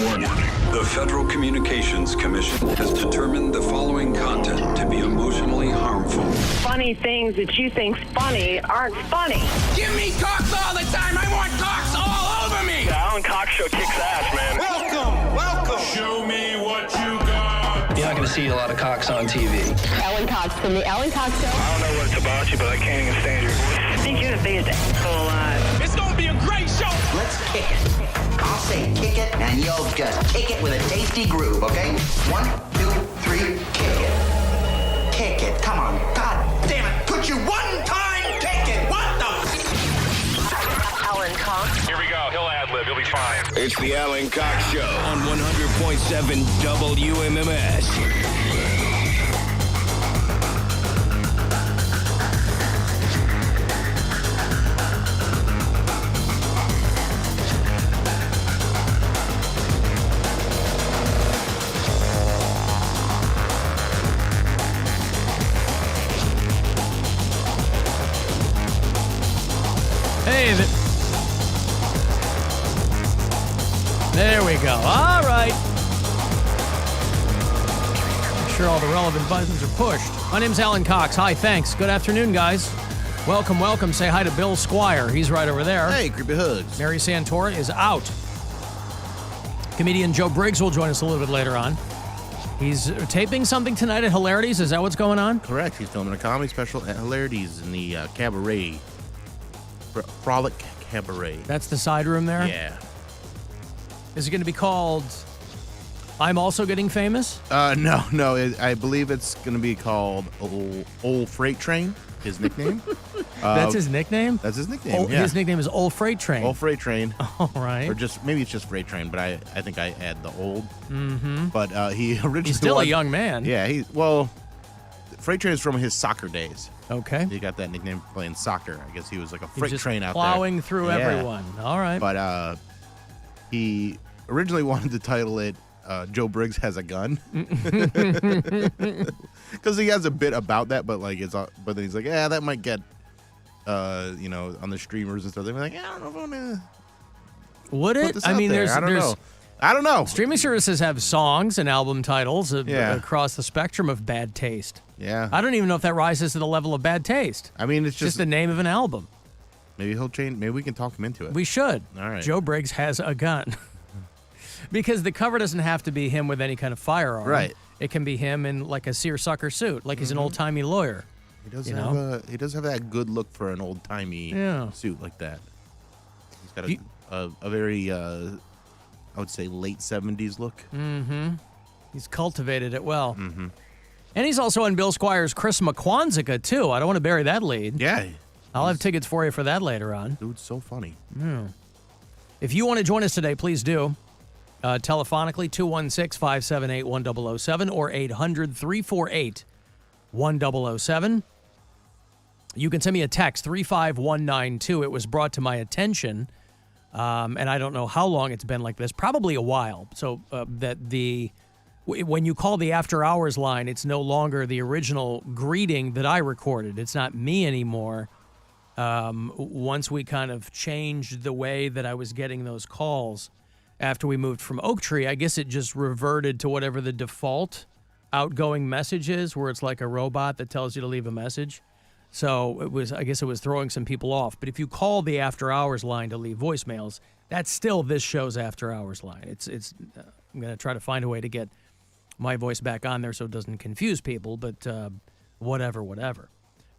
Warning. The Federal Communications Commission has determined the following content to be emotionally harmful. Funny things that you think's funny aren't funny. Give me cocks all the time. I want cocks all over me. The Alan Cox Show kicks ass, man. Welcome. Show me what you got. You're not going to see a lot of cocks on TV. Alan Cox from the Alan Cox Show. I don't know what it's about you, but I can't even stand your voice. I think you're the biggest asshole alive. It's going to be a great show. Let's kick it. I'll say kick it, and you'll just kick it with a tasty groove, okay? 1, 2, 3, kick it. Kick it. Come on. God damn it. Put you one time, kick it. What the? Alan Cox. Here we go. He'll ad-lib. He'll be fine. It's the Alan Cox Show on 100.7 WMMS. Hey, there we go. All right. Make sure all the relevant buttons are pushed. My name's Alan Cox. Hi, thanks. Good afternoon, guys. Welcome, welcome. Say hi to Bill Squire. He's right over there. Hey, creepy hugs. Mary Santora is out. Comedian Joe Briggs will join us a little bit later on. He's taping something tonight at Hilarities. Is that what's going on? Correct. He's filming a comedy special at Hilarities in the Cabaret. Frolic Cabaret. That's the side room there? Yeah. Is it going to be called I'm Also Getting Famous? No. I believe it's going to be called Old Freight Train, his nickname. That's his nickname? That's his nickname, yeah. His nickname is Old Freight Train. Old Freight Train. All right. Or maybe it's just Freight Train, but I think I add the old. Mm-hmm. But he originally He's still a young man. Yeah, Freight Train is from his soccer days. Okay. He got that nickname playing soccer. I guess he was like a freight just train out plowing there. through everyone. All right. But he originally wanted to title it Joe Briggs Has a Gun. Because he has a bit about that, but then he's like, yeah, that might get on the streamers and stuff. They're like, yeah, I don't know if I want to. Would it? I mean, I don't know. Streaming services have songs and album titles across the spectrum of bad taste. Yeah. I don't even know if that rises to the level of bad taste. I mean, it's just the name of an album. Maybe he'll change. Maybe we can talk him into it. We should. All right. Joe Briggs Has a Gun. Because the cover doesn't have to be him with any kind of firearm. Right. It can be him in like a seersucker suit, like he's an old-timey lawyer. He does have that good look for an old-timey suit like that. He's got a very, I would say, late 70s look. Mm-hmm. He's cultivated it well. Mm-hmm. And he's also on Bill Squire's Chris McQuanzica, too. I don't want to bury that lead. Yeah. I'll have tickets for you for that later on. Dude's so funny. Yeah. If you want to join us today, please do. Telephonically, 216-578-1007 or 800-348-1007. You can send me a text, 35192. It was brought to my attention, and I don't know how long it's been like this, probably a while. So when you call the after hours line, it's no longer the original greeting that I recorded. It's not me anymore. Once we kind of changed the way that I was getting those calls after we moved from Oak Tree, I guess it just reverted to whatever the default outgoing message is, where it's like a robot that tells you to leave a message. So I guess it was throwing some people off. But if you call the after hours line to leave voicemails, that's still this show's after hours line. It's I'm going to try to find a way to get my voice back on there so it doesn't confuse people, but whatever.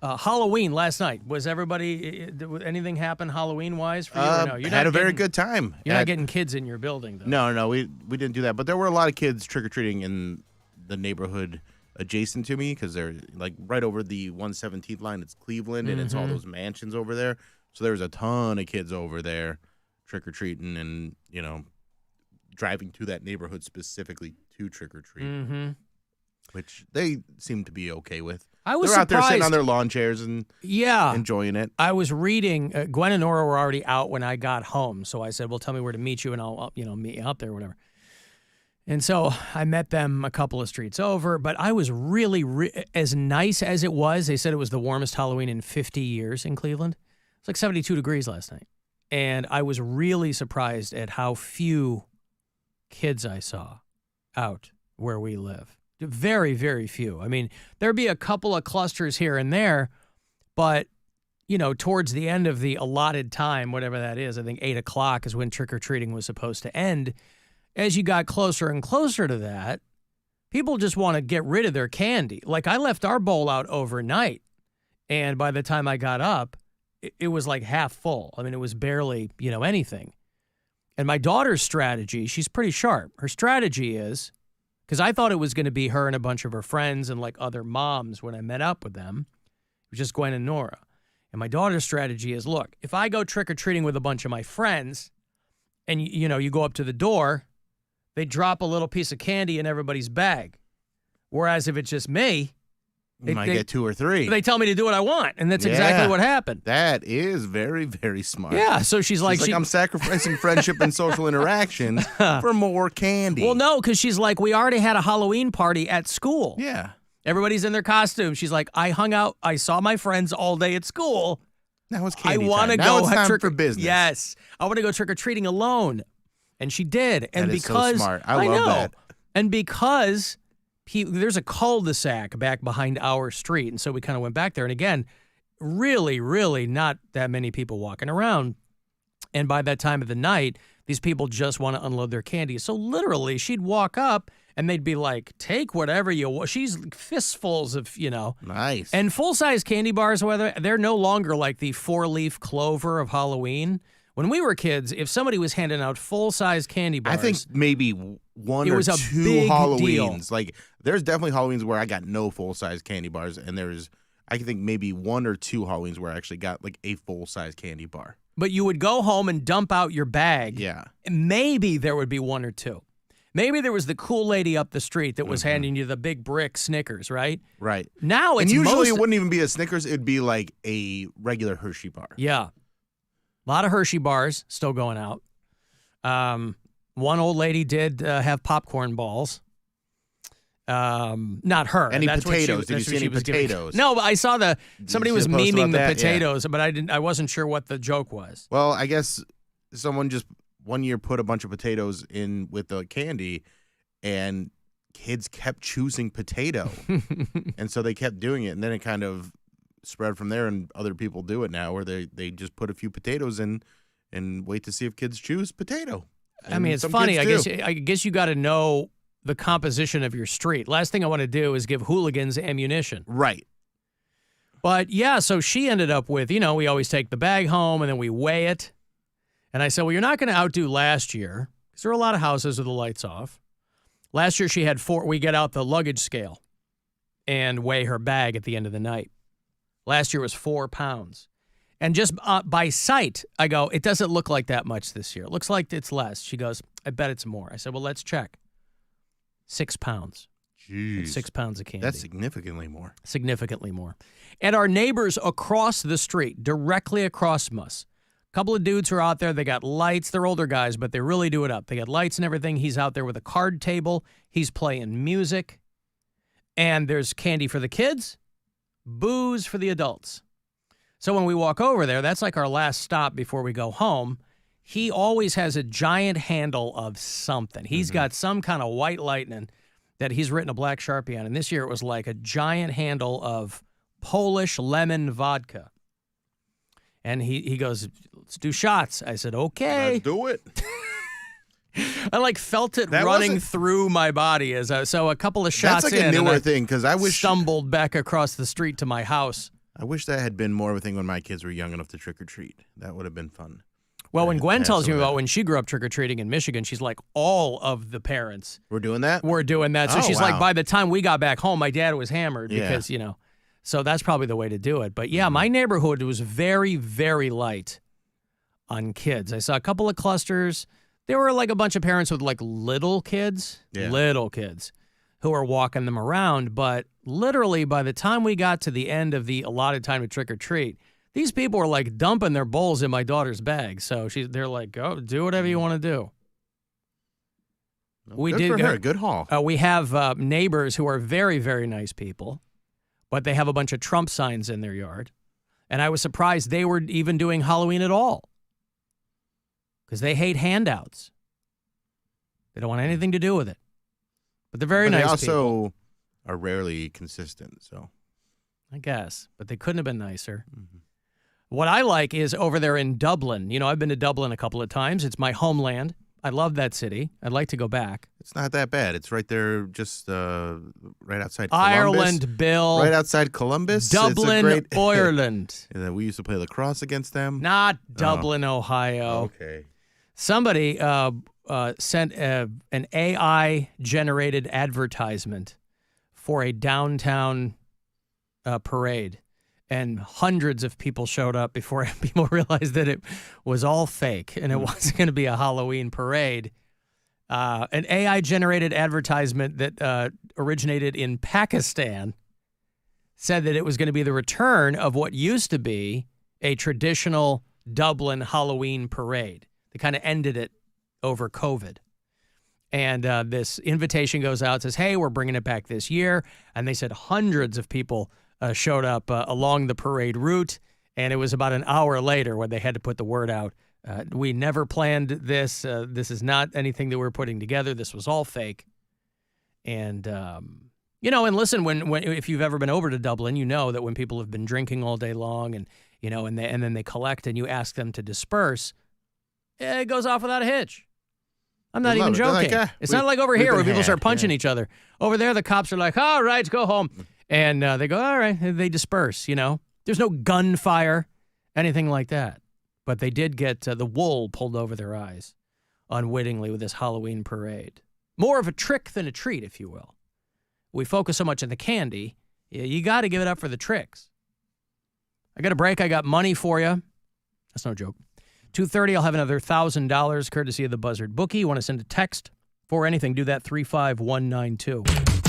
Halloween last night. Was everybody, anything happen Halloween-wise for you or no? Had a very good time. You're not getting kids in your building, though. No, we didn't do that. But there were a lot of kids trick-or-treating in the neighborhood adjacent to me because they're like right over the 117th line. It's Cleveland, and it's all those mansions over there. So there was a ton of kids over there trick-or-treating and, driving to that neighborhood specifically to trick-or-treat, which they seem to be okay with. I was They're out there surprised. sitting on their lawn chairs and enjoying it. I was reading. Gwen and Nora were already out when I got home, so I said, "Well, tell me where to meet you, and I'll meet you up there, or whatever." And so I met them a couple of streets over. But I was really as nice as it was. They said it was the warmest Halloween in 50 years in Cleveland. It's like 72 degrees last night, and I was really surprised at how few kids I saw out where we live. Very, very few. I mean, there'd be a couple of clusters here and there, but, you know, towards the end of the allotted time, whatever that is, I think 8 o'clock is when trick-or-treating was supposed to end. As you got closer and closer to that, people just want to get rid of their candy. Like, I left our bowl out overnight, and by the time I got up, it was like half full. I mean, it was barely, you know, anything. And my daughter's strategy, she's pretty sharp. Her strategy is, because I thought it was going to be her and a bunch of her friends and like other moms when I met up with them. It was just Gwen and Nora. And my daughter's strategy is, look, if I go trick-or-treating with a bunch of my friends and, you know, you go up to the door, they drop a little piece of candy in everybody's bag. Whereas if it's just me, You might get 2 or 3. They tell me to do what I want, and that's exactly what happened. That is very, very smart. Yeah, so she's like, I'm sacrificing friendship and social interactions for more candy. Well, no, because she's like, we already had a Halloween party at school. Yeah. Everybody's in their costumes. She's like, I hung out, I saw my friends all day at school. Now it's candy I want to time. go Now it's time trick for business. Yes, I want to go trick or treating alone, and she did. And that is because so smart. I love know, that. and because there's a cul-de-sac back behind our street, and so we kind of went back there. And again, really, really not that many people walking around. And by that time of the night, these people just want to unload their candy. So literally, she'd walk up, and they'd be like, take whatever you want. She's fistfuls of, you know. Nice. And full-size candy bars, they're no longer like the 4-leaf clover of Halloween. When we were kids, if somebody was handing out full-size candy bars, I think maybe one or was a two big Halloweens. deal. Like, there's definitely Halloweens where I got no full-size candy bars, and I think maybe 1 or 2 Halloweens where I actually got like a full-size candy bar. But you would go home and dump out your bag. Yeah. And maybe there would be 1 or 2. Maybe there was the cool lady up the street that was handing you the big brick Snickers, right? Right. Now it's and usually it wouldn't even be a Snickers. It'd be like a regular Hershey bar. Yeah. A lot of Hershey bars still going out. One old lady did have popcorn balls. Not her. Any That's what potatoes? Did you that's see what any she was giving. potatoes? No, but I saw somebody was see the post memeing about the that? Yeah. potatoes, but I wasn't sure what the joke was. Well, I guess someone just one year put a bunch of potatoes in with the candy, and kids kept choosing potato. And so they kept doing it, and then it kind of spread from there, and other people do it now where they just put a few potatoes in and wait to see if kids choose potato. I mean, it's funny. I guess you got to know the composition of your street. Last thing I want to do is give hooligans ammunition. Right. But yeah, so she ended up with, you know, we always take the bag home and then we weigh it. And I said, well, you're not going to outdo last year because there are a lot of houses with the lights off. Last year she had 4. We get out the luggage scale and weigh her bag at the end of the night. Last year was 4 pounds. And just by sight, I go, it doesn't look like that much this year. It looks like it's less. She goes, I bet it's more. I said, well, let's check. 6 pounds. Jeez. That's 6 pounds of candy. That's significantly more. Significantly more. And our neighbors across the street, directly across from us, a couple of dudes who are out there. They got lights. They're older guys, but they really do it up. They got lights and everything. He's out there with a card table. He's playing music. And there's candy for the kids, booze for the adults. So when we walk over there, that's like our last stop before we go home. He always has a giant handle of something. He's got some kind of white lightning that he's written a black Sharpie on. And this year it was like a giant handle of Polish lemon vodka. And he goes, let's do shots. I said, okay. Let's do it. I like felt it running through my body so a couple of shots That's like in. a newer thing because I wish stumbled back across the street to my house. I wish that had been more of a thing when my kids were young enough to trick or treat. That would have been fun. Well, when Gwen tells me about when she grew up trick-or-treating in Michigan, she's like, all of the parents were doing that? Were doing that. So she's like, by the time we got back home, my dad was hammered because, you know, so that's probably the way to do it. But yeah, my neighborhood was very, very light on kids. I saw a couple of clusters. There were like a bunch of parents with like little kids who are walking them around. But literally by the time we got to the end of the allotted time to trick-or-treat, these people were like dumping their bowls in my daughter's bag. So they're like, go do whatever you want to do. We did for her. Good haul. We have neighbors who are very, very nice people, but they have a bunch of Trump signs in their yard. And I was surprised they were even doing Halloween at all because they hate handouts. They don't want anything to do with it. But they're very But nice they also people. are rarely consistent, so. I guess, but they couldn't have been nicer. Mm-hmm. What I like is over there in Dublin. You know, I've been to Dublin a couple of times. It's my homeland. I love that city. I'd like to go back. It's not that bad. It's right there, just right outside Columbus. Ireland, Bill. Right outside Columbus. Dublin, Ireland. We used to play lacrosse against them. Not Dublin, Ohio. Okay. Somebody sent an AI-generated advertisement for a downtown parade. And hundreds of people showed up before people realized that it was all fake and it wasn't going to be a Halloween parade. An AI-generated advertisement that originated in Pakistan said that it was going to be the return of what used to be a traditional Dublin Halloween parade. They kind of ended it over COVID. And this invitation goes out, says, hey, we're bringing it back this year. And they said hundreds of people showed up along the parade route, and it was about an hour later when they had to put the word out. We never planned this. This is not anything that we're putting together. This was all fake. And, and listen, when if you've ever been over to Dublin, you know that when people have been drinking all day long and then they collect and you ask them to disperse, it goes off without a hitch. I'm not even joking. Like, it's not like over here where people start punching each other. Over there, the cops are like, all right, go home. And they go, all right, they disperse, There's no gunfire, anything like that. But they did get the wool pulled over their eyes unwittingly with this Halloween parade. More of a trick than a treat, if you will. We focus so much on the candy, you got to give it up for the tricks. I got a break. I got money for you. That's no joke. 2:30, I'll have another $1,000 courtesy of the Buzzard Bookie. You want to send a text for anything, do that 35192.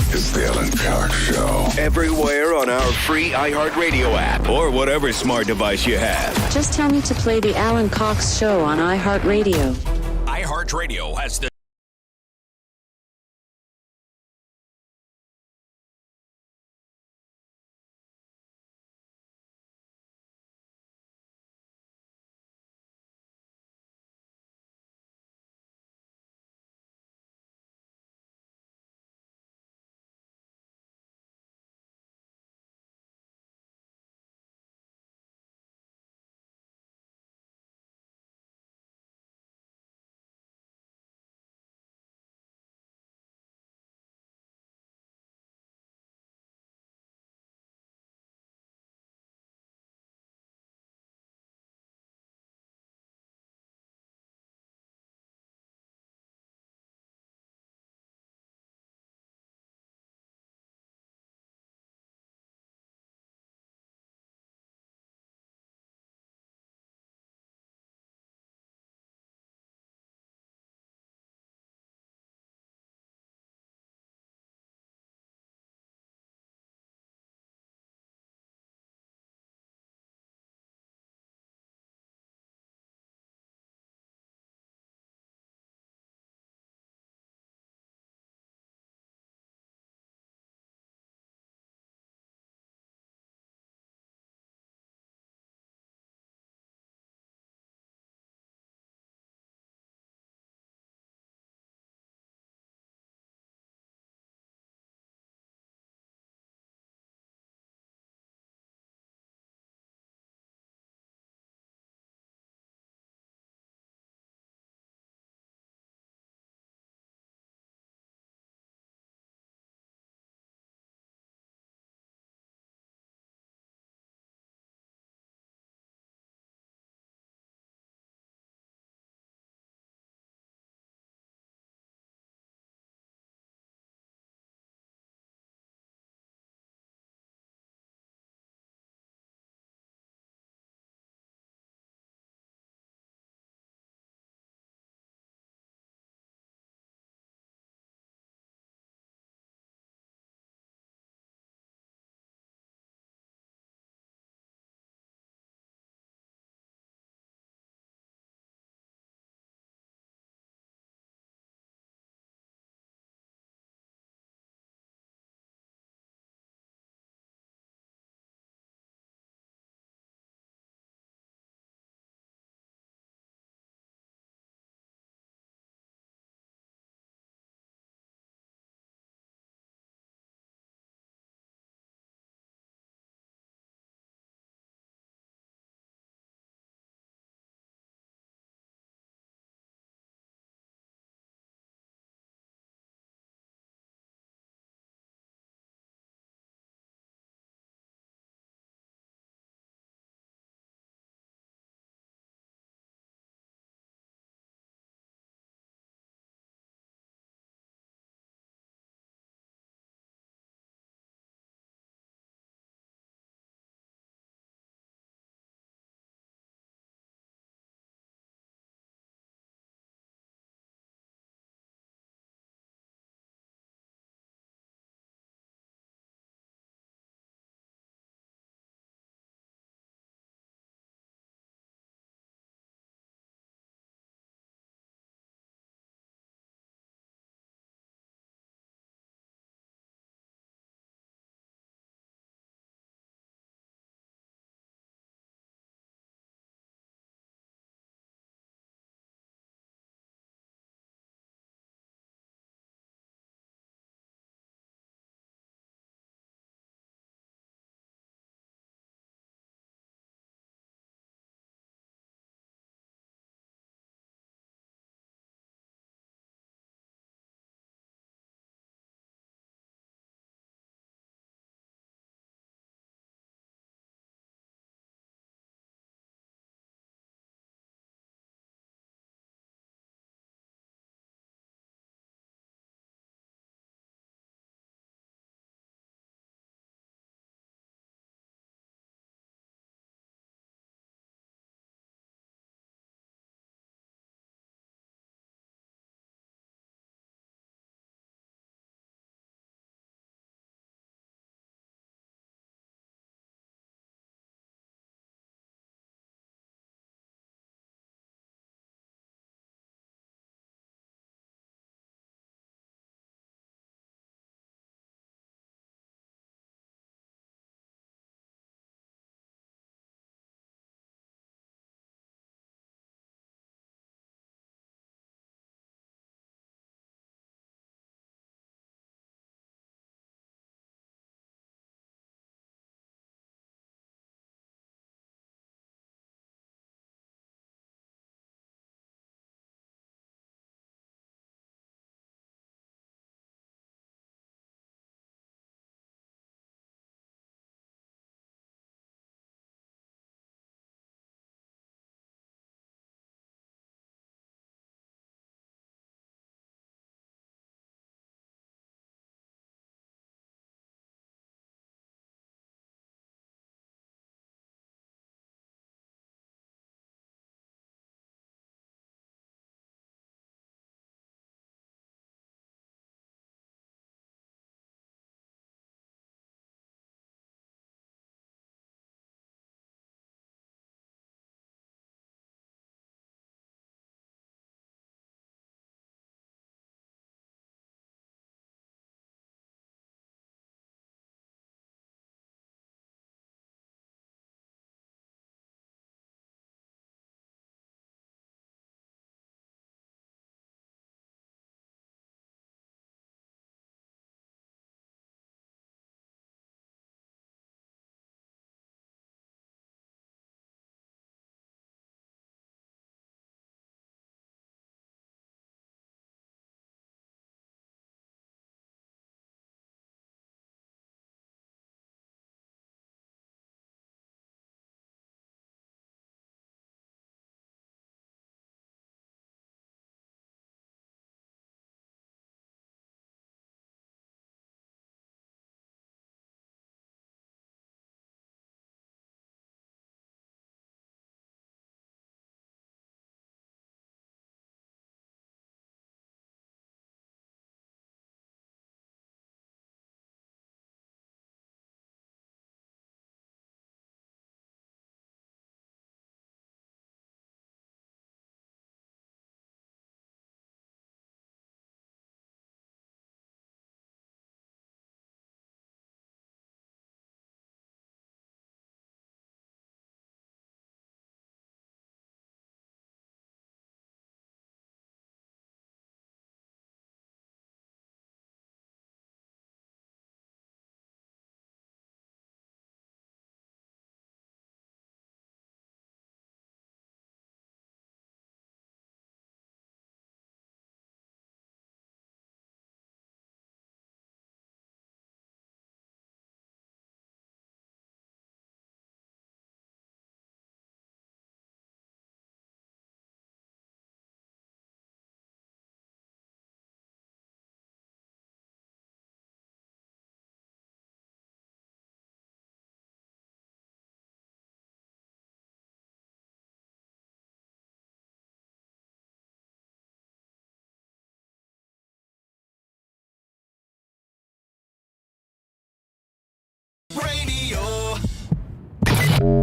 It's the Alan Cox Show. Everywhere on our free iHeartRadio app or whatever smart device you have. Just tell me to play the Alan Cox Show on iHeartRadio. iHeartRadio has the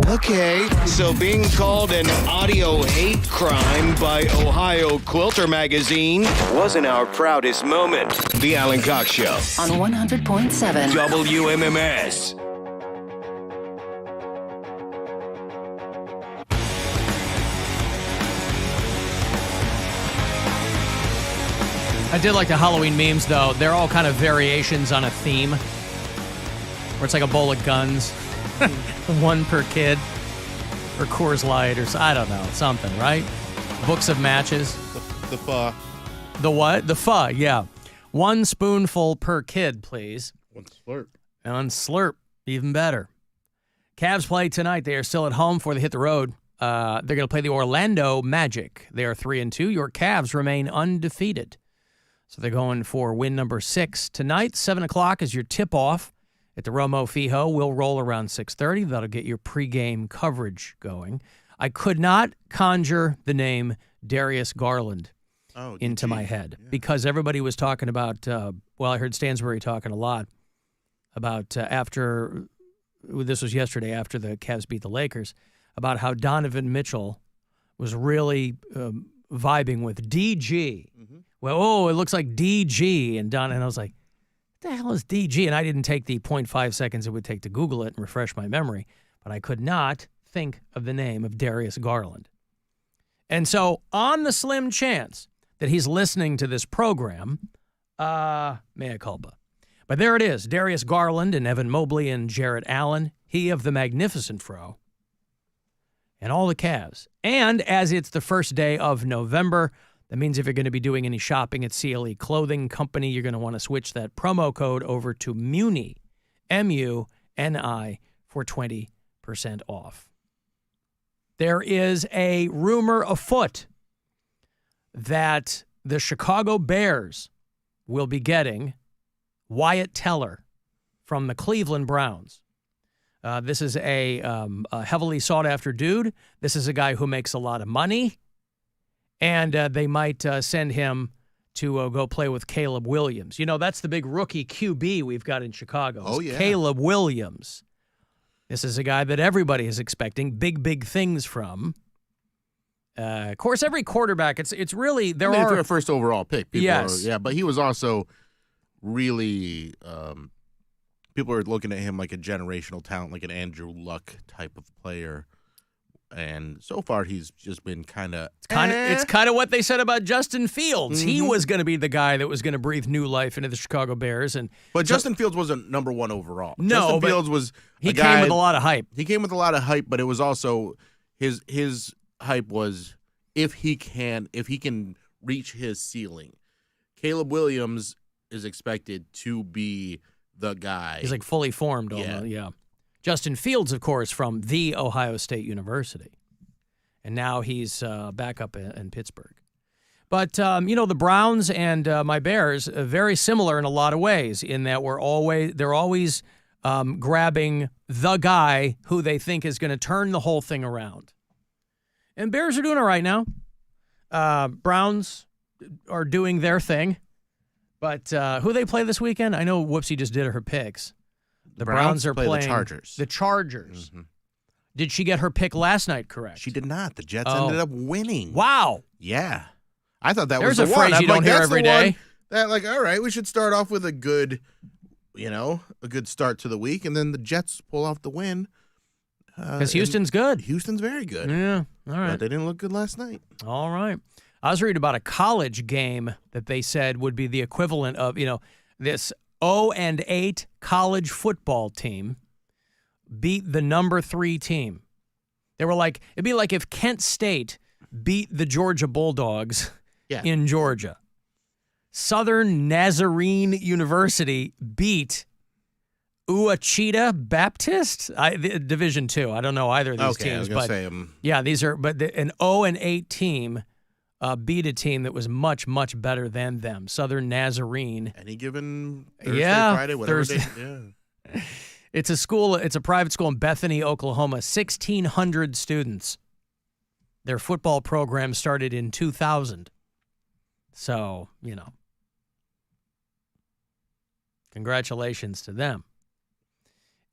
Okay, so being called an audio hate crime by Ohio Quilter Magazine wasn't our proudest moment. The Alan Cox Show On 100.7 WMMS. I did like the Halloween memes, though. They're all kind of variations on a theme, where it's like a bowl of guns, one per kid, or Coors Light, or I don't know, something, right? Books of matches. The pho. The what? The pho, yeah. One spoonful per kid, please. One slurp. And slurp, even better. Cavs play tonight. They are still at home before they hit the road. They're going to play the Orlando Magic. They are 3-2. Your Cavs remain undefeated. So they're going for win number 6 tonight. 7 o'clock is your tip-off at the Romo Fijo. We'll roll around 6:30. That'll get your pregame coverage going. I could not conjure the name Darius Garland into my head because everybody was talking about, I heard Stansbury talking a lot about after, this was yesterday after the Cavs beat the Lakers, about how Donovan Mitchell was really vibing with DG. Mm-hmm. Well, it looks like DG. And I was like, what the hell is DG? And I didn't take the 0.5 seconds it would take to Google it and refresh my memory, but I could not think of the name of Darius Garland. And so on the slim chance that he's listening to this program, mea culpa. But there it is, Darius Garland and Evan Mobley and Jarrett Allen, he of the Magnificent Fro, and all the Cavs. And as it's the first day of November, that means if you're going to be doing any shopping at CLE Clothing Company, you're going to want to switch that promo code over to MUNI, M-U-N-I, for 20% off. There is a rumor afoot that the Chicago Bears will be getting Wyatt Teller from the Cleveland Browns. This is a heavily sought-after dude. This is a guy who makes a lot of money. And they might send him to go play with Caleb Williams. You know, that's the big rookie QB we've got in Chicago. Oh, yeah. Caleb Williams. This is a guy that everybody is expecting big things from. Of course, every quarterback, it's really, there are... For a first overall pick. Yes. But he was also really... people are looking at him like a generational talent, like an Andrew Luck type of player. And so far, he's just been kind of... It's kind of what they said about Justin Fields. Mm-hmm. He was going to be the guy that was going to breathe new life into the Chicago Bears. But Justin Fields wasn't number one overall. No, Justin Fields was he came with a lot of hype. He came with a lot of hype, but it was also... His hype was if he can reach his ceiling. Caleb Williams is expected to be the guy. He's like fully formed almost, yeah. Justin Fields, of course, from The Ohio State University. And now he's back up in Pittsburgh. But, the Browns and my Bears are very similar in a lot of ways in that they're always grabbing the guy who they think is going to turn the whole thing around. And Bears are doing it right now. Browns are doing their thing. But who they play this weekend? I know Whoopsie just did her picks. The Browns are playing the Chargers. The Chargers. Mm-hmm. Did she get her pick last night correct? She did not. The Jets ended up winning. Wow. Yeah. I thought that There's was the a phrase one. you don't hear every day. That all right, we should start off with a good start to the week, and then the Jets pull off the win. Because Houston's good. Houston's very good. Yeah. All right. But they didn't look good last night. All right. I was reading about a college game that they said would be the equivalent of, this 0-8 college football team beat the number 3 team. They were like, it'd be like if Kent State beat the Georgia Bulldogs in Georgia. Southern Nazarene University beat Ouachita Baptist, Division II. I don't know either of these teams. I was gonna say, these are. But an 0-8 team beat a team that was much, much better than them. Southern Nazarene. Any given Thursday, Friday, whatever Thursday. Day. Yeah. It's a school. It's a private school in Bethany, Oklahoma. 1,600 students. Their football program started in 2000. So, congratulations to them.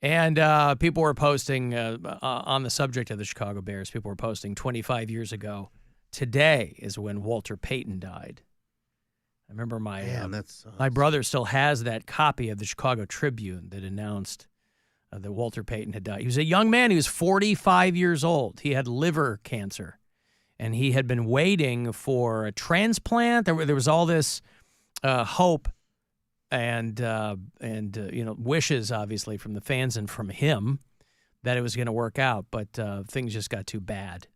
And people were posting on the subject of the Chicago Bears, people were posting 25 years ago. Today is when Walter Payton died. I remember my brother still has that copy of the Chicago Tribune that announced that Walter Payton had died. He was a young man. He was 45 years old. He had liver cancer, and he had been waiting for a transplant. There was all this hope and wishes, obviously, from the fans and from him that it was going to work out, but things just got too bad.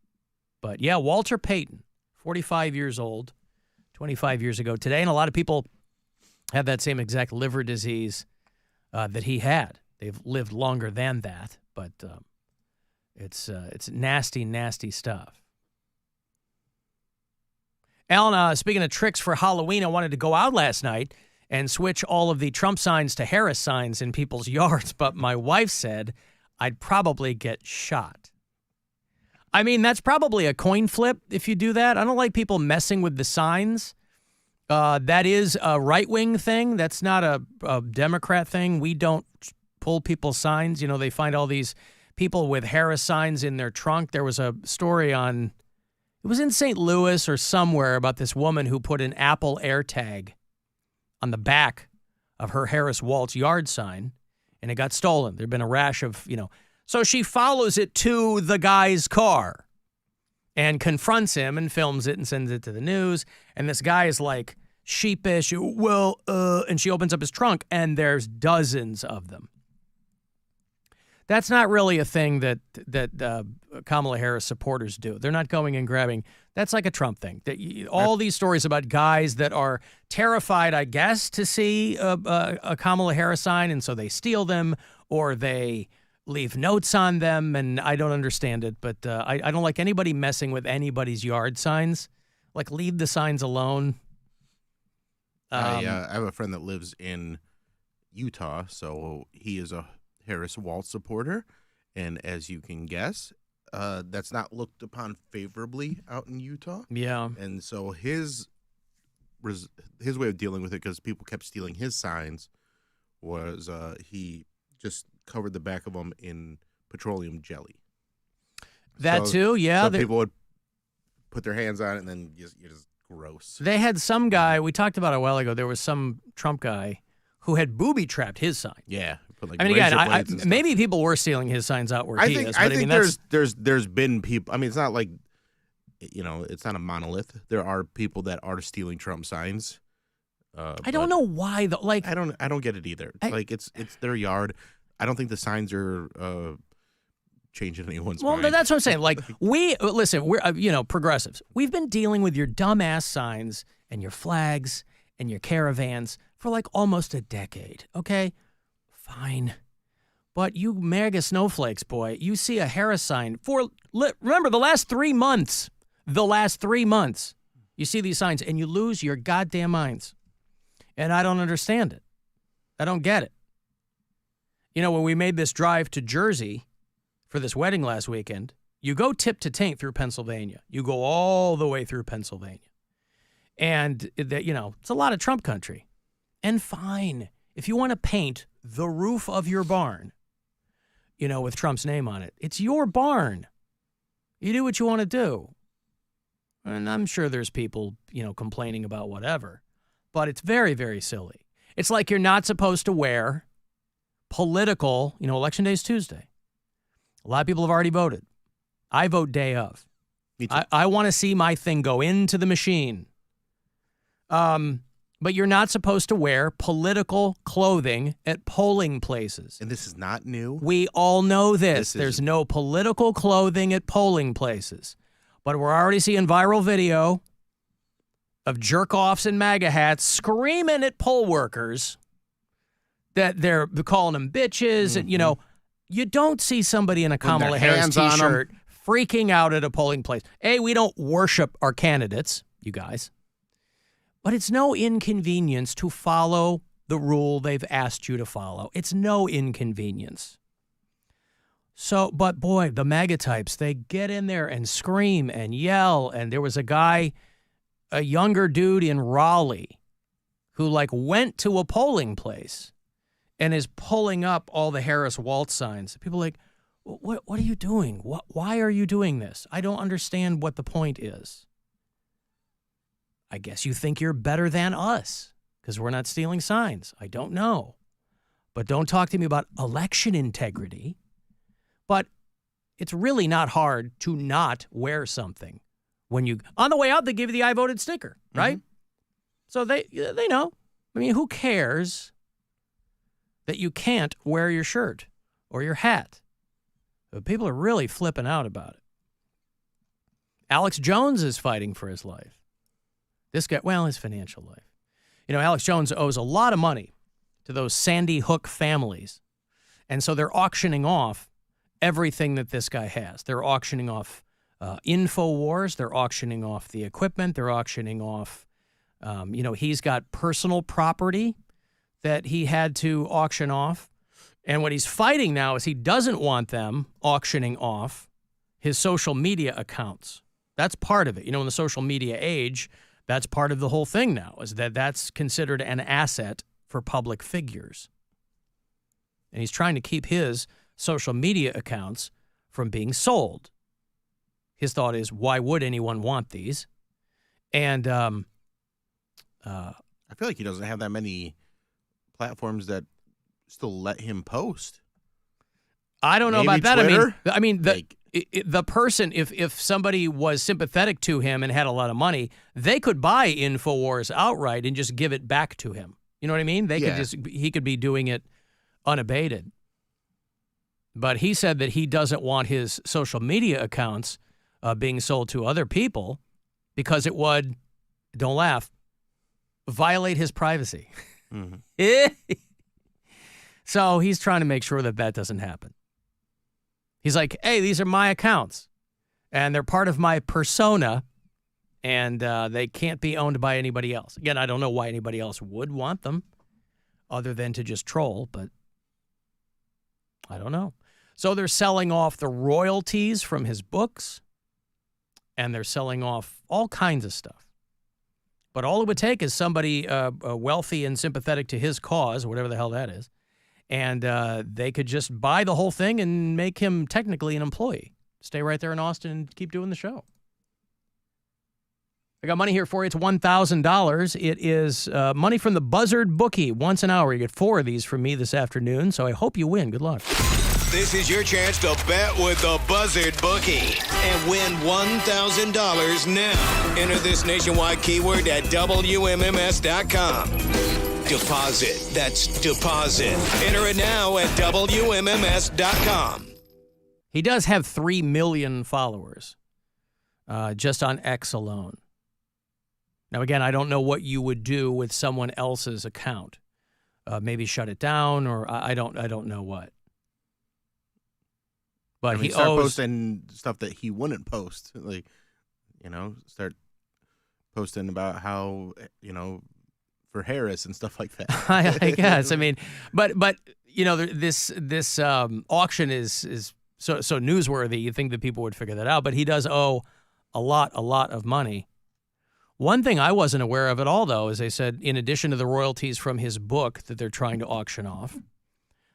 But, yeah, Walter Payton, 45 years old, 25 years ago today, and a lot of people have that same exact liver disease that he had. They've lived longer than that, but it's nasty, nasty stuff. Alan, speaking of tricks for Halloween, I wanted to go out last night and switch all of the Trump signs to Harris signs in people's yards, but my wife said I'd probably get shot. I mean, that's probably a coin flip if you do that. I don't like people messing with the signs. That is a right-wing thing. That's not a Democrat thing. We don't pull people's signs. You know, they find all these people with Harris signs in their trunk. There was a story it was in St. Louis or somewhere about this woman who put an Apple AirTag on the back of her Harris Waltz yard sign, and it got stolen. There'd been a rash of, So she follows it to the guy's car and confronts him and films it and sends it to the news. And this guy is like sheepish, and she opens up his trunk, and there's dozens of them. That's not really a thing that Kamala Harris supporters do. They're not going and grabbing. That's like a Trump thing. All these stories about guys that are terrified, I guess, to see a Kamala Harris sign, and so they steal them or they leave notes on them, and I don't understand it. But I don't like anybody messing with anybody's yard signs. Like, leave the signs alone. I have a friend that lives in Utah, so he is a Harris Waltz supporter, and as you can guess, that's not looked upon favorably out in Utah. Yeah, and so his way of dealing with it, because people kept stealing his signs, was he just covered the back of them in petroleum jelly. That too, yeah. So people would put their hands on it, and then you're just gross. They had some guy, we talked about it a while ago, there was some Trump guy who had booby-trapped his sign. Yeah. Like, I mean, again, maybe people were stealing his signs out where he is. I think there's been people. I mean, it's not like, it's not a monolith. There are people that are stealing Trump signs. I don't know why though. Like, I don't get it either. It's their yard. I don't think the signs are changing anyone's mind. Well, that's what I'm saying. Like, we're progressives. We've been dealing with your dumbass signs and your flags and your caravans for like almost a decade. Okay. Fine. But you mega snowflakes, boy, you see a Harris sign remember the last 3 months, you see these signs and you lose your goddamn minds. And I don't understand it. I don't get it. When we made this drive to Jersey for this wedding last weekend, you go tip to taint through Pennsylvania. You go all the way through Pennsylvania. And, it's a lot of Trump country. And fine. If you want to paint the roof of your barn, with Trump's name on it, it's your barn. You do what you want to do. And I'm sure there's people, complaining about whatever, but it's very, very silly. It's like you're not supposed to wear political, Election Day is Tuesday. A lot of people have already voted. I vote day of. Me too. I want to see my thing go into the machine. But you're not supposed to wear political clothing at polling places. And this is not new. We all know this. There's no political clothing at polling places. But we're already seeing viral video of jerk-offs in MAGA hats screaming at poll workers that they're calling them bitches. And, you don't see somebody in a Kamala Harris T-shirt freaking out at a polling place. We don't worship our candidates, you guys. But it's no inconvenience to follow the rule they've asked you to follow. It's no inconvenience. So, but boy, the MAGA types, they get in there and scream and yell. And there was a younger dude in Raleigh who went to a polling place and is pulling up all the Harris Waltz signs. People are like, what are you doing? Why are you doing this? I don't understand what the point is. I guess you think you're better than us because we're not stealing signs. I don't know. But don't talk to me about election integrity. But it's really not hard to not wear something when you, on the way out, they give you the I voted sticker, right? So they know. I mean, who cares that you can't wear your shirt or your hat? But people are really flipping out about it. Alex Jones is fighting for his life. This guy, well, his financial life. You know, Alex Jones owes a lot of money to those Sandy Hook families. And so they're auctioning off everything that this guy has. They're auctioning off InfoWars. They're auctioning off the equipment. They're auctioning off, he's got personal property that he had to auction off. And what he's fighting now is he doesn't want them auctioning off his social media accounts. That's part of it. You know, in the social media age, that's part of the whole thing now, is that that's considered an asset for public figures. And he's trying to keep his social media accounts from being sold. His thought is, why would anyone want these? And I feel like he doesn't have that many platforms that still let him post. I don't know Maybe about that. Twitter? I mean, the person, if somebody was sympathetic to him and had a lot of money, they could buy InfoWars outright and just give it back to him. You know what I mean? He could be doing it unabated. But he said that he doesn't want his social media accounts being sold to other people because it would, don't laugh, violate his privacy. So he's trying to make sure that doesn't happen. He's like, hey, these are my accounts, and they're part of my persona, and they can't be owned by anybody else. Again, I don't know why anybody else would want them other than to just troll, but I don't know. So they're selling off the royalties from his books, and they're selling off all kinds of stuff. But all it would take is somebody wealthy and sympathetic to his cause, whatever the hell that is, and they could just buy the whole thing and make him technically an employee. Stay right there in Austin and keep doing the show. I got money here for you. It's $1,000. It is money from the Buzzard Bookie. Once an hour. You get 4 of these from me this afternoon, so I hope you win. Good luck. This is your chance to bet with the Buzzard Bookie and win $1,000 now. Enter this nationwide keyword at WMMS.com. Deposit. That's deposit. Enter it now at WMMS.com. He does have 3 million followers just on X alone. Now, again, I don't know what you would do with someone else's account. Maybe shut it down, or I don't know what. But he start owes posting stuff that he wouldn't post, like, start posting about how, for Harris and stuff like that. I guess. I mean, but this auction is so newsworthy. You'd think that people would figure that out, but he does owe a lot of money. One thing I wasn't aware of at all, though, is they said in addition to the royalties from his book that they're trying to auction off,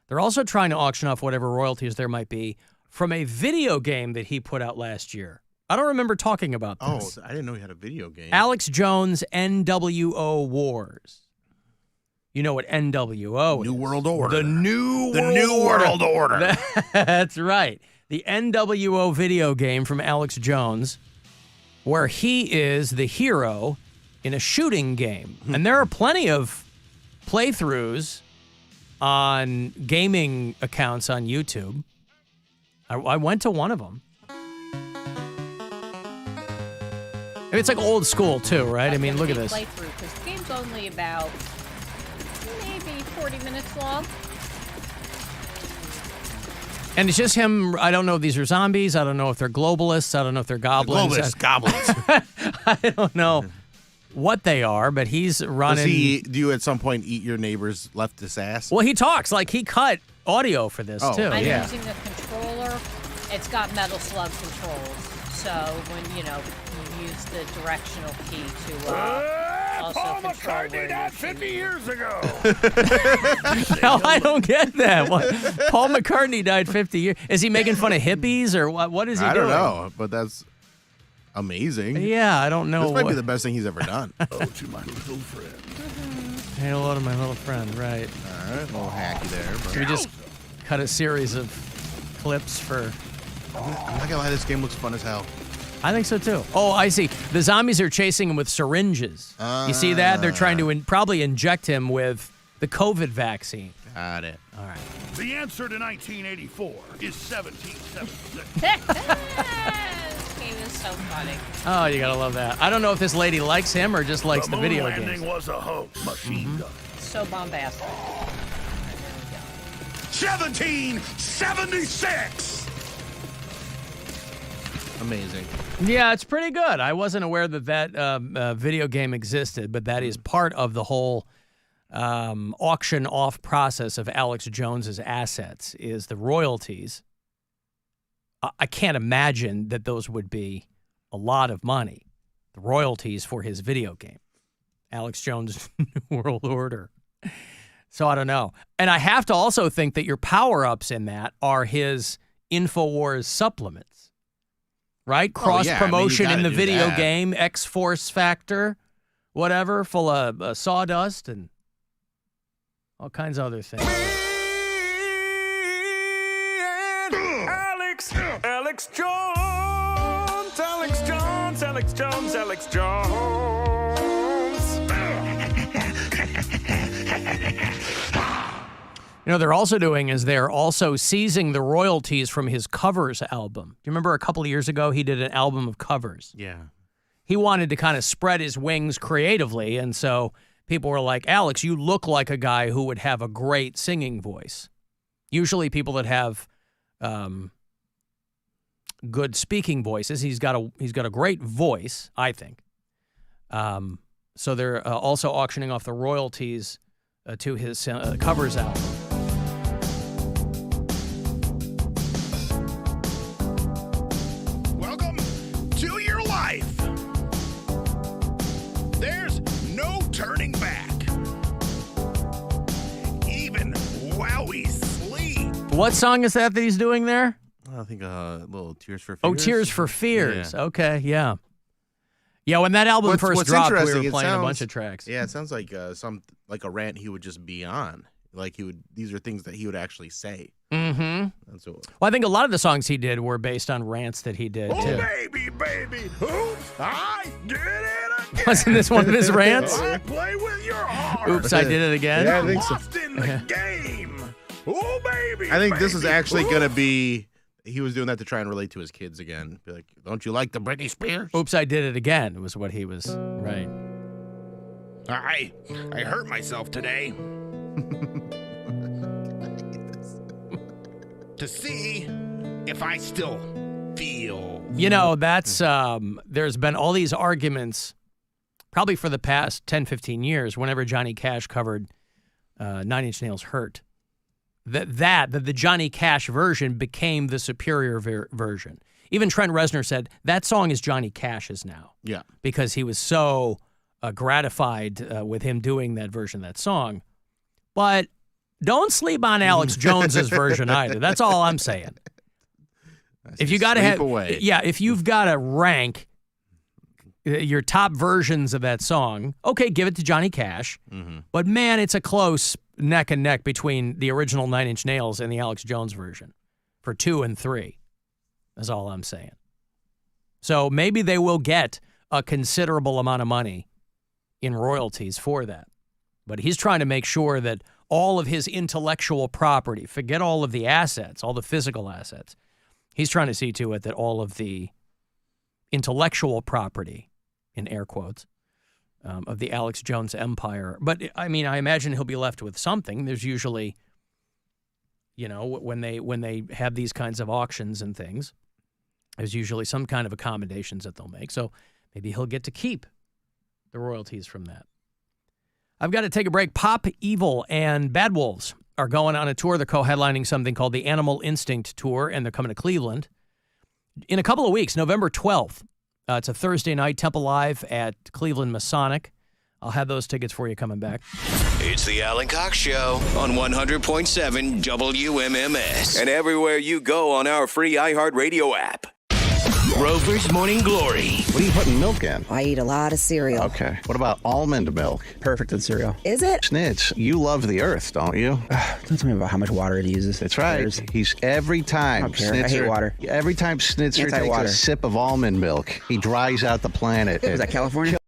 they're also trying to auction off whatever royalties there might be from a video game that he put out last year. I don't remember talking about this. Oh, I didn't know he had a video game. Alex Jones' NWO Wars. You know what NWO is. New World Order. The New World Order. That's right. The NWO video game from Alex Jones, where he is the hero in a shooting game. And there are plenty of playthroughs on gaming accounts on YouTube. I went to one of them. It's like old school, too, right? I mean, look at this. Playthrough, because the game's only about maybe 40 minutes long. And it's just him. I don't know if these are zombies. I don't know if they're globalists. I don't know if they're goblins. Goblins. I don't know what they are, but he's running. Do you at some point eat your neighbor's leftist ass? Well, he talks. Like, he cut audio for this, too. I'm yeah. using a controller. It's got Metal Slug controls. So when, you use the directional key to Paul McCartney died 50 years ago. No, I don't get that. What? Paul McCartney died 50 years. Is he making fun of hippies or what? What is he doing? I don't know, but that's amazing. Yeah, I don't know. This might be the best thing he's ever done. Oh, to my little friend. Hey, hello to my little friend, right. All right, a little hacky there. But Should we just cut a series of clips for... I'm not gonna lie, this game looks fun as hell. I think so, too. Oh, I see. The zombies are chasing him with syringes. You see that? They're trying to probably inject him with the COVID vaccine. Got it. All right. The answer to 1984 is 1776. This game is so funny. Oh, you gotta love that. I don't know if this lady likes him or just likes the video moon games. landing was a hoax. Machine gun. So bombastic. 1776. Amazing. Yeah, it's pretty good. I wasn't aware that video game existed, but that is part of the whole auction off process of Alex Jones's assets is the royalties. I can't imagine that those would be a lot of money, the royalties for his video game, Alex Jones' New World Order. So I don't know. And I have to also think that your power-ups in that are his InfoWars supplements, right? Cross-promotion in the video game, X-Force Factor, whatever, full of sawdust and all kinds of other things. Alex Jones. Alex Jones. Alex Jones. Alex Jones. You know, they're also doing is they're also seizing the royalties from his covers album. Do you remember a couple of years ago he did an album of covers? Yeah. He wanted to kind of spread his wings creatively, and so people were like, Alex, you look like a guy who would have a great singing voice. Usually people that have good speaking voices, he's got a great voice, I think. So they're also auctioning off the royalties to his covers album. Welcome to your life. There's no turning back. Even while we sleep. What song is that he's doing there? I think a little Tears for Fears. Oh, Tears for Fears. Yeah. Okay, yeah. Yeah, when that album first dropped, we were playing a bunch of tracks. Yeah, it sounds like like a rant he would just be on. Like these are things that he would actually say. Mm-hmm. That's what. Well, I think a lot of the songs he did were based on rants that he did, Oh, too. baby, oops, I did it again. Wasn't this one of his rants? I play with your heart. Oops, I did it again? Yeah, I think so. Lost in the game. Oh, baby, I think this is baby, actually oops. going to be... He was doing that to try and relate to his kids again. Be like, don't you like the Britney Spears? Oops, I did it again was what he was, right. I hurt myself today. To see if I still feel. You know, that's, there's been all these arguments, probably for the past 10, 15 years, whenever Johnny Cash covered 9 Inch Nails' Hurt. That the Johnny Cash version became the superior version. Even Trent Reznor said, that song is Johnny Cash's now. Yeah. Because he was so gratified with him doing that version of that song. But don't sleep on Alex Jones's version either. That's all I'm saying. If you got to have, yeah, if you've got to rank your top versions of that song, okay, give it to Johnny Cash. Mm-hmm. But man, it's a close neck and neck between the original 9 Inch Nails and the Alex Jones version for 2 and 3. That's all I'm saying. So maybe they will get a considerable amount of money in royalties for that. But he's trying to make sure that all of his intellectual property, forget all of the assets, all the physical assets, he's trying to see to it that all of the intellectual property, in air quotes, of the Alex Jones empire. But, I mean, I imagine he'll be left with something. There's usually, you know, when they have these kinds of auctions and things, there's usually some kind of accommodations that they'll make. So maybe he'll get to keep the royalties from that. I've got to take a break. Pop Evil and Bad Wolves are going on a tour. They're co-headlining something called the Animal Instinct Tour, and they're coming to Cleveland in a couple of weeks, November 12th. It's a Thursday night, Temple Live at Cleveland Masonic I'll have those tickets for you coming back. It's the Alan Cox Show on 100.7 WMMS and everywhere you go on our free iHeartRadio app. Rover's Morning Glory. What are you putting milk in? I eat a lot of cereal. Okay. What about almond milk? Perfect in cereal. Is it? Snitch, you love the earth, don't you? Don't tell me about how much water it uses. That's right. He's every time. I don't care. I hate water. Every time Snitzer takes Anti-water. a sip of almond milk, he dries out the planet. Was that California?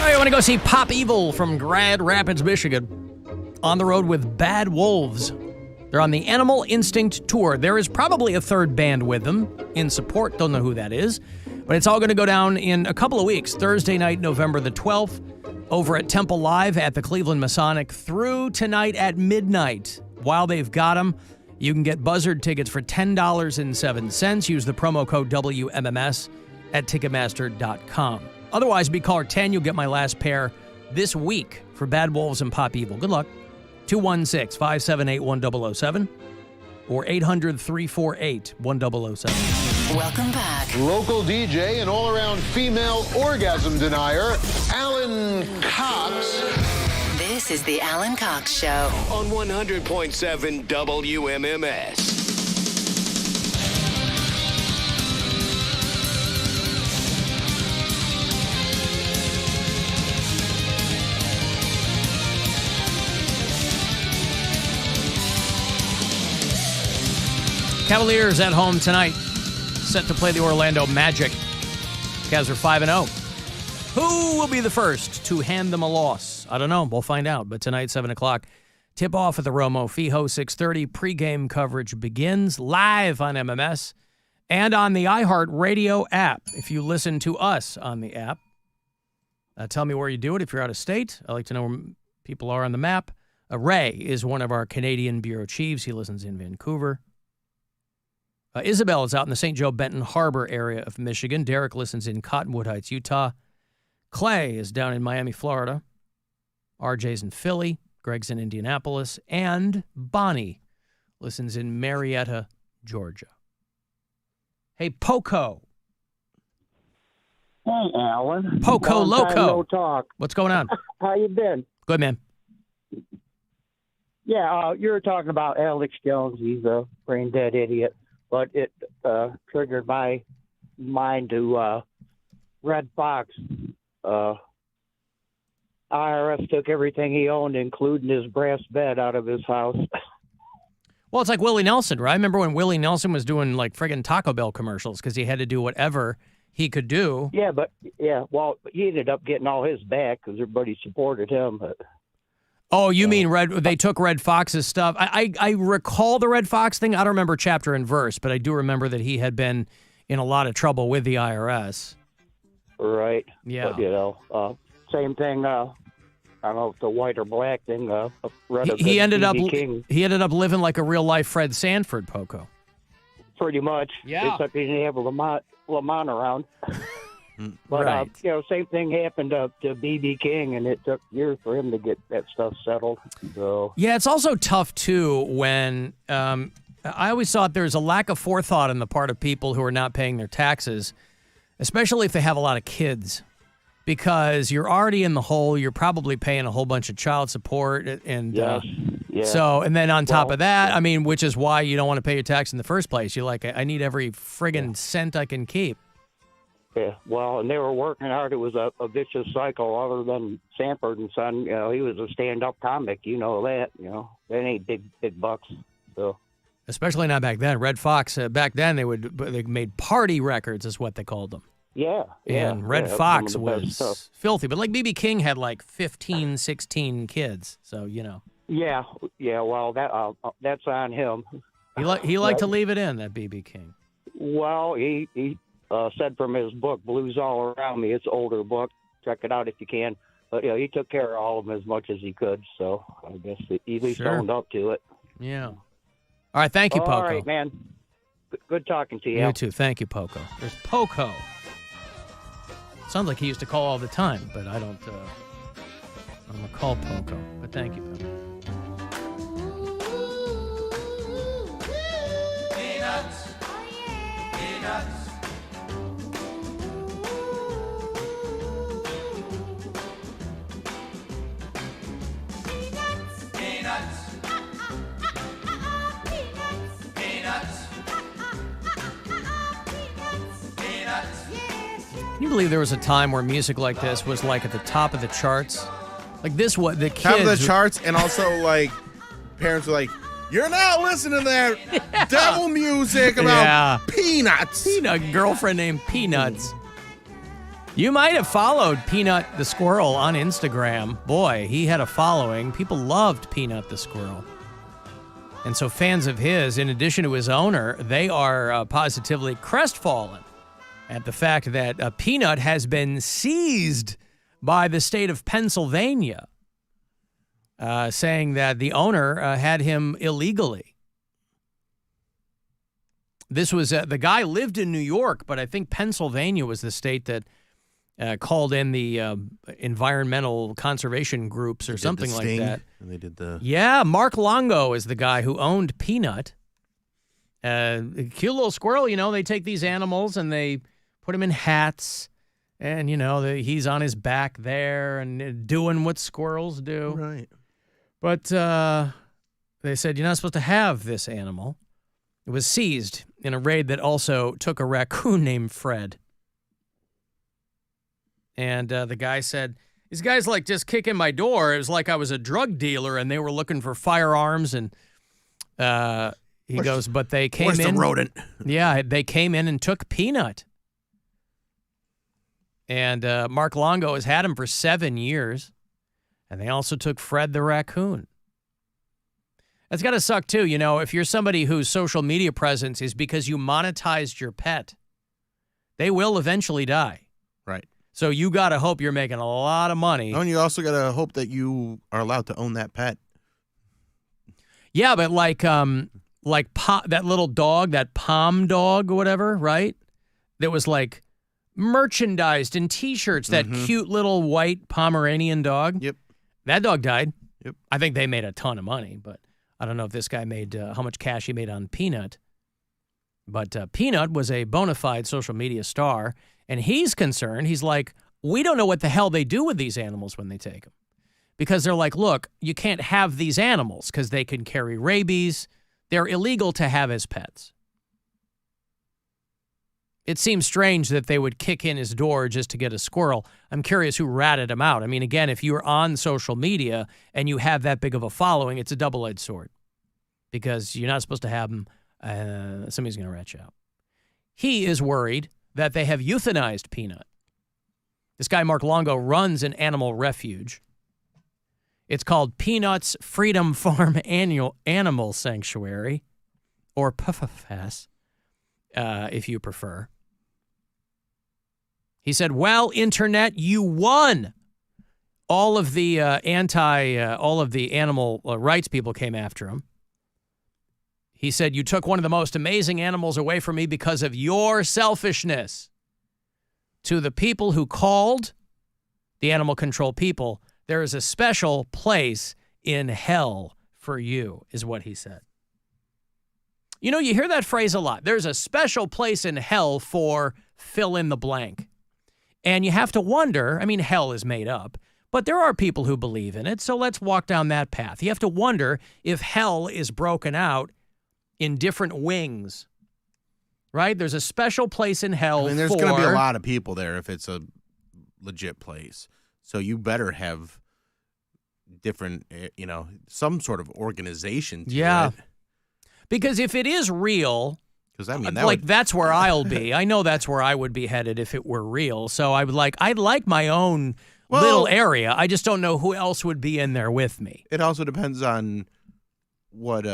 All right, I want to go see Pop Evil from Grand Rapids, Michigan. On the road with Bad Wolves. They're on the Animal Instinct Tour. There is probably a third band with them in support. Don't know who that is. But it's all going to go down in a couple of weeks. Thursday night, November the 12th, over at Temple Live at the Cleveland Masonic through tonight at midnight. While they've got them, you can get Buzzard tickets for $10.07. Use the promo code WMMS at Ticketmaster.com. Otherwise, be caller 10. You'll get my last pair this week for Bad Wolves and Pop Evil. Good luck. 216-578-1007 or 800-348-1007. Welcome back. Local DJ and all-around female orgasm denier, Alan Cox. This is the Alan Cox Show. On 100.7 WMMS. Cavaliers at home tonight, set to play the Orlando Magic. Cavs are 5-0. Who will be the first to hand them a loss? I don't know. We'll find out. But tonight, 7 o'clock, tip-off at the Romo Fijo, 6:30. Pregame coverage begins live on MMS and on the iHeart Radio app. If you listen to us on the app, tell me where you do it if you're out of state. I like to know where people are on the map. Ray is one of our Canadian bureau chiefs. He listens in Vancouver. Isabel is out in the St. Joe Benton Harbor area of Michigan. Derek listens in Cottonwood Heights, Utah. Clay is down in Miami, Florida. RJ's in Philly. Greg's in Indianapolis. And Bonnie listens in Marietta, Georgia. Hey, Poco. Hey, Alan. Poco Long Loco. time no talk. What's going on? How you been? Good, man. Yeah, you were talking about Alex Jones. He's a brain dead idiot. But it triggered my mind to Red Fox. IRS took everything he owned, including his brass bed, out of his house. Well, it's like Willie Nelson, right? I remember when Willie Nelson was doing like friggin' Taco Bell commercials because he had to do whatever he could do. Yeah, well, he ended up getting all his back because everybody supported him. But oh, you mean they took Red Fox's stuff? I recall the Red Fox thing. I don't remember chapter and verse, but I do remember that he had been in a lot of trouble with the IRS. Right. Yeah. But, same thing. I don't know if the white or black thing. He ended up King. He ended up living like a real life Fred Sanford, Poco. Pretty much. Yeah. Except he didn't have Lamont around. But, right. Same thing happened to B.B. King, and it took years for him to get that stuff settled. So yeah, it's also tough, too, when I always thought there's a lack of forethought on the part of people who are not paying their taxes, especially if they have a lot of kids, because you're already in the hole. You're probably paying a whole bunch of child support. And so, and then on top of that, I mean, which is why you don't want to pay your tax in the first place. You're like, I need every friggin' cent I can keep. Yeah, well, and they were working hard. It was a vicious cycle. Other than Sanford and Son, he was a stand-up comic. You know that. That ain't big bucks. So, especially not back then. Red Fox back then they made party records, is what they called them. Yeah. And Red Fox was filthy, but like B.B. King had like 15, 16 kids. So Yeah. Well, that's on him. He liked to leave it in, that B.B. King. Well, he said from his book, Blues All Around Me. It's an older book. Check it out if you can. But, he took care of all of them as much as he could. So I guess he at least owned up to it. Yeah. All right. Thank you, Poco. All right, man. Good talking to you. You too. Thank you, Poco. There's Poco. Sounds like he used to call all the time, but I don't want to call Poco. But thank you, Poco. Peanuts. Peanuts. Can you believe there was a time where music like this was like at the top of the charts? Like this, what the kids top of the charts, and also like parents were like, "You're not listening to that devil music about peanuts." Peanut girlfriend named Peanuts. You might have followed Peanut the squirrel on Instagram. Boy, he had a following. People loved Peanut the squirrel. And so fans of his, in addition to his owner, they are positively crestfallen at the fact that Peanut has been seized by the state of Pennsylvania, saying that the owner had him illegally. This was, the guy lived in New York, but I think Pennsylvania was the state that called in the environmental conservation groups or something like that. And they did the... Yeah, Mark Longo is the guy who owned Peanut. Cute little squirrel, they take these animals and they put him in hats. And, he's on his back there and doing what squirrels do. Right. But they said, you're not supposed to have this animal. It was seized in a raid that also took a raccoon named Fred. And the guy said, these guys just kicking my door. It was like I was a drug dealer and they were looking for firearms. And he goes, but they came in. Where's the rodent? Yeah, they came in and took Peanut. And Mark Longo has had him for 7 years. And they also took Fred the raccoon. That's got to suck, too. If you're somebody whose social media presence is because you monetized your pet, they will eventually die. Right. So you got to hope you're making a lot of money. Oh, and you also got to hope that you are allowed to own that pet. Yeah, but that little dog, that Pom dog or whatever, right? That was merchandised in T-shirts, that cute little white Pomeranian dog. Yep. That dog died. Yep. I think they made a ton of money, but I don't know if this guy made how much cash he made on Peanut. But Peanut was a bona fide social media star, and he's concerned. He's like, we don't know what the hell they do with these animals when they take them. Because they're like, look, you can't have these animals because they can carry rabies. They're illegal to have as pets. It seems strange that they would kick in his door just to get a squirrel. I'm curious who ratted him out. I mean, again, if you're on social media and you have that big of a following, it's a double-edged sword. Because you're not supposed to have them. Somebody's going to rat you out. He is worried that they have euthanized Peanut. This guy, Mark Longo, runs an animal refuge. It's called Peanut's Freedom Farm Animal Sanctuary, or PFFS, if you prefer. He said, well, Internet, you won. All of the animal rights people came after him. He said, you took one of the most amazing animals away from me because of your selfishness. To the people who called the animal control people, there is a special place in hell for you, is what he said. You hear that phrase a lot. There's a special place in hell for fill in the blank. And you have to wonder, I mean, hell is made up, but there are people who believe in it, so let's walk down that path. You have to wonder if hell is broken out in different wings, right? There's a special place in hell there's going to be a lot of people there if it's a legit place. So you better have different, some sort of organization to it. Because if it is real, because that's where I'll be. I know that's where I would be headed if it were real. So I'd like my own little area. I just don't know who else would be in there with me. It also depends on what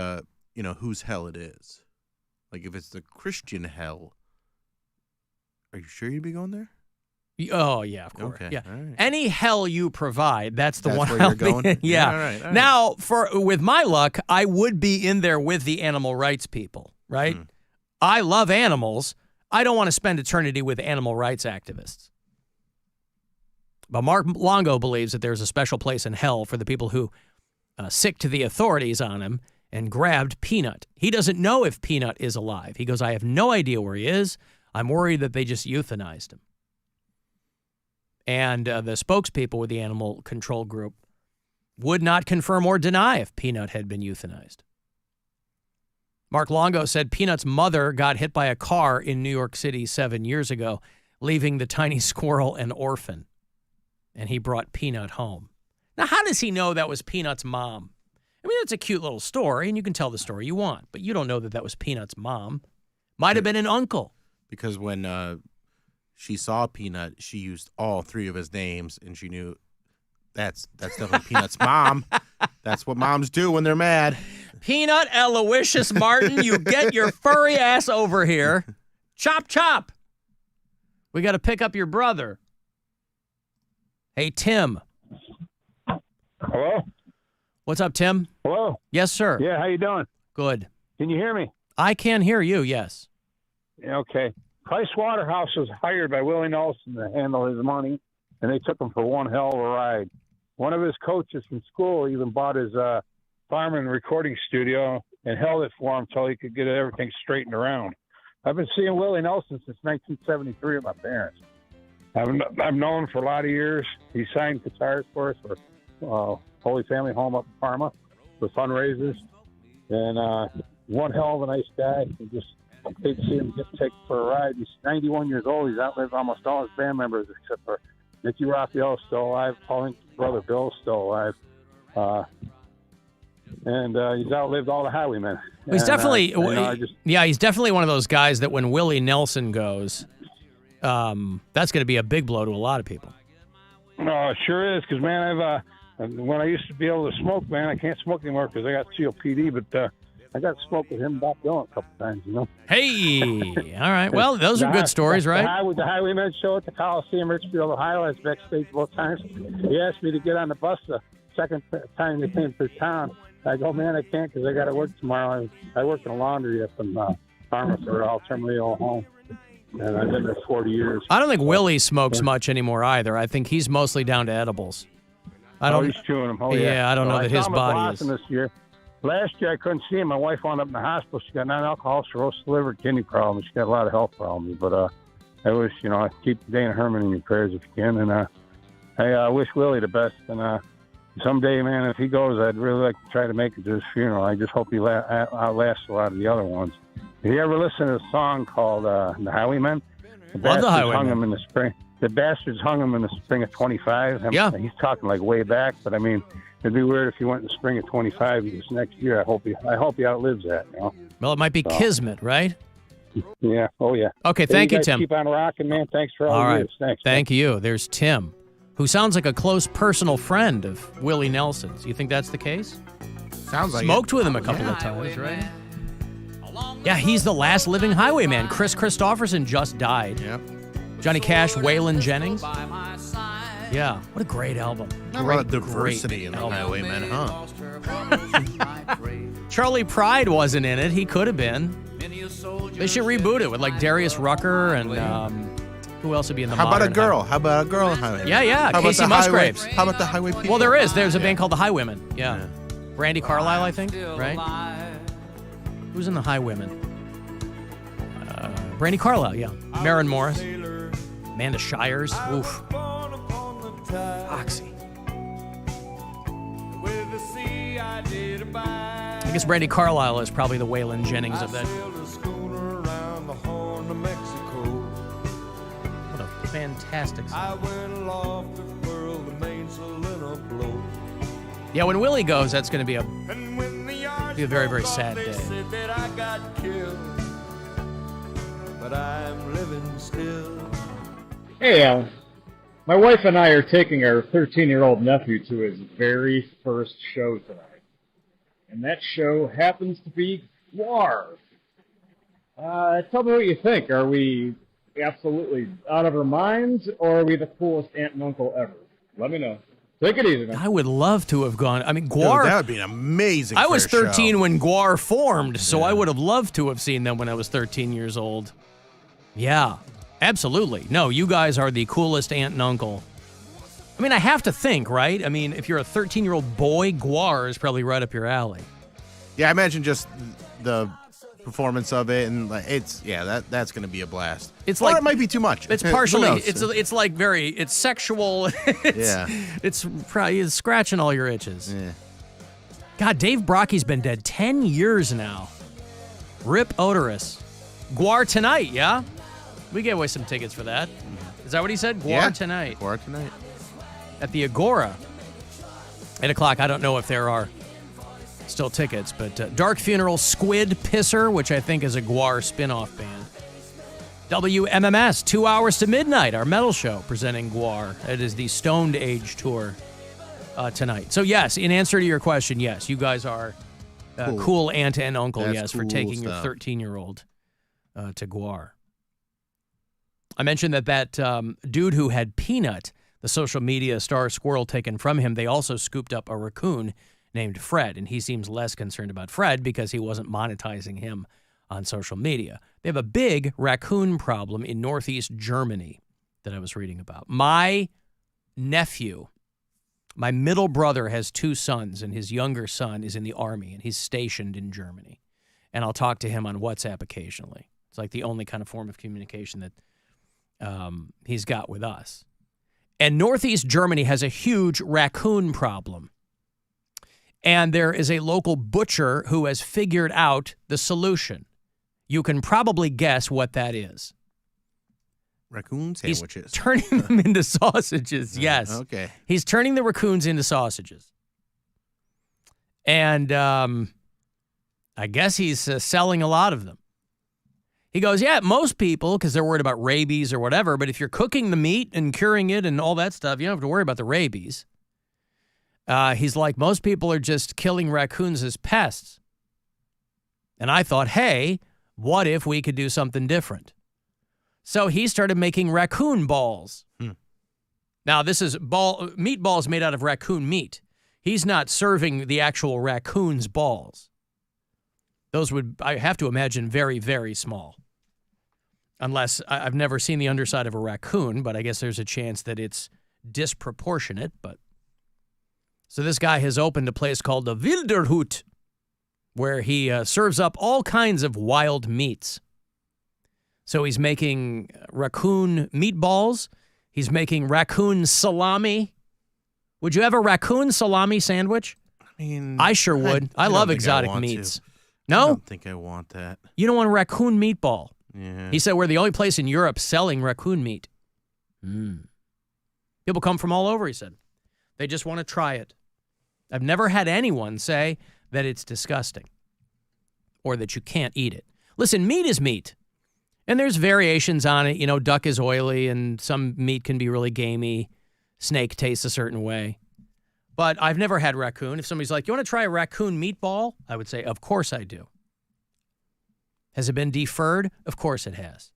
whose hell it is. Like if it's the Christian hell, are you sure you'd be going there? Oh yeah, of course. Okay. Yeah, right. Any hell you provide, that's the one. Where you're going. Yeah. All right. Now, with my luck, I would be in there with the animal rights people. Right. I love animals. I don't want to spend eternity with animal rights activists. But Mark Longo believes that there's a special place in hell for the people who sicked the authorities on him and grabbed Peanut. He doesn't know if Peanut is alive. He goes, I have no idea where he is. I'm worried that they just euthanized him. And the spokespeople with the animal control group would not confirm or deny if Peanut had been euthanized. Mark Longo said Peanut's mother got hit by a car in New York City 7 years ago, leaving the tiny squirrel an orphan. And he brought Peanut home. Now, how does he know that was Peanut's mom? I mean, it's a cute little story, and you can tell the story you want, but you don't know that was Peanut's mom. Might have been an uncle. Because when she saw Peanut, she used all three of his names, and she knew that's definitely Peanut's mom. That's what moms do when they're mad. Peanut Aloysius Martin, you get your furry ass over here. Chop, chop. We got to pick up your brother. Hey, Tim. Hello? What's up, Tim? Hello? Yes, sir. Yeah, how you doing? Good. Can you hear me? I can hear you, yes. Okay. Price Waterhouse was hired by Willie Nelson to handle his money, and they took him for one hell of a ride. One of his coaches from school even bought his fireman recording studio and held it for him until he could get everything straightened around. I've been seeing Willie Nelson since 1973 with my parents. I've known him for a lot of years. He signed guitars for us for Holy Family Home up in Parma for fundraisers. And one hell of a nice guy. And just hate to see him get taken for a ride. He's 91 years old. He's outlived almost all his band members except for Nicky Raphael's still alive. Paul's brother Bill's still alive. And he's outlived all the Highwaymen. He's definitely, he's he's definitely one of those guys that when Willie Nelson goes, that's going to be a big blow to a lot of people. No, it sure is. Because, man, when I used to be able to smoke, man, I can't smoke anymore because I got COPD. But I got to smoke with him and Bob Dylan a couple times, you know. Hey, all right. Well, those are good stories, right? The Highwaymen show at the Coliseum, Richfield, Ohio. I was backstage both times. He asked me to get on the bus the second time they came through town. I go, man, I can't because I got to work tomorrow. I work in a laundry up in Parma for I'll terminally all home. And I've been there 40 years. I don't think Willie smokes much anymore either. I think he's mostly down to edibles. He's chewing them. Oh, yeah. I don't know that his body is. This year. Last year, I couldn't see him. My wife wound up in the hospital. She got non-alcohol cirrhosis, liver, kidney problems. She got a lot of health problems. But I wish, keep Dana Herman in your prayers if you can. And I wish Willie the best. And someday, man, if he goes, I'd really like to try to make it to his funeral. I just hope he outlasts a lot of the other ones. Have you ever listened to a song called The Highwaymen? Love the Highwaymen. Hung him in the spring. The bastards hung him in the spring of 25. Yeah. He's talking like way back, but I mean, it'd be weird if he went in the spring of 25 this next year. I hope he outlives that, Well, it might be kismet, right? Yeah. Oh, yeah. Okay, thank you, Tim. Keep on rocking, man. Thanks for all right. years. Thanks. Thank you. There's Tim, who sounds like a close personal friend of Willie Nelson's. You think that's the case? Sounds like Smoked with him a couple of times, right? Yeah, he's the last living highwayman. Chris Christopherson just died. Yep. Johnny Cash, Waylon Jennings. Yeah, what a great album. A lot of diversity in the Highwaymen, huh? Charlie Pride wasn't in it. He could have been. They should reboot it with like Darius Rucker and who else would be in the How about a modern girl? How about a girl Highwayman? Yeah. How Casey about the Musgraves. How about the Highway People? Well, there's a band called the Highwaymen. Yeah. Randy Carlisle, I think, right? Who's in the Highwaymen? Brandy Carlisle, yeah. Maren Morris. Amanda Shires. Oof. Foxy. I guess Brandy Carlisle is probably the Waylon Jennings of that. What a fantastic song. Yeah, when Willie goes, that's going to be a very, very sad day. But I'm living still. Hey, Alan. My wife and I are taking our 13-year-old nephew to his very first show tonight. And that show happens to be GWAR. Tell me what you think. Are we absolutely out of our minds, or are we the coolest aunt and uncle ever? Let me know. Take it easy, man. I would love to have gone. I mean, GWAR. Dude, that would be an amazing I was 13 show. when GWAR formed, so I would have loved to have seen them when I was 13 years old. Yeah, absolutely. No, you guys are the coolest aunt and uncle. I mean, I have to think, right? I mean, if you're a 13-year-old boy, GWAR is probably right up your alley. Yeah, I imagine just the performance of it, and that's going to be a blast. It's or like it might be too much. It's Who partially. knows? It's like it's sexual. It's probably scratching all your itches. Yeah. God, Dave Brocky's been dead 10 years now. Rip Odorous. GWAR tonight, yeah? We gave away some tickets for that. Is that what he said? GWAR tonight. GWAR tonight. At the Agora. 8 o'clock. I don't know if there are still tickets, but Dark Funeral, Squid Pisser, which I think is a GWAR spin-off band. WMMS, 2 hours to midnight, our metal show presenting GWAR. It is the Stoned Age tour tonight. So, yes, in answer to your question, yes, you guys are cool aunt and uncle, That's yes, for cool taking your stuff. 13-year-old to GWAR. I mentioned that dude who had Peanut, the social media star squirrel, taken from him, they also scooped up a raccoon named Fred, and he seems less concerned about Fred because he wasn't monetizing him on social media. They have a big raccoon problem in northeast Germany that I was reading about. My nephew, my middle brother, has 2 sons, and his younger son is in the army, and he's stationed in Germany. And I'll talk to him on WhatsApp occasionally. It's like the only kind of form of communication that he's got with us. And northeast Germany has a huge raccoon problem. And there is a local butcher who has figured out the solution. You can probably guess what that is. Raccoon sandwiches. He's turning them into sausages, yes. Okay. He's turning the raccoons into sausages. And I guess he's selling a lot of them. He goes, yeah, most people, because they're worried about rabies or whatever, but if you're cooking the meat and curing it and all that stuff, you don't have to worry about the rabies. He's like, most people are just killing raccoons as pests. And I thought, hey, what if we could do something different? So he started making raccoon balls. Now, this is meatballs made out of raccoon meat. He's not serving the actual raccoon's balls. Those would, I have to imagine, very, very small. Unless, I've never seen the underside of a raccoon, but I guess there's a chance that it's disproportionate. But so this guy has opened a place called the Wilderhut, where he serves up all kinds of wild meats. So he's making raccoon meatballs. He's making raccoon salami. Would you have a raccoon salami sandwich? I mean, I sure would. I love exotic meats. No? I don't think I want that. You don't want a raccoon meatball? Yeah. He said we're the only place in Europe selling raccoon meat. People come from all over, he said. They just want to try it. I've never had anyone say that it's disgusting or that you can't eat it. Listen, meat is meat. And there's variations on it. You know, duck is oily and some meat can be really gamey. Snake tastes a certain way. But I've never had raccoon. If somebody's like, you want to try a raccoon meatball? I would say, of course I do. Has it been deferred? Of course it has.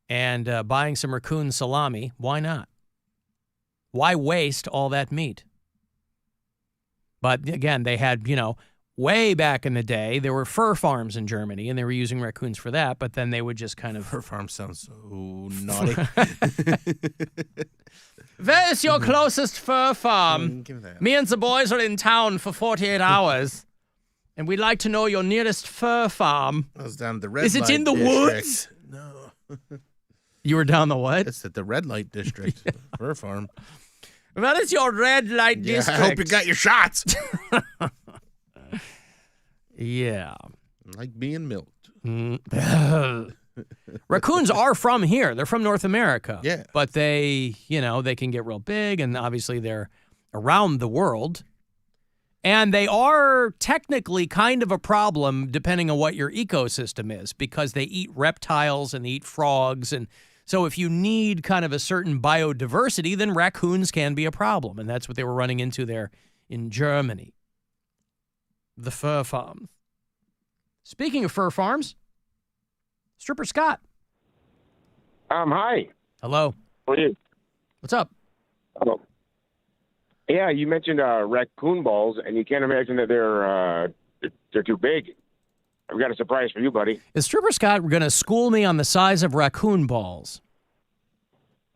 And buying some raccoon salami, why not? Why waste all that meat? But again, they had, way back in the day, there were fur farms in Germany, and they were using raccoons for that, but then they would just kind of... Fur farm sounds so naughty. Where is your closest fur farm? Give that. Me and the boys are in town for 48 hours, and we'd like to know your nearest fur farm. I was down at the red light district. Is it in the woods? No. You were down the what? It's at the red light district. Fur farm. What is your red light district? I hope you got your shots. Yeah. Like being milked. Raccoons are from here. They're from North America. Yeah. But they, they can get real big, and obviously they're around the world. And they are technically kind of a problem depending on what your ecosystem is, because they eat reptiles and they eat frogs. And so if you need kind of a certain biodiversity, then raccoons can be a problem. And that's what they were running into there in Germany. The fur farms. Speaking of fur farms, Stripper Scott. Hi. Hello. How are you? What's up? Hello. Yeah, you mentioned raccoon balls, and you can't imagine that they're too big. I've got a surprise for you, buddy. Is Stripper Scott going to school me on the size of raccoon balls?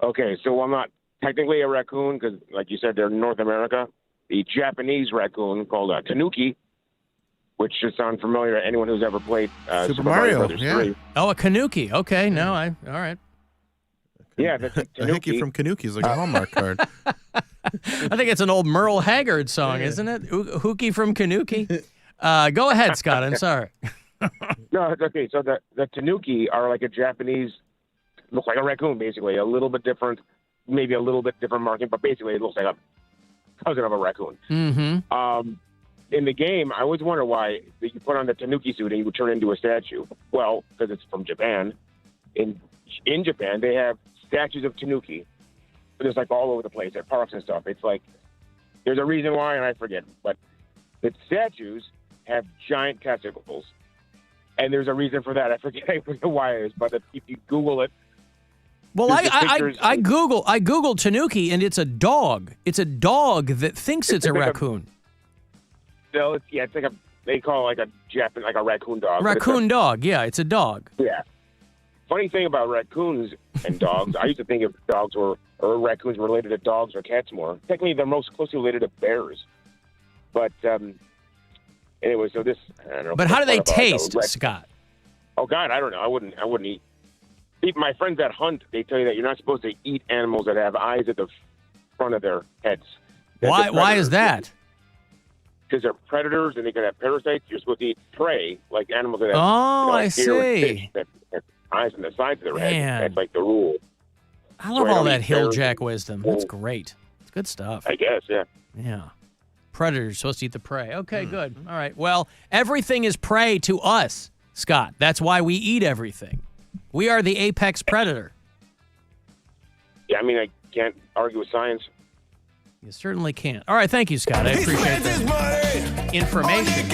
Okay, so I'm not technically a raccoon because, like you said, they're in North America. The Japanese raccoon called a Tanuki, which should sound familiar to anyone who's ever played Super Mario Brothers 3. Oh, a Kanuki. Okay, all right. Yeah, that's a The hickey from Kanuki is like a Hallmark card. I think it's an old Merle Haggard song, isn't it? Hookie from Kanuki. Go ahead, Scott. I'm sorry. No, it's okay. So the Tanuki are like a Japanese, look like a raccoon, basically. A little bit different, maybe a little bit different marking, but basically it looks like a cousin of a raccoon. Mm-hmm. In the game, I always wonder why you put on the Tanuki suit and you would turn into a statue. Well, because it's from Japan. in Japan, they have statues of Tanuki. There's like all over the place at parks and stuff. It's like there's a reason why, and I forget, but the statues have giant testicles, and there's a reason for that. I forget why it is, but if you Google it. Well, I Googled Tanuki, and it's a dog. It's a dog that thinks it's a raccoon. It's like they call it like a Japanese, like a raccoon dog. Raccoon dog, yeah, it's a dog. Yeah. Funny thing about raccoons and dogs, I used to think if dogs or raccoons were related to dogs or cats more. Technically, they're most closely related to bears. But anyway, so this, I don't know. But how do they taste, Scott? Oh God, I don't know. I wouldn't eat. My friends that hunt, they tell you that you're not supposed to eat animals that have eyes at the front of their heads. Why is that? Because they're predators and they can have parasites. You're supposed to eat prey, like animals that have I deer and see. fish that have eyes on the sides of their head. That's like the rule. I love all that hill jack wisdom. That's great. It's good stuff. I guess, yeah. Yeah. Predators supposed to eat the prey. Okay, good. All right. Well, everything is prey to us, Scott. That's why we eat everything. We are the apex predator. Yeah, I mean, I can't argue with science. You certainly can't. All right, thank you, Scott. I appreciate the information.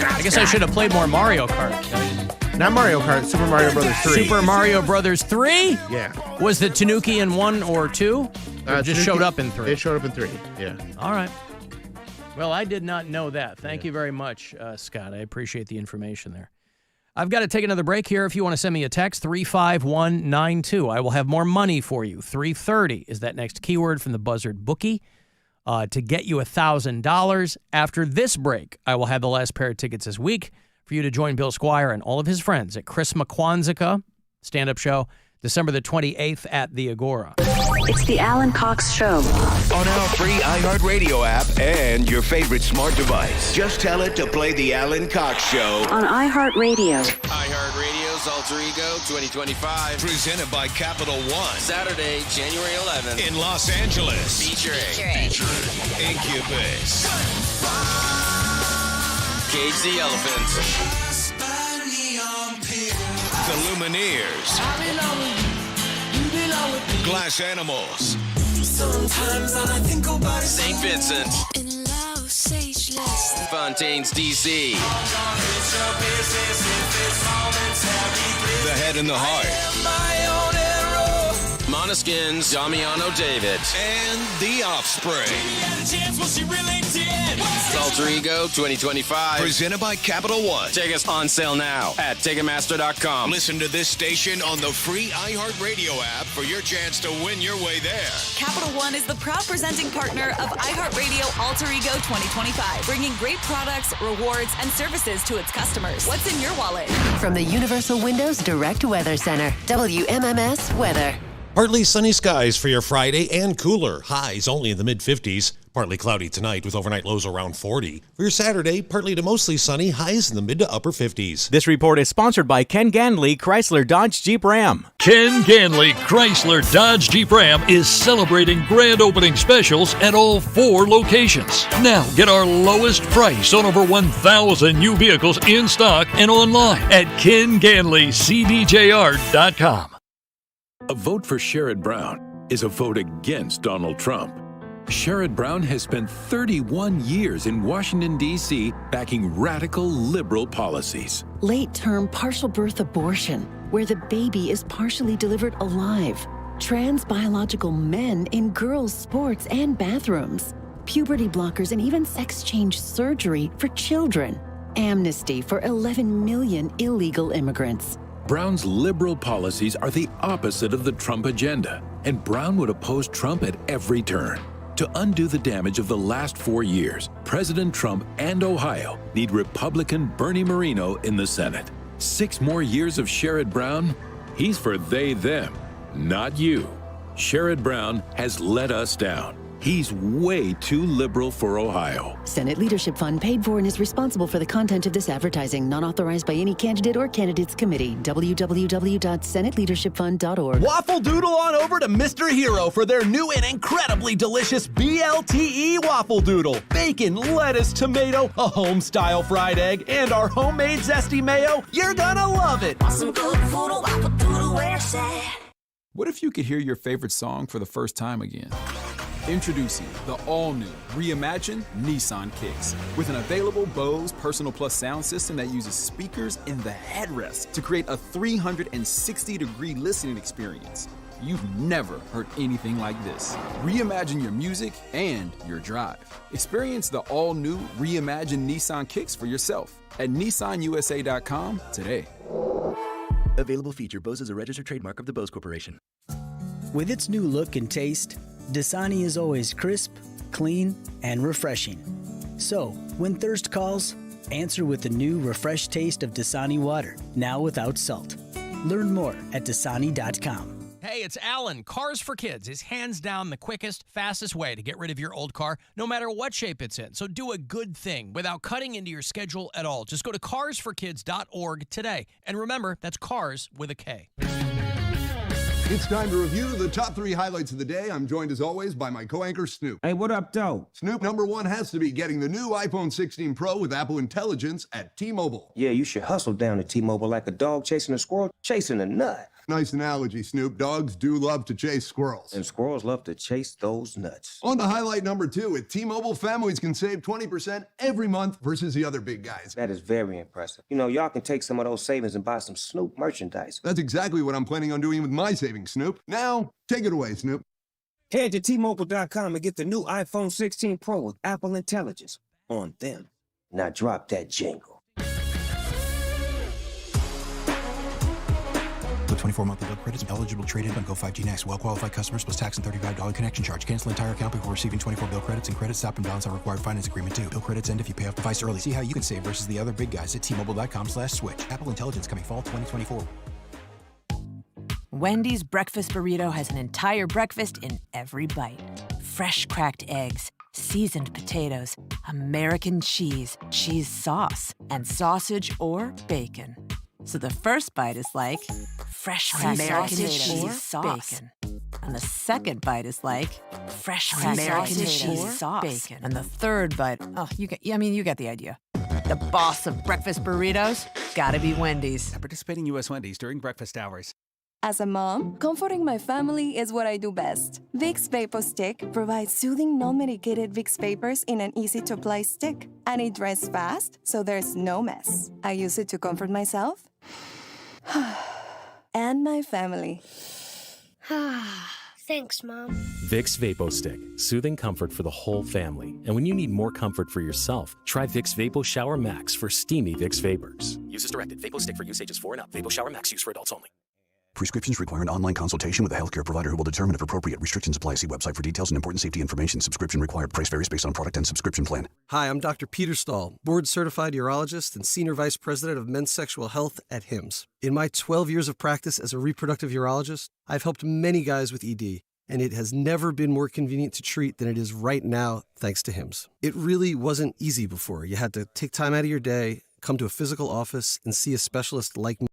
I guess I should have played more Mario Kart. Not Mario Kart, Super Mario Brothers 3. Super Mario Brothers 3? Yeah. Was the Tanuki in 1 or 2? Or it just showed up in 3? It showed up in 3, yeah. All right. Well, I did not know that. Thank you very much, Scott. I appreciate the information there. I've got to take another break here. If you want to send me a text, 35192. I will have more money for you. 330 is that next keyword from the Buzzard Bookie to get you $1,000. After this break, I will have the last pair of tickets this week for you to join Bill Squire and all of his friends at Chris McQuanzica stand-up show, December the 28th at the Agora. It's the Alan Cox Show. On our free iHeartRadio app and your favorite smart device. Just tell it to play the Alan Cox Show. On iHeartRadio. iHeartRadio's Alter Ego 2025. Presented by Capital One. Saturday, January 11th. In Los Angeles. Featuring Incubus. Cage the Elephant. The Lumineers. Glass Animals. Sometimes all I think about is St. Vincent. In love, sageless. Fontaines, D.C. The Head and the Heart. Monoskins, Damiano David. And The Offspring. Alter Ego 2025. Presented by Capital One. Tickets on sale now at Ticketmaster.com. Listen to this station on the free iHeartRadio app for your chance to win your way there. Capital One is the proud presenting partner of iHeartRadio Alter Ego 2025, bringing great products, rewards, and services to its customers. What's in your wallet? From the Universal Windows Direct Weather Center, WMMS Weather. Partly sunny skies for your Friday and cooler. Highs only in the mid-50s. Partly cloudy tonight with overnight lows around 40. For your Saturday, partly to mostly sunny. Highs in the mid to upper 50s. This report is sponsored by Ken Ganley, Chrysler Dodge Jeep Ram. Ken Ganley, Chrysler Dodge Jeep Ram is celebrating grand opening specials at all 4 locations. Now get our lowest price on over 1,000 new vehicles in stock and online at KenGanleyCDJR.com. A vote for Sherrod Brown is a vote against Donald Trump. Sherrod Brown has spent 31 years in Washington, D.C., backing radical liberal policies. Late-term partial birth abortion, where the baby is partially delivered alive. Trans biological men in girls' sports and bathrooms. Puberty blockers and even sex change surgery for children. Amnesty for 11 million illegal immigrants. Brown's liberal policies are the opposite of the Trump agenda, and Brown would oppose Trump at every turn. To undo the damage of the last 4 years, President Trump and Ohio need Republican Bernie Moreno in the Senate. 6 more years of Sherrod Brown? He's for they, them, not you. Sherrod Brown has let us down. He's way too liberal for Ohio. Senate Leadership Fund paid for and is responsible for the content of this advertising, not authorized by any candidate or candidates committee. www.senateleadershipfund.org. Waffle doodle on over to Mr. Hero for their new and incredibly delicious BLTE Waffle Doodle. Bacon, lettuce, tomato, a home-style fried egg, and our homemade zesty mayo. You're gonna love it. Some good food, a waffle doodle, where's that? What if you could hear your favorite song for the first time again? Introducing the all-new, reimagined Nissan Kicks. With an available Bose Personal Plus sound system that uses speakers in the headrest to create a 360-degree listening experience. You've never heard anything like this. Reimagine your music and your drive. Experience the all-new, reimagined Nissan Kicks for yourself at nissanusa.com today. Available feature. Bose is a registered trademark of the Bose Corporation. With its new look and taste, Dasani is always crisp, clean, and refreshing. So, when thirst calls, answer with the new refreshed taste of Dasani water, now without salt. Learn more at Dasani.com. Hey, it's Alan. Cars for Kids is hands down the quickest, fastest way to get rid of your old car, no matter what shape it's in. So do a good thing without cutting into your schedule at all. Just go to carsforkids.org today. And remember, that's cars with a K. It's time to review the top 3 highlights of the day. I'm joined, as always, by my co-anchor, Snoop. Hey, what up, though? Snoop, number 1 has to be getting the new iPhone 16 Pro with Apple Intelligence at T-Mobile. Yeah, you should hustle down to T-Mobile like a dog chasing a squirrel, chasing a nut. Nice analogy, Snoop. Dogs do love to chase squirrels. And squirrels love to chase those nuts. On to highlight number 2. At T-Mobile, families can save 20% every month versus the other big guys. That is very impressive. You know, y'all can take some of those savings and buy some Snoop merchandise. That's exactly what I'm planning on doing with my savings, Snoop. Now, take it away, Snoop. Head to T-Mobile.com and get the new iPhone 16 Pro with Apple Intelligence on them. Now drop that jingle. With 24 monthly bill credits, eligible trade-in on Go 5G Next. Well-qualified customers plus tax and $35 connection charge. Cancel entire account before receiving 24 bill credits, and credit stop and balance our required finance agreement too. Bill credits end if you pay off device early. See how you can save versus the other big guys at T-Mobile.com/switch. Apple Intelligence coming fall 2024. Wendy's breakfast burrito has an entire breakfast in every bite. Fresh cracked eggs, seasoned potatoes, American cheese, cheese sauce, and sausage or bacon. So the first bite is like fresh American cheese sauce. Bacon. And the second bite is like fresh American cheese sauce. Bacon. And the third bite, you get the idea. The boss of breakfast burritos, gotta be Wendy's. At participating U.S. Wendy's during breakfast hours. As a mom, comforting my family is what I do best. Vicks Vapor Stick provides soothing, non-medicated Vicks vapors in an easy-to-apply stick. And it dries fast, so there's no mess. I use it to comfort myself and my family. Thanks, Mom. Vicks Vapo Stick. Soothing comfort for the whole family. And when you need more comfort for yourself, try Vicks Vapo Shower Max for steamy Vicks Vapors. Use as directed. Vapo Stick for use ages 4 and up. Vapo Shower Max use for adults only. Prescriptions require an online consultation with a healthcare provider who will determine if appropriate. Restrictions apply. See website for details and important safety information. Subscription required. Price varies based on product and subscription plan. Hi, I'm Dr. Peter Stahl, board-certified urologist and senior vice president of men's sexual health at HIMSS. In my 12 years of practice as a reproductive urologist, I've helped many guys with ED, and it has never been more convenient to treat than it is right now, thanks to HIMSS. It really wasn't easy before. You had to take time out of your day, come to a physical office, and see a specialist like me.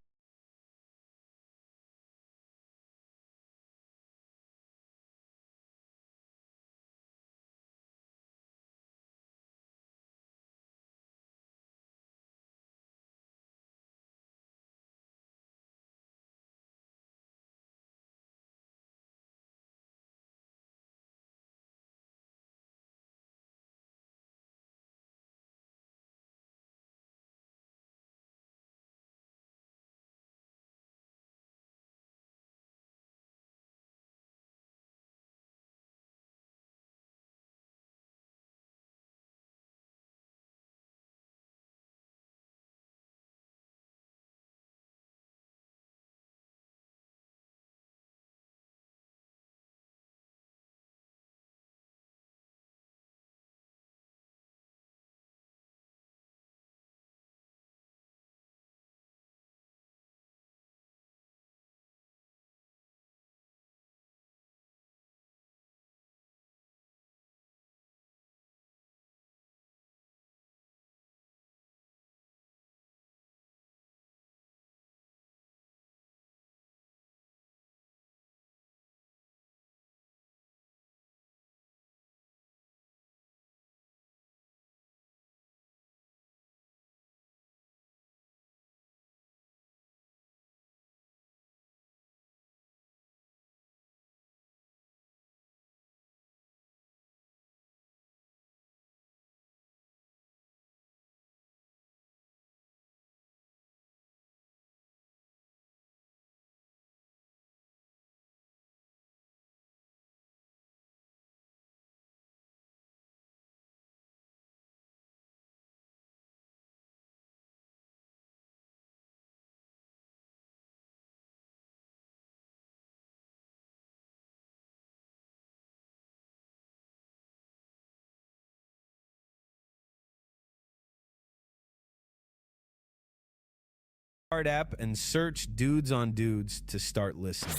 app and search Dudes on Dudes to start listening.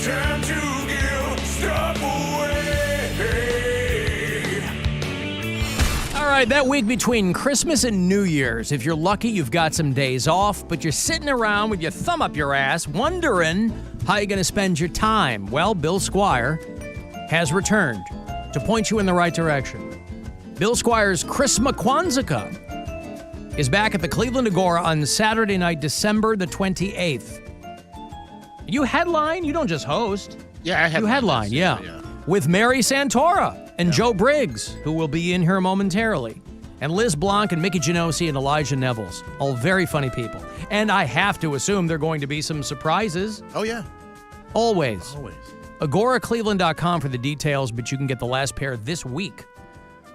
Time to give stuff away. All right, that week between Christmas and New Year's, if you're lucky, you've got some days off, but you're sitting around with your thumb up your ass wondering how you're going to spend your time. Well, Bill Squire has returned to point you in the right direction. Bill Squire's Christmas Kwanzaa is back at the Cleveland Agora on Saturday night, December the 28th. You headline, you don't just host. Yeah, I headline. You headline, yeah. With Mary Santora and Joe Briggs, who will be in here momentarily, and Liz Blanc and Mickey Genosi and Elijah Nevels, all very funny people. And I have to assume there are going to be some surprises. Oh, yeah. Always. AgoraCleveland.com for the details, but you can get the last pair this week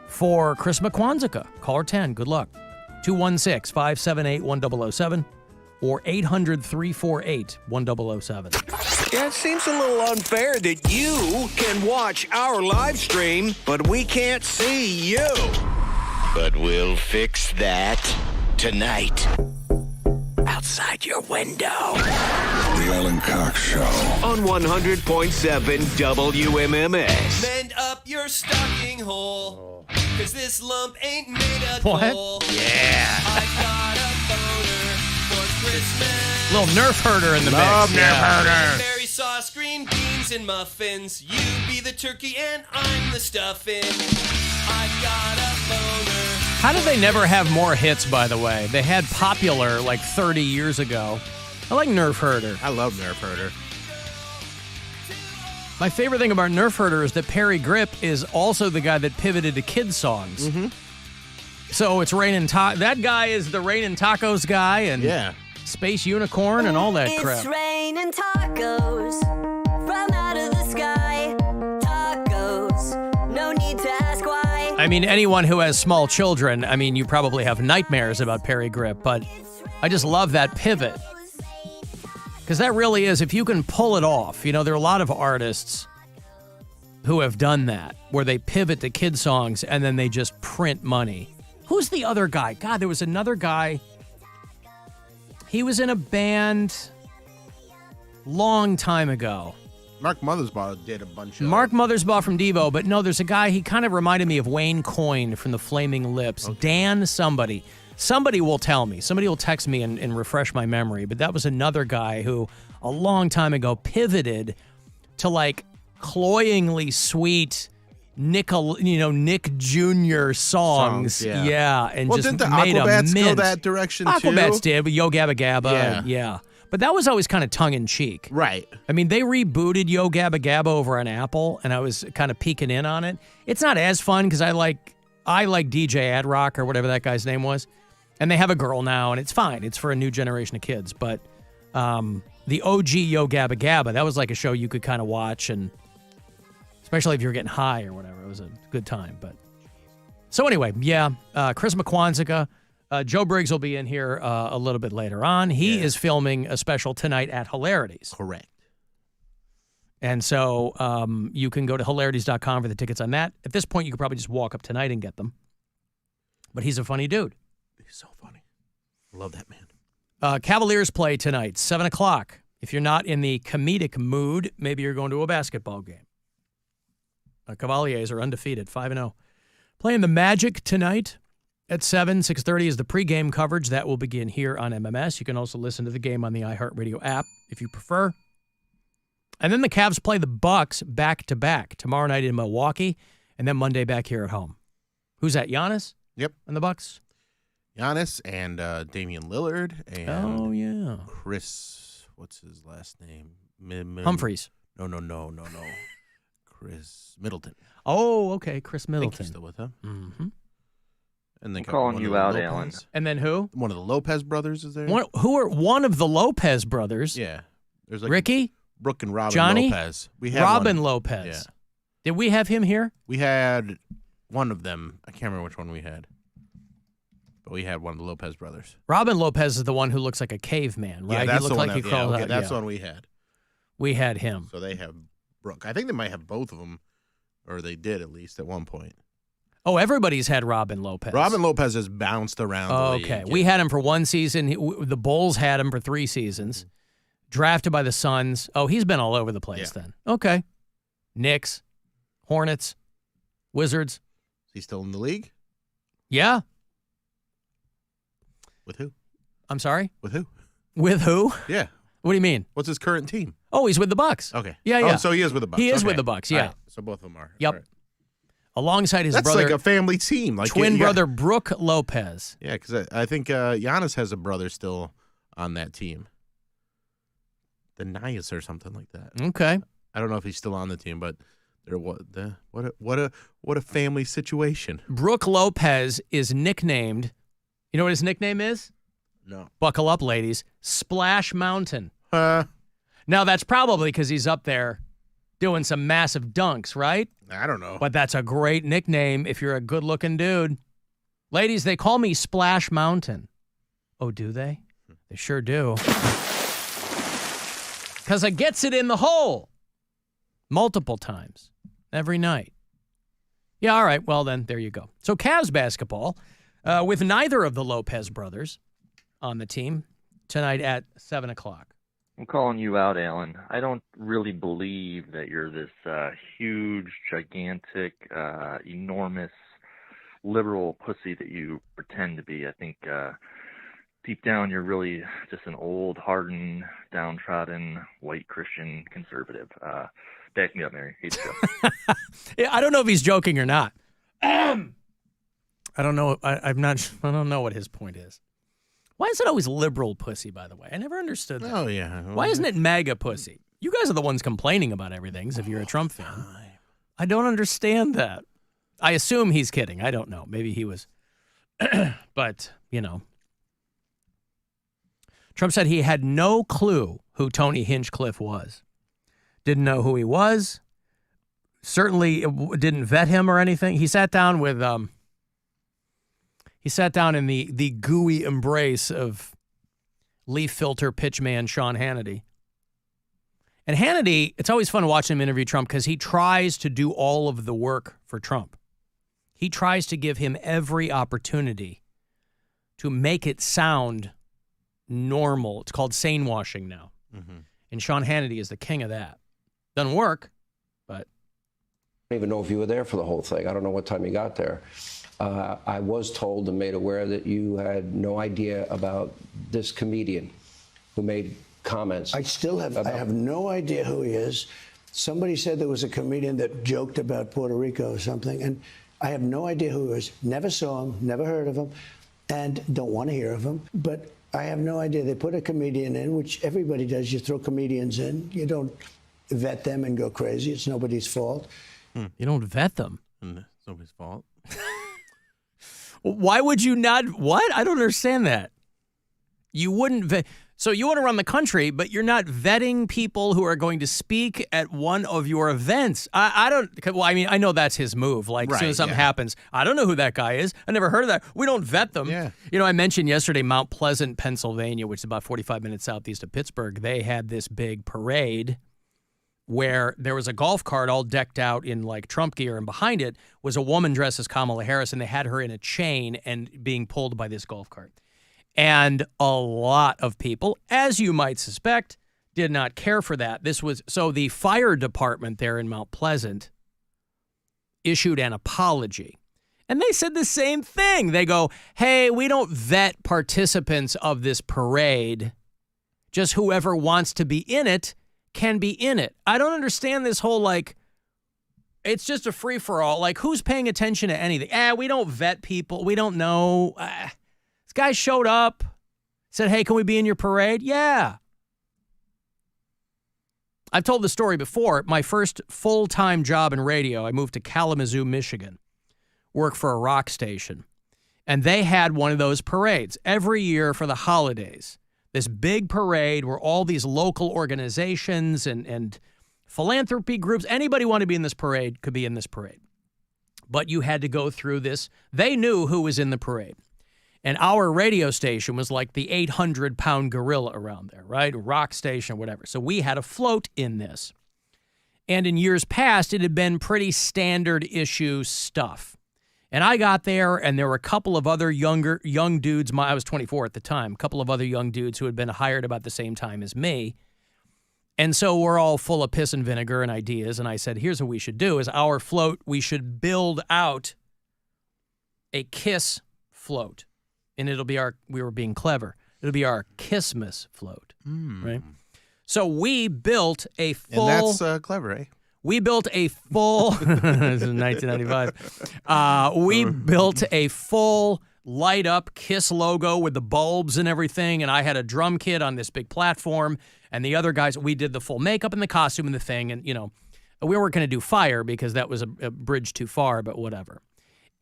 for Christmas Kwanzaa. Caller 10, good luck. 216-578-1007 or 800-348-1007. Yeah, it seems a little unfair that you can watch our live stream, but we can't see you. But we'll fix that tonight. Outside your window. The Alan Cox Show. On 100.7 WMMS. Mend up your stocking hole, cause this lump ain't made of What? coal. Yeah. I got a boner for Christmas. Little Nerf herder in the Love mix. Nerf herder. Berry sauce, green beans, and muffins. You be the turkey and I'm the stuffing. I got a boner. How did they never have more hits, by the way? They had Popular like 30 years ago. I like Nerf herder. I love Nerf herder. My favorite thing about Nerf herder is that Perry Grip is also the guy that pivoted to kids songs. Mm-hmm. So it's that guy is the Rain and Tacos guy and Space Unicorn and all that crap. It's raining tacos from out of the sky. Tacos, no need to ask why. I mean, anyone who has small children, I mean, you probably have nightmares about Perry Grip, but I just love that pivot. Because that really is, if you can pull it off, you know, there are a lot of artists who have done that, where they pivot to kid songs and then they just print money. Who's the other guy? God, there was another guy. He was in a band long time ago. Mark Mothersbaugh did a bunch of... Mark Mothersbaugh from Devo, but no, there's a guy, he kind of reminded me of Wayne Coyne from the Flaming Lips. Okay. Dan somebody. Somebody will tell me. Somebody will text me and refresh my memory, but that was another guy who, a long time ago, pivoted to, like, cloyingly sweet Nick Jr. songs. Yeah, and just didn't the made Aquabats a mint. go that direction, too? Aquabats did, with Yo Gabba Gabba. Yeah. But that was always kind of tongue-in-cheek. Right. I mean, they rebooted Yo Gabba Gabba over on Apple, and I was kind of peeking in on it. It's not as fun because I like DJ Ad-Rock or whatever that guy's name was. And they have a girl now, and it's fine. It's for a new generation of kids. But the OG Yo Gabba Gabba, that was like a show you could kind of watch, and especially if you're getting high or whatever. It was a good time. But so anyway, Christmas Kwanzaa. Joe Briggs will be in here a little bit later on. He is filming a special tonight at Hilarities. Correct. And so you can go to hilarities.com for the tickets on that. At this point, you could probably just walk up tonight and get them. But he's a funny dude. He's so funny. I love that man. Cavaliers play tonight, 7 o'clock. If you're not in the comedic mood, maybe you're going to a basketball game. Cavaliers are undefeated, 5-0. Playing the Magic tonight. At 7, 6:30 is the pregame coverage. That will begin here on MMS. You can also listen to the game on the iHeartRadio app if you prefer. And then the Cavs play the Bucks back-to-back. Tomorrow night in Milwaukee, and then Monday back here at home. Who's that, Giannis? Yep. And the Bucks? Giannis and Damian Lillard and Chris, what's his last name? Humphreys. No. Chris Middleton. Oh, okay, Chris Middleton. I think he's still with him. Mm-hmm. And then I'm calling you out, Alan. And then who? One of the Lopez brothers is there. Who are one of the Lopez brothers? Yeah. There's like Ricky? Brooke and Robin Johnny? Lopez. We had Robin one. Lopez. Yeah. Did we have him here? We had one of them. I can't remember which one we had. But we had one of the Lopez brothers. Robin Lopez is the one who looks like a caveman, right? Yeah, that's he looked the one. like he crawled out. That's the one we had. We had him. So they have Brooke. I think they might have both of them, or they did at least at one point. Oh, everybody's had Robin Lopez. Robin Lopez has bounced around the league. Okay. We had him for one season. The Bulls had him for 3 seasons. Drafted by the Suns. Oh, he's been all over the place then. Okay. Knicks, Hornets, Wizards. Is he still in the league? Yeah. With who? I'm sorry? With who? With who? Yeah. What do you mean? What's his current team? Oh, he's with the Bucks. Okay. Yeah, yeah. Oh, so he is with the Bucks. He is Okay. with the Bucks, yeah. All right. So both of them are. Yep. All right. Alongside his That's brother. like a family team. Like twin brother Brooke Lopez. Yeah, because I think Giannis has a brother still on that team. The Nias or something like that. Okay. I don't know if he's still on the team, but what a family situation. Brooke Lopez is nicknamed. You know what his nickname is? No. Buckle up, ladies. Splash Mountain. Now that's probably because he's up there doing some massive dunks, right? I don't know. But that's a great nickname if you're a good-looking dude. Ladies, they call me Splash Mountain. Oh, do they? They sure do. Because I gets it in the hole multiple times every night. Yeah, all right. Well, then, there you go. So Cavs basketball with neither of the Lopez brothers on the team tonight at 7 o'clock. I'm calling you out, Alan. I don't really believe that you're this huge, gigantic, enormous liberal pussy that you pretend to be. I think deep down you're really just an old, hardened, downtrodden, white Christian conservative. Back me up, Mary. Hate the show. Yeah, I don't know if he's joking or not. I don't know. I don't know what his point is. Why is it always liberal pussy, by the way? I never understood that. Oh, yeah. Why isn't it MAGA pussy? You guys are the ones complaining about everything if you're a Trump fan. I don't understand that. I assume he's kidding. I don't know. Maybe he was. But, you know. Trump said he had no clue who Tony Hinchcliffe was. Didn't know who he was. Certainly didn't vet him or anything. He sat down with... He sat down in the gooey embrace of leaf filter pitchman Sean Hannity. And Hannity, it's always fun watching him interview Trump because he tries to do all of the work for Trump. He tries to give him every opportunity to make it sound normal. It's called sane washing now. Mm-hmm. And Sean Hannity is the king of that. Doesn't work, but... I don't even know if you were there for the whole thing. I don't know what time you got there. I was told and made aware that you had no idea about this comedian who made comments. I have no idea who he is. Somebody said there was a comedian that joked about Puerto Rico or something, and I have no idea who he is. Never saw him, never heard of him, and don't want to hear of him. But I have no idea. They put a comedian in, which everybody does. You throw comedians in. You don't vet them and go crazy. It's nobody's fault. You don't vet them. It's nobody's fault. Why would you not? What? I don't understand that. You wouldn't vet. So you want to run the country, but you're not vetting people who are going to speak at one of your events. I don't. Well, I mean, I know that's his move. Like, as soon as something happens, I don't know who that guy is. I never heard of that. We don't vet them. Yeah. You know, I mentioned yesterday Mount Pleasant, Pennsylvania, which is about 45 minutes southeast of Pittsburgh. They had this big parade where there was a golf cart all decked out in like Trump gear, and behind it was a woman dressed as Kamala Harris, and they had her in a chain and being pulled by this golf cart. And a lot of people, as you might suspect, did not care for that. So the fire department there in Mount Pleasant issued an apology. And they said the same thing. They go, hey, we don't vet participants of this parade. Just whoever wants to be in it can be in it. I don't understand this whole, like, it's just a free-for-all. Like, who's paying attention to anything? We don't vet people. We don't know. This guy showed up, said, hey, can we be in your parade? Yeah. I've told the story before. My first full-time job in radio, I moved to Kalamazoo, Michigan, worked for a rock station. And they had one of those parades every year for the holidays. This big parade where all these local organizations and philanthropy groups, anybody want to be in this parade could be in this parade. But you had to go through this. They knew who was in the parade. And our radio station was like the 800-pound gorilla around there, right? Rock station, whatever. So we had a float in this. And in years past, it had been pretty standard issue stuff. And I got there, and there were a couple of other young dudes. I was 24 at the time. A couple of other young dudes who had been hired about the same time as me. And so we're all full of piss and vinegar and ideas. And I said, here's what we should do: is our float, we should build out a Kiss float. And it'll be we were being clever, it'll be our Kissmas float, right? So we built a full... And that's clever, eh? We built a full... This is 1995. We built a full light-up Kiss logo with the bulbs and everything, and I had a drum kit on this big platform, and the other guys, we did the full makeup and the costume and the thing, and, we weren't going to do fire because that was a bridge too far, but whatever.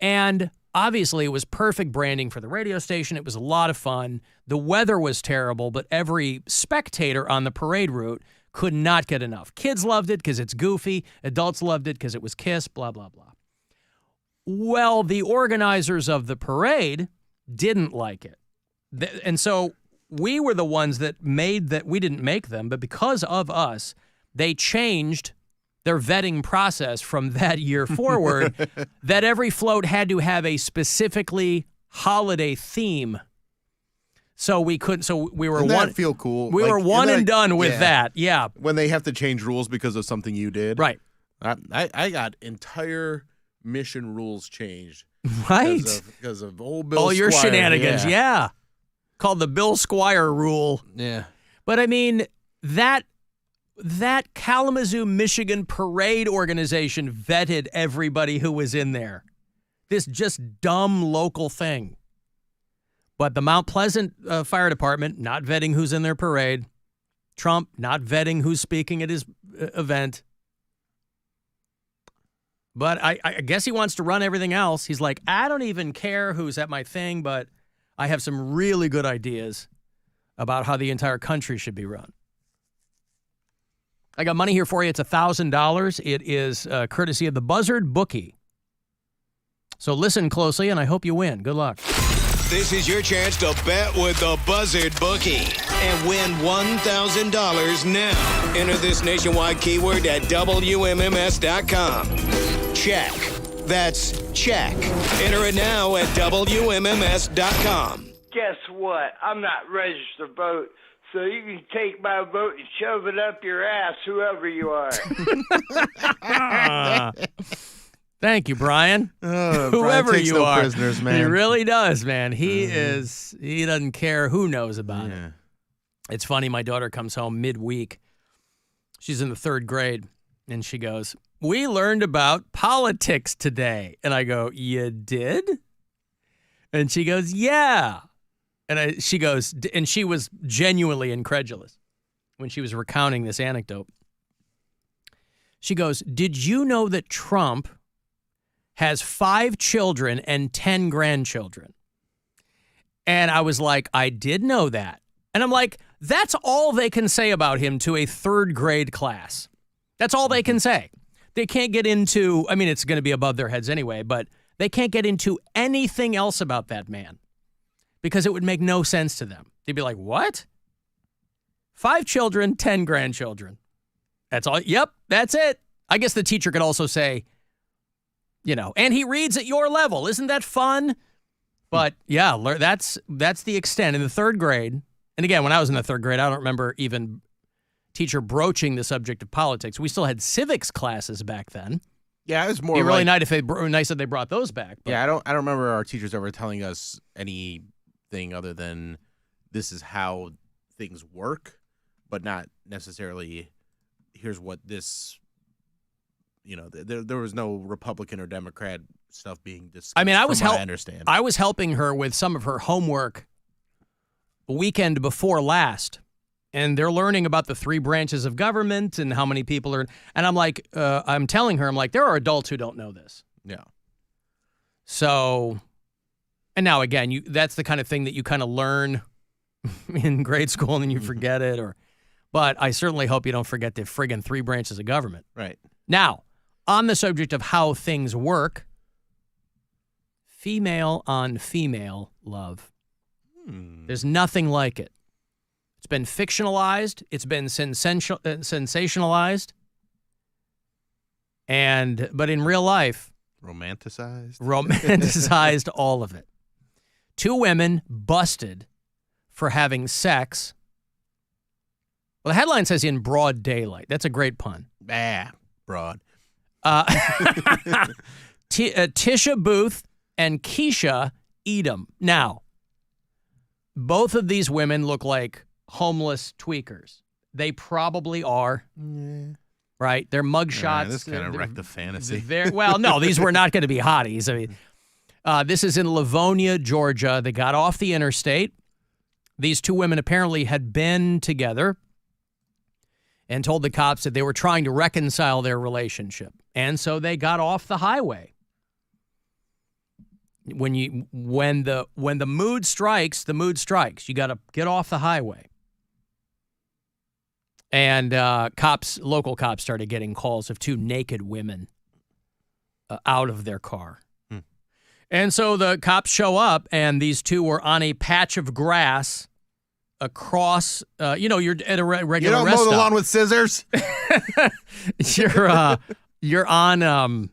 And obviously it was perfect branding for the radio station. It was a lot of fun. The weather was terrible, but every spectator on the parade route could not get enough. Kids loved it because it's goofy. Adults loved it because it was Kiss, blah, blah, blah. Well, the organizers of the parade didn't like it. And so we were the ones that made that. We didn't make them, but because of us, they changed their vetting process from that year forward that every float had to have a specifically holiday theme. So we couldn't. So we were Doesn't that feel cool? We were one and done with that. Yeah. When they have to change rules because of something you did. Right. I got entire mission rules changed. Right. Because of old Bill All your Squire. shenanigans. Yeah. Called the Bill Squire rule. Yeah. But I mean, that Kalamazoo, Michigan parade organization vetted everybody who was in there. This just dumb local thing. But the Mount Pleasant Fire Department, not vetting who's in their parade. Trump, not vetting who's speaking at his event. But I guess he wants to run everything else. He's like, I don't even care who's at my thing, but I have some really good ideas about how the entire country should be run. I got money here for you. It's $1,000. It is courtesy of the Buzzard Bookie. So listen closely, and I hope you win. Good luck. This is your chance to bet with the Buzzard Bookie and win $1,000 now. Enter this nationwide keyword at WMMS.com. Check. That's check. Enter it now at WMMS.com. Guess what? I'm not registered to vote, so you can take my vote and shove it up your ass, whoever you are. Thank you, Brian. Whoever Whoever takes you no are. prisoners, man. He really does, man. He doesn't care who knows about it. It's funny, my daughter comes home midweek. She's in the 3rd grade, and she goes, "We learned about politics today." And I go, "You did?" And she goes, "Yeah." And she goes, and she was genuinely incredulous when she was recounting this anecdote. She goes, "Did you know that Trump has 5 children and 10 grandchildren?" And I was like, I did know that. And I'm like, that's all they can say about him to a 3rd grade class. That's all they can say. They can't get into, I mean, it's going to be above their heads anyway, but they can't get into anything else about that man because it would make no sense to them. They'd be like, what? 5 children, 10 grandchildren. That's all. Yep, that's it. I guess the teacher could also say, and he reads at your level. Isn't that fun? But yeah, that's the extent in the 3rd grade. And again, when I was in the 3rd grade, I don't remember even teacher broaching the subject of politics. We still had civics classes back then. Yeah, it was more. It'd be really nice if they brought those back. But. Yeah, I don't remember our teachers ever telling us anything other than this is how things work, but not necessarily here's what this. There was no Republican or Democrat stuff being discussed. I mean, I understand. I was helping her with some of her homework a weekend before last, and they're learning about the 3 branches of government and how many people are. And I'm like, I'm telling her, I'm like, there are adults who don't know this. Yeah. So, and now again, that's the kind of thing that you kind of learn in grade school and then you forget it. But I certainly hope you don't forget the friggin' 3 branches of government. Right. Now, on the subject of how things work, female on female love. There's nothing like it. It's been fictionalized. It's been sensationalized. But in real life, Romanticized all of it. 2 women busted for having sex. Well, the headline says in broad daylight. That's a great pun. Broad. Tisha Booth and Keisha Edom. Now, both of these women look like homeless tweakers. They probably are. Yeah. Right? Their mugshots. This kind of wrecked the fantasy. Well, no, these were not going to be hotties. I mean, this is in Livonia, Georgia. They got off the interstate. These 2 women apparently had been together and told the cops that they were trying to reconcile their relationship. And so they got off the highway. When the mood strikes, the mood strikes. You got to get off the highway. And local cops started getting calls of 2 naked women out of their car. And so the cops show up, and these 2 were on a patch of grass across, you're at a regular You don't rest mow the stop. lawn with scissors? You're on,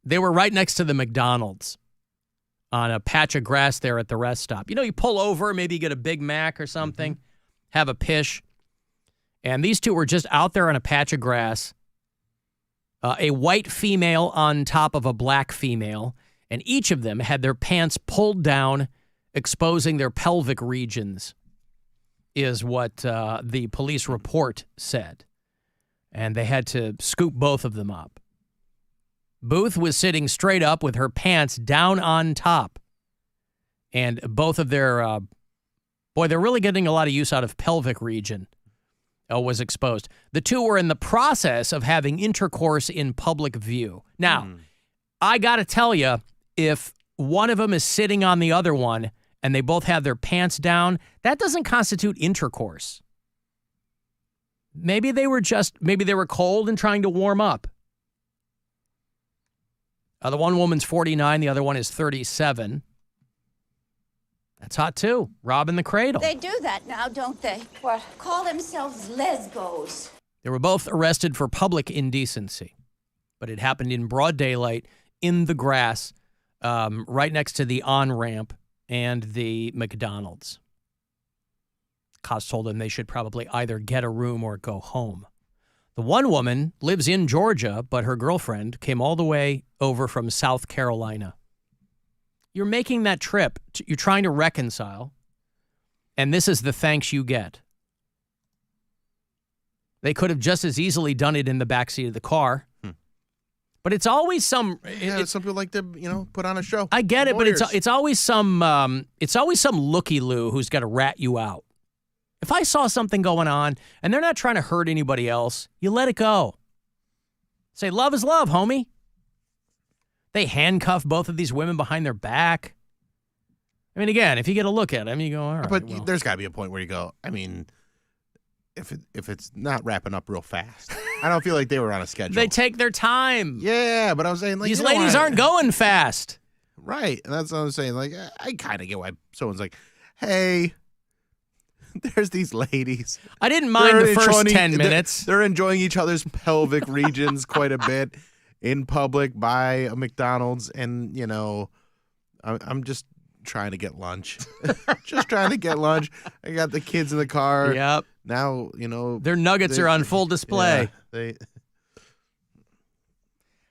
they were right next to the McDonald's on a patch of grass there at the rest stop. You pull over, maybe get a Big Mac or something, have a pish. And these 2 were just out there on a patch of grass, a white female on top of a black female, and each of them had their pants pulled down, exposing their pelvic regions, is what the police report said. And they had to scoop both of them up. Booth was sitting straight up with her pants down on top. And both of their, they're really getting a lot of use out of pelvic region. Was exposed. The 2 were in the process of having intercourse in public view. Now, I got to tell you, if one of them is sitting on the other one and they both have their pants down, that doesn't constitute intercourse. Maybe they were cold and trying to warm up. The one woman's 49, the other one is 37. That's hot, too. Robbing the cradle. They do that now, don't they? What? Call themselves lesbos. They were both arrested for public indecency, but it happened in broad daylight in the grass right next to the on-ramp and the McDonald's. Cops told them they should probably either get a room or go home. The one woman lives in Georgia, but her girlfriend came all the way over from South Carolina. You're making that trip. You're trying to reconcile, and this is the thanks you get. They could have just as easily done it in the backseat of the car. But it's always some. Some people like to, put on a show. I get it, but it's always some. It's always some looky-loo who's got to rat you out. If I saw something going on and they're not trying to hurt anybody else, you let it go. Say love is love, homie. They handcuff both of these women behind their back. I mean, again, if you get a look at them, you go, all right. But there's got to be a point where you go, I mean, if it's not wrapping up real fast, I don't feel like they were on a schedule. They take their time. Yeah, but I was saying, like, these ladies aren't going fast. Right. And that's what I was saying. Like, I kind of get why someone's like, hey, there's these ladies. I didn't mind the first 10 minutes. They're enjoying each other's pelvic regions quite a bit in public by a McDonald's. And, I'm just trying to get lunch. Just trying to get lunch. I got the kids in the car. Yep. Now, their nuggets are on full display. Yeah,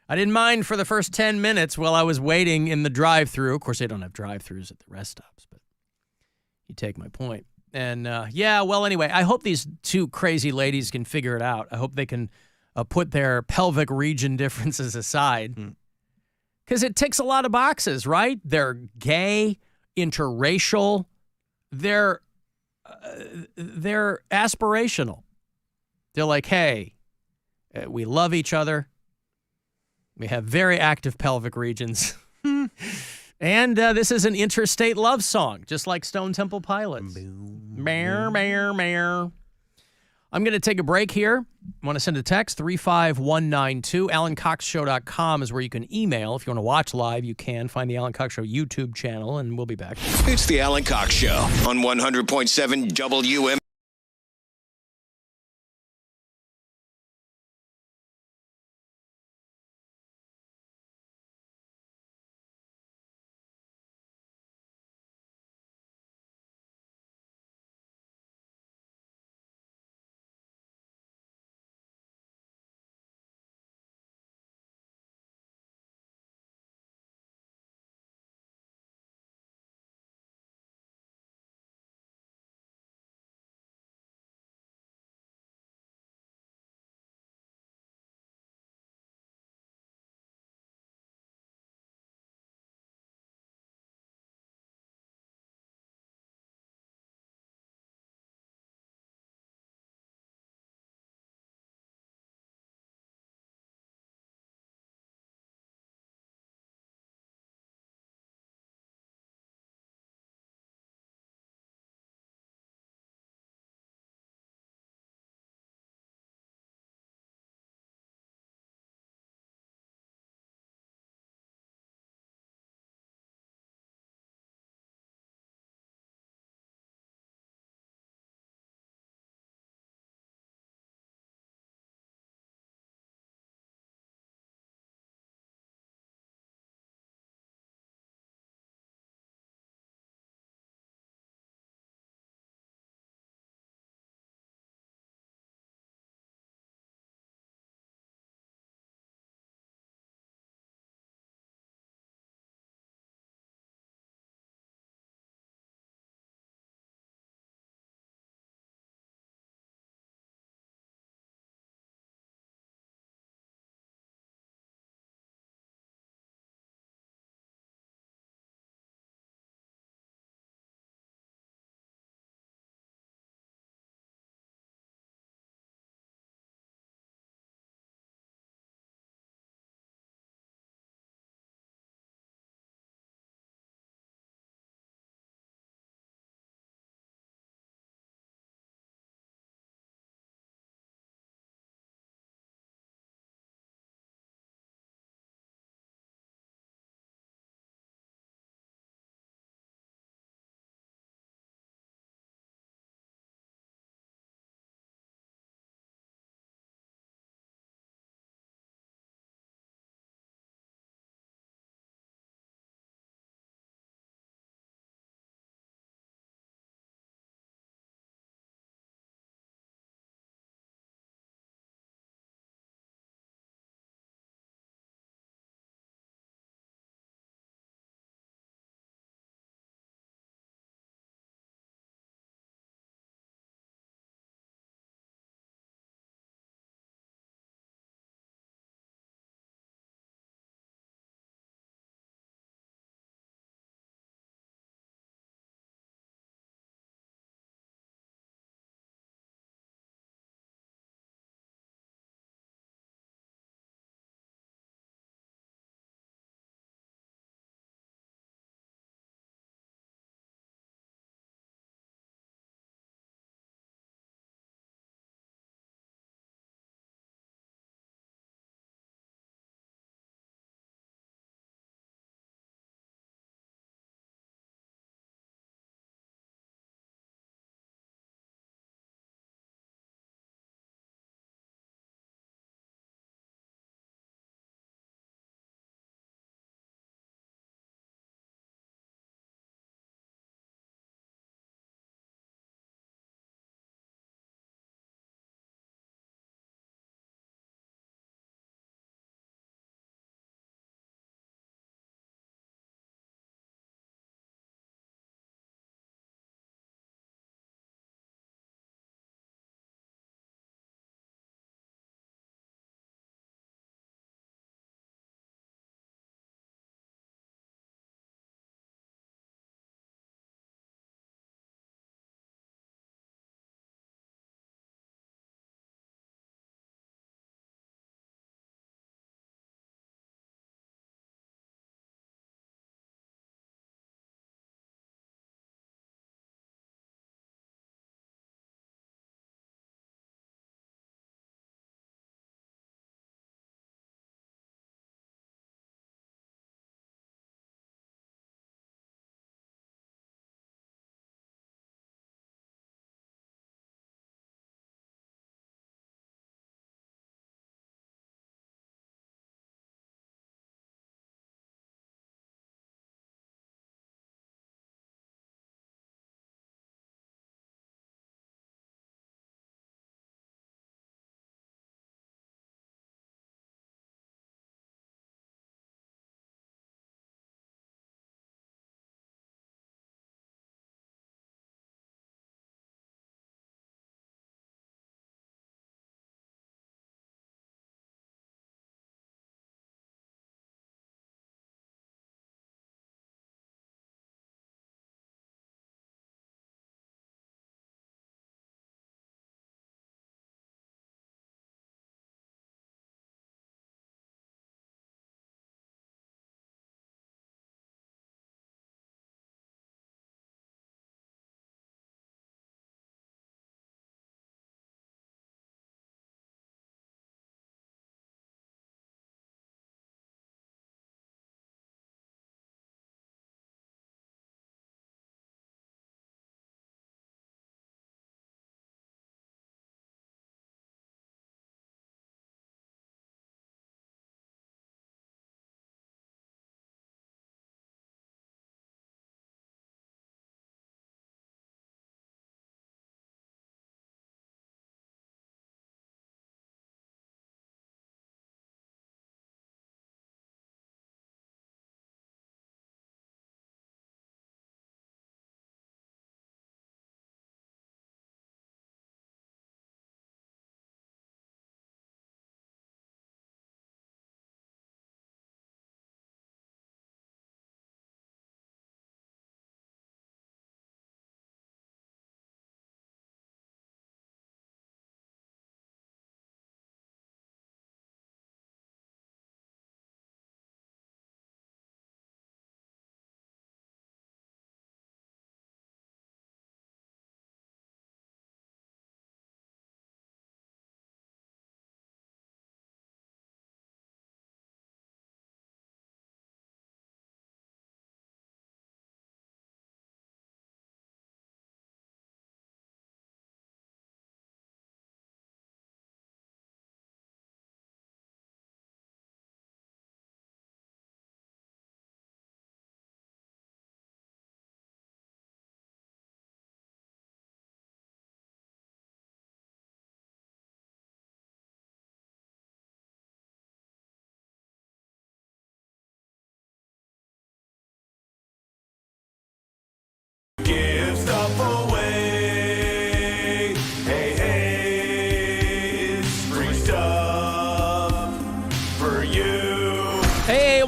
I didn't mind for the first 10 minutes while I was waiting in the drive-thru. Of course, they don't have drive-thrus at the rest stops, but you take my point. And, anyway, I hope these 2 crazy ladies can figure it out. I hope they can put their pelvic region differences aside. Because it ticks a lot of boxes, right? They're gay, interracial. They're aspirational. They're like, hey, we love each other. We have very active pelvic regions. And this is an interstate love song, just like Stone Temple Pilots. Meow, meow, meow. I'm going to take a break here. I want to send a text, 35192. AlanCoxShow.com is where you can email. If you want to watch live, you can. Find the Alan Cox Show YouTube channel, and we'll be back. It's the Alan Cox Show on 100.7 WMMS.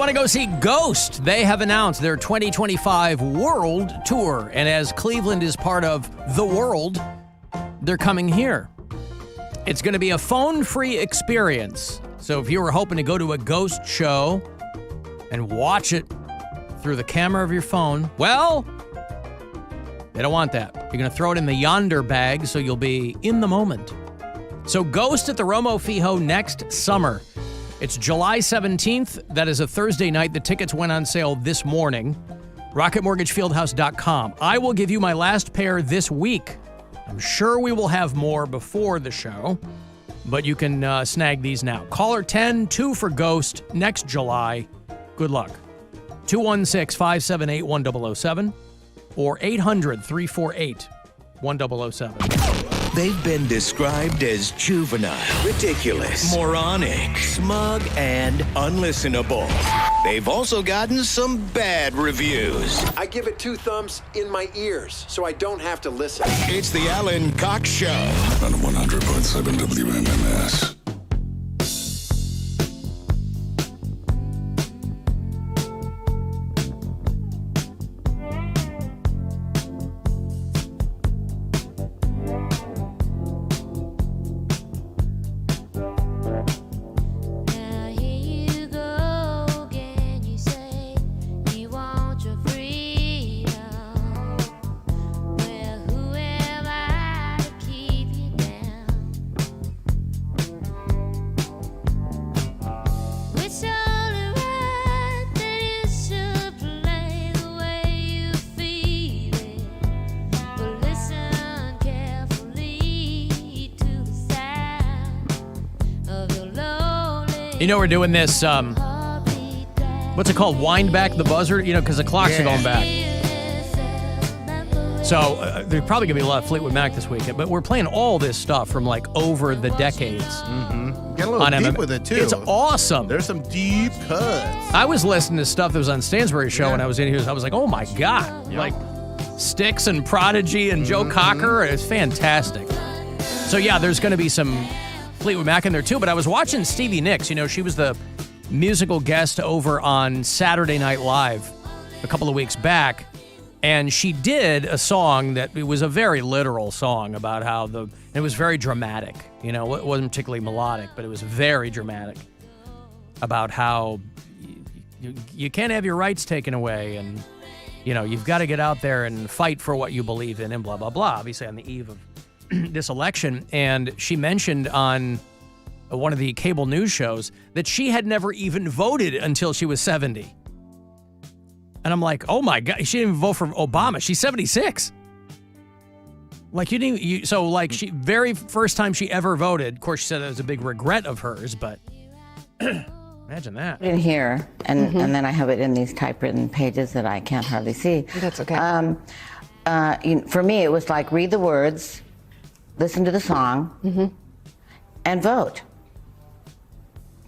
want to go see Ghost? They have announced their 2025 World Tour. And as Cleveland is part of the world, they're coming here. It's going to be a phone-free experience. So if you were hoping to go to a Ghost show and watch it through the camera of your phone, well, they don't want that. You're going to throw it in the Yonder bag so you'll be in the moment. So Ghost at the Romo Fijo next summer. It's July 17th. That is a Thursday night. The tickets went on sale this morning. RocketMortgageFieldhouse.com. I will give you my last pair this week. I'm sure we will have more before the show, but you can snag these now. Caller 10, 2 for Ghost next July. Good luck. 216-578-1007 or 800-348-1007. They've been described as juvenile, ridiculous, moronic, smug, and unlistenable. They've also gotten some bad reviews. I give it 2 thumbs in my ears, so I don't have to listen. It's the Alan Cox Show. On 100.7 WMMS. You know, we're doing this, what's it called? Wind back the buzzard? You know, because the clocks are going back. So there's probably going to be a lot of Fleetwood Mac this weekend, but we're playing all this stuff from like over the decades. Mm-hmm. Get a little deep with it, too. It's awesome. There's some deep cuts. I was listening to stuff that was on Stansbury's show when I was in here. I was like, oh my God. Like Styx and Prodigy and Joe Cocker. It's fantastic. So yeah, there's going to be some Fleetwood Mac in there too, but I was watching Stevie Nicks. You know, she was the musical guest over on Saturday Night Live a couple of weeks back, and she did a song that it was a very literal song about how it was very dramatic. You know, it wasn't particularly melodic, but it was very dramatic about how you can't have your rights taken away, and you know, you've got to get out there and fight for what you believe in, and blah blah blah. Obviously, on the eve of this election, and she mentioned on one of the cable news shows that she had never even voted until she was 70. And I'm like, oh my God, she didn't even vote for Obama. She's 76. Like she very first time she ever voted, of course she said it was a big regret of hers, but imagine that. In here, and then I have it in these typewritten pages that I can't hardly see. That's okay. For me, it was like read the words, listen to the song, and vote.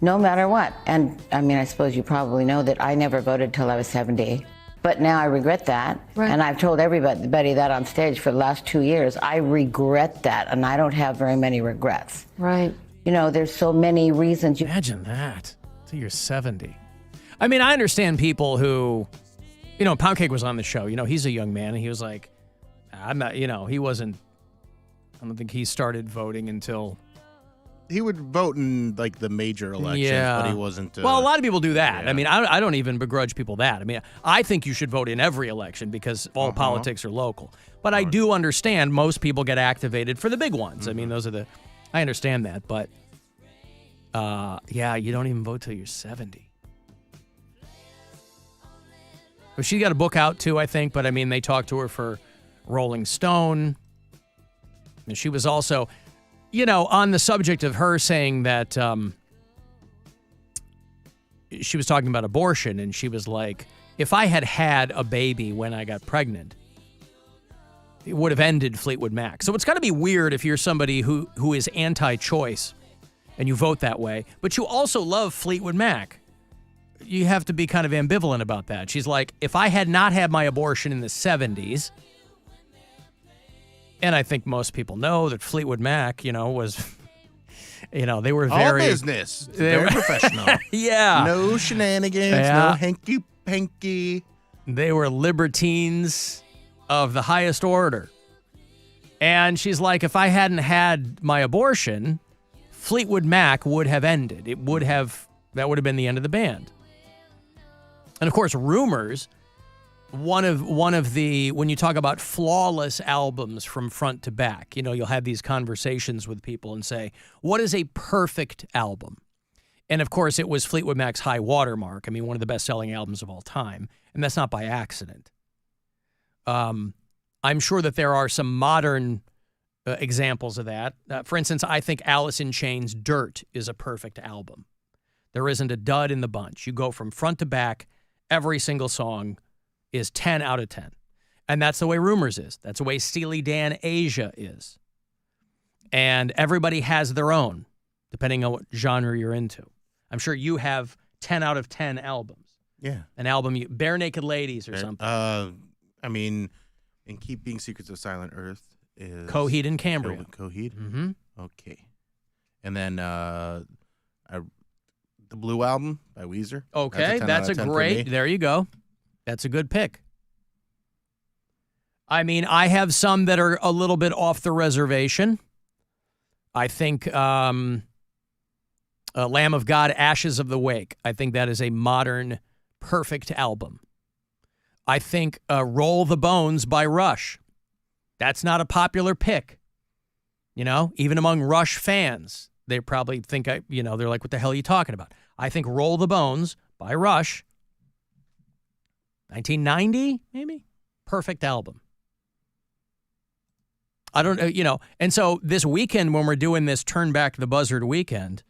No matter what. And I mean, I suppose you probably know that I never voted till I was 70. But now I regret that. Right. And I've told everybody that on stage for the last 2 years. I regret that, and I don't have very many regrets. Right. You know, there's so many reasons. Imagine that. Till you're 70. I mean, I understand people who, you know, Pound Cake was on the show. You know, he's a young man, and he was like, I'm not, you know, he wasn't, I don't think he started voting until... He would vote in, like, the major elections, but he wasn't... well, a lot of people do that. Yeah. I mean, I don't even begrudge people that. I mean, I think you should vote in every election because all politics are local. But I do understand most people get activated for the big ones. I mean, those are I understand that. But, yeah, you don't even vote till you're 70. But she got a book out, too, I think. But, I mean, they talked to her for Rolling Stone. And she was also... You know, on the subject of her saying that she was talking about abortion, and she was like, if I had had a baby when I got pregnant, it would have ended Fleetwood Mac. So it's got to be weird if you're somebody who is anti-choice and you vote that way, but you also love Fleetwood Mac. You have to be kind of ambivalent about that. She's like, if I had not had my abortion in the 70s, and I think most people know that Fleetwood Mac, you know, was You know, they were All very business. Very professional. Yeah. No shenanigans. Yeah. No hanky-panky. They were libertines of the highest order. And she's like, if I hadn't had my abortion, Fleetwood Mac would have ended. That would have been the end of the band. And of course, Rumors, one of the, when you talk about flawless albums from front to back, you know, you'll have these conversations with people and say, what is a perfect album? And of course, it was Fleetwood Mac's high watermark. I mean, one of the best-selling albums of all time. And that's not by accident. I'm sure that there are some modern examples of that. For instance, I think Alice in Chains' Dirt is a perfect album. There isn't a dud in the bunch. You go from front to back, every single song is 10 out of 10. And that's the way Rumors is. That's the way Steely Dan Asia is. And everybody has their own, depending on what genre you're into. I'm sure you have 10 out of 10 albums. Yeah. An album, Bare Naked Ladies or something. I mean, in Keeping Secrets of Silent Earth is... Coheed and Cambria. Coheed? Mm-hmm. Okay. And then the Blue Album by Weezer. Okay, that's a great... There you go. That's a good pick. I mean, I have some that are a little bit off the reservation. I think Lamb of God, Ashes of the Wake. I think that is a modern, perfect album. I think Roll the Bones by Rush. That's not a popular pick. You know, even among Rush fans, they probably think, they're like, what the hell are you talking about? I think Roll the Bones by Rush, 1990, maybe? Perfect album. I don't know, and so this weekend when we're doing this Turn Back the Buzzard weekend,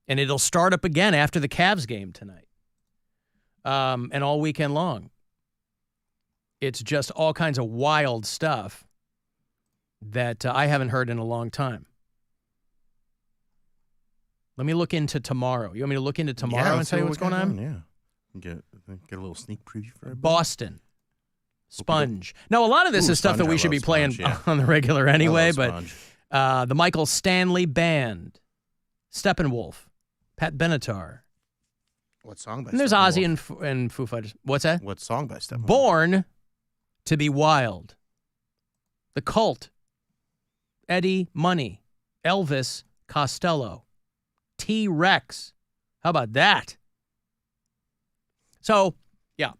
and it'll start up again after the Cavs game tonight, and all weekend long. It's just all kinds of wild stuff that I haven't heard in a long time. Let me look into tomorrow. You want me to look into tomorrow and tell you what's going on? Yeah. Get a little sneak preview for everybody. Boston. Sponge. Now, a lot of this is stuff that we should be playing on the regular anyway, but the Michael Stanley Band, Steppenwolf, Pat Benatar. What song by Steppenwolf? And there's Ozzy and Foo Fighters. What's that? What song by Steppenwolf? Born to be Wild. The Cult. Eddie Money. Elvis Costello. T-Rex. How about that? So, yeah,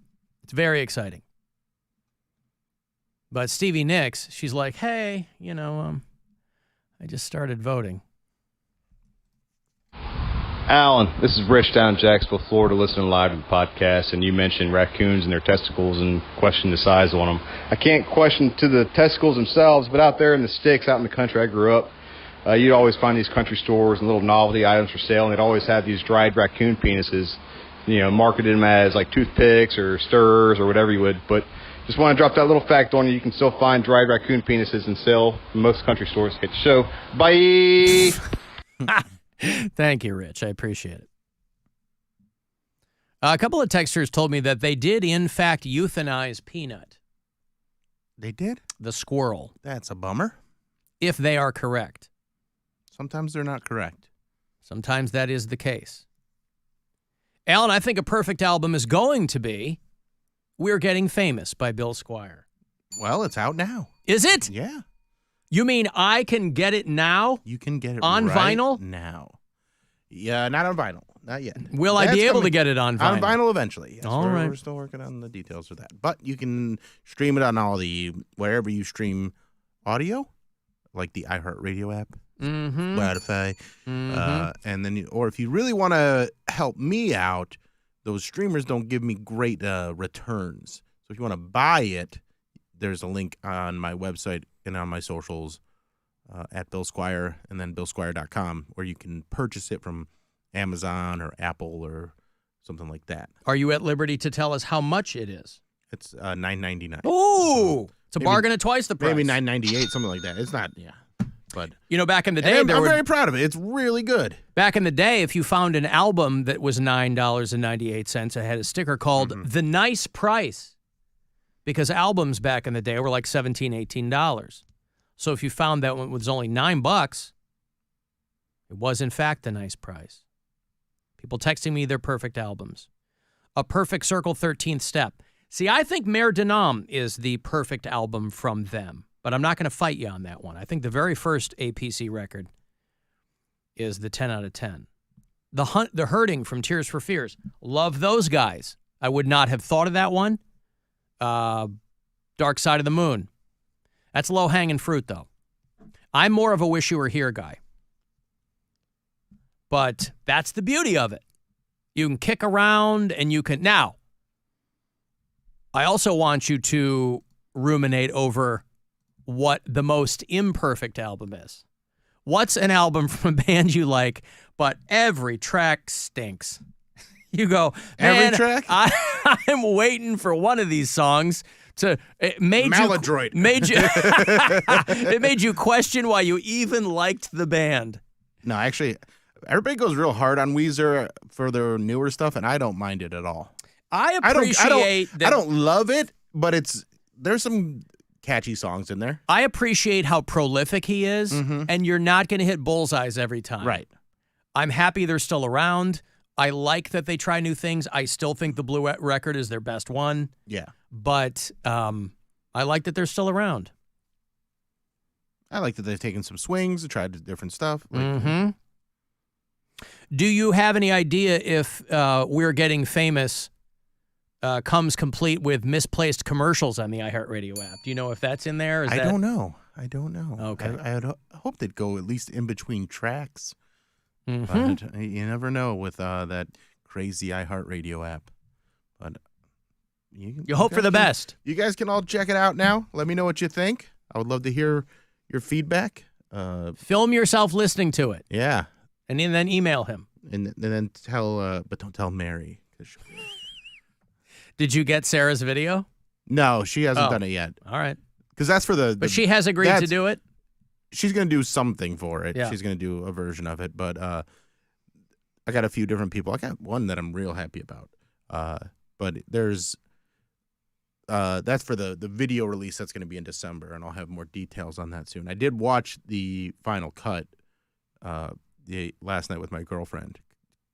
it's very exciting. But Stevie Nicks, she's like, hey, I just started voting. Alan, this is Rich down in Jacksonville, Florida, listening live to the podcast, and you mentioned raccoons and their testicles and questioned the size on them. I can't question to the testicles themselves, but out there in the sticks, out in the country I grew up, you'd always find these country stores and little novelty items for sale, and they'd always have these dried raccoon penises, marketed them as like toothpicks or stirrers or whatever you would, but just want to drop that little fact on you. You can still find dried raccoon penises and sell in most country stores. Hit the show. Bye. Thank you, Rich. I appreciate it. A couple of texters told me that they did, in fact, euthanize Peanut. They did? The squirrel. That's a bummer. If they are correct. Sometimes they're not correct. Sometimes that is the case. Alan, I think a perfect album is going to be We're Getting Famous by Bill Squire. Well, it's out now. Is it? Yeah. You mean I can get it now? You can get it on right vinyl now. Yeah, not on vinyl. Not yet. Will I be able to get it on vinyl? On vinyl eventually. Yes, all right. We're still working on the details of that. But you can stream it on all the, wherever you stream audio, like the iHeartRadio app, Spotify. And then, or if you really want to help me out, those streamers don't give me great returns. So if you want to buy it, there's a link on my website and on my socials at Bill Squire and then BillSquire.com where you can purchase it from Amazon or Apple or something like that. Are you at liberty to tell us how much it is? It's $9.99. Ooh, it's a bargain at twice the price. Maybe $9.98, something like that. It's not, but back in the day, I'm very proud of it. It's really good. Back in the day, if you found an album that was $9.98, it had a sticker called The Nice Price. Because albums back in the day were like $17, $18. So if you found that one was only $9, It was, in fact, a nice price. People texting me their perfect albums. A Perfect Circle, 13th Step. See, I think Mare de Nam is the perfect album from them, but I'm not going to fight you on that one. I think the very first APC record is the 10 out of 10. The Hurting from Tears for Fears. Love those guys. I would not have thought of that one. Dark Side of the Moon. That's low-hanging fruit, though. I'm more of a Wish You Were Here guy. But that's the beauty of it. You can kick around and you can... Now, I also want you to ruminate over what the most imperfect album is. What's an album from a band you like, but every track stinks? You go, man, every track? I'm waiting for one of these songs to... It made Maladroit. It made you question why you even liked the band. No, actually... Everybody goes real hard on Weezer for their newer stuff, and I don't mind it at all. I appreciate I don't love it, but there's some catchy songs in there. I appreciate how prolific he is, and you're not going to hit bullseyes every time. Right. I'm happy they're still around. I like that they try new things. I still think the Blue record is their best one. Yeah. But I like that they're still around. I like that they've taken some swings and tried different stuff. Do you have any idea if We're Getting Famous comes complete with misplaced commercials on the iHeartRadio app? Do you know if that's in there? I don't know. Okay. I hope they'd go at least in between tracks. But you never know with that crazy iHeartRadio app. But you hope for the best. You guys can all check it out now. Let me know what you think. I would love to hear your feedback. Film yourself listening to it. Yeah. And then email him. And then tell, but don't tell Mary. Did you get Sarah's video? No, she hasn't done it yet. All right. Because that's for the... But she has agreed to do it? She's going to do something for it. Yeah. She's going to do a version of it. But I got a few different people. I got one that I'm real happy about. But there's... that's for the video release that's going to be in December, and I'll have more details on that soon. I did watch the final cut last night with my girlfriend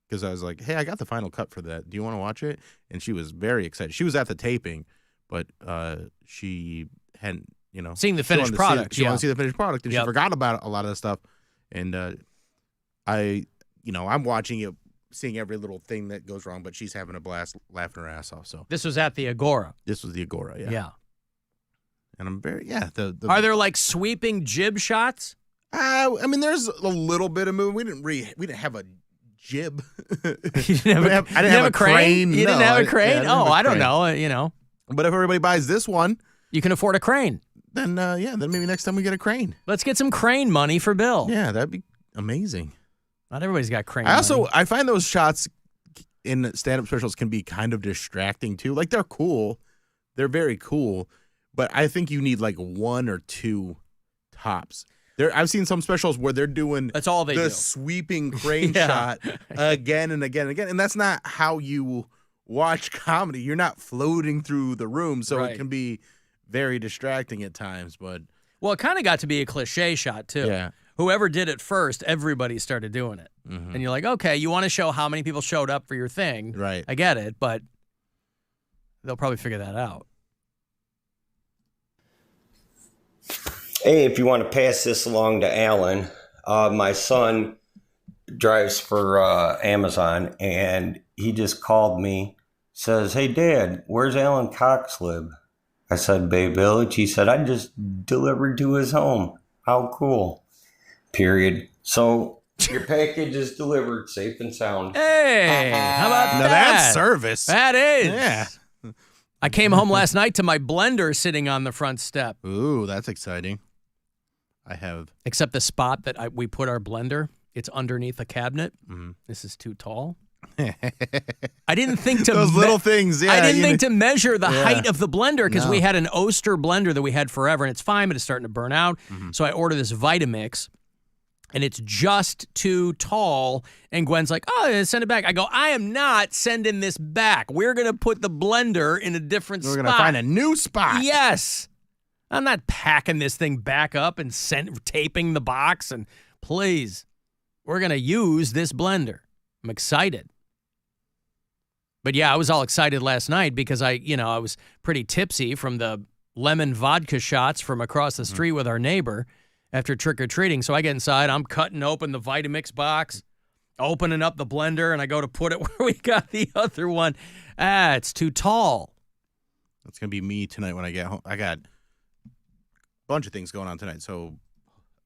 because I was like, hey, I got the final cut for that. Do you want to watch it? And she was very excited. She was at the taping, but she hadn't, seen the finished product. She wanted to see the finished product, and she forgot about a lot of the stuff. And I'm watching it, seeing every little thing that goes wrong, but she's having a blast, laughing her ass off. So this was at the Agora. This was the Agora, yeah. Yeah. And I'm very Are there like sweeping jib shots? I mean, there's a little bit of movement. We didn't have a jib. I didn't have a crane. You didn't have a crane? I don't know. But if everybody buys this one, you can afford a crane. Then then maybe next time we get a crane. Let's get some crane money for Bill. Yeah, that'd be amazing. Not everybody's got crane money. I find those shots in stand-up specials can be kind of distracting too. Like they're cool, they're very cool, but I think you need like one or two tops. I've seen some specials where they're doing the sweeping crane shot again and again and again, and that's not how you watch comedy. You're not floating through the room, so it can be very distracting at times. But it kind of got to be a cliche shot too. Yeah. Whoever did it first, everybody started doing it. And you're like, okay, you want to show how many people showed up for your thing. Right. I get it, but they'll probably figure that out. Hey, if you want to pass this along to Alan, my son drives for Amazon, and he just called me, says, hey, Dad, where's Alan Cox live? I said, Bay Village. He said, I just delivered to his home. How cool. Period. So your package is delivered safe and sound. Hey, how about that? Now that's service. That is. Yeah. I came home last night to my blender sitting on the front step. Ooh, that's exciting. Except the spot that we put our blender, it's underneath a cabinet. Mm-hmm. This is too tall. I didn't think to those little things. Yeah, I didn't think to measure the height of the blender because we had an Oster blender that we had forever, and it's fine, but it's starting to burn out. So I ordered this Vitamix, and it's just too tall. And Gwen's like, "Oh, send it back." I go, "I am not sending this back. We're gonna put the blender in a different spot. We're gonna find a new spot." Yes. I'm not packing this thing back up and taping the box. And please. We're going to use this blender. I'm excited. But yeah, I was all excited last night because I was pretty tipsy from the lemon vodka shots from across the street with our neighbor after trick-or-treating. So I get inside, I'm cutting open the Vitamix box, opening up the blender, and I go to put it where we got the other one. It's too tall. That's going to be me tonight when I get home. I got a bunch of things going on tonight. So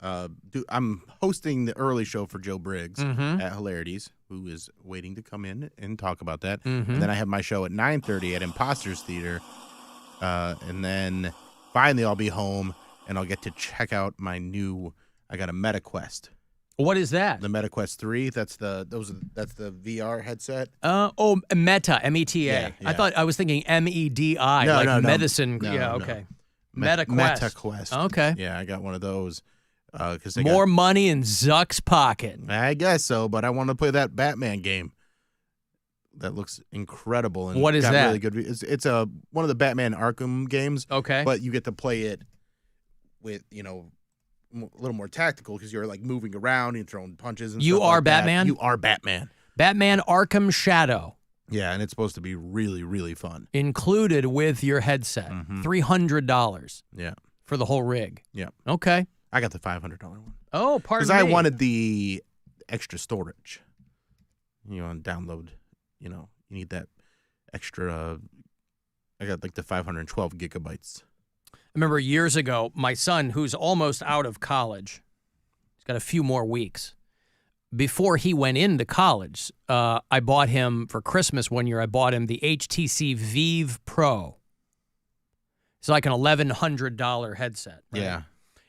I'm hosting the early show for Joe Briggs at Hilarities, who is waiting to come in and talk about that. And then I have my show at 9:30 at Imposters Theater. And then finally I'll be home and I'll get to check out my I got a MetaQuest. What is that? The MetaQuest 3. That's the VR headset. Meta, M-E-T-A. Yeah. I was thinking M-E-D-I, no. Medicine. No, okay. No. MetaQuest. Okay. Yeah, I got one of those. More money in Zuck's pocket. I guess so, but I want to play that Batman game. That looks incredible. And what is that? Really good. It's one of the Batman Arkham games. Okay. But you get to play it with, a little more tactical because you're like moving around and throwing punches and You stuff are like Batman? That. You are Batman. Batman Arkham Shadow. Yeah, and it's supposed to be really, really fun. Included with your headset. $300. Yeah. For the whole rig. Yeah. Okay. I got the $500 one. Oh, pardon me. Because I wanted the extra storage. You want to download, you need that extra. I got like the 512 gigabytes. I remember years ago, my son, who's almost out of college, he's got a few more weeks. Before he went into college, I bought him, for Christmas one year, I bought him the HTC Vive Pro. It's like an $1,100 headset. Right? Yeah.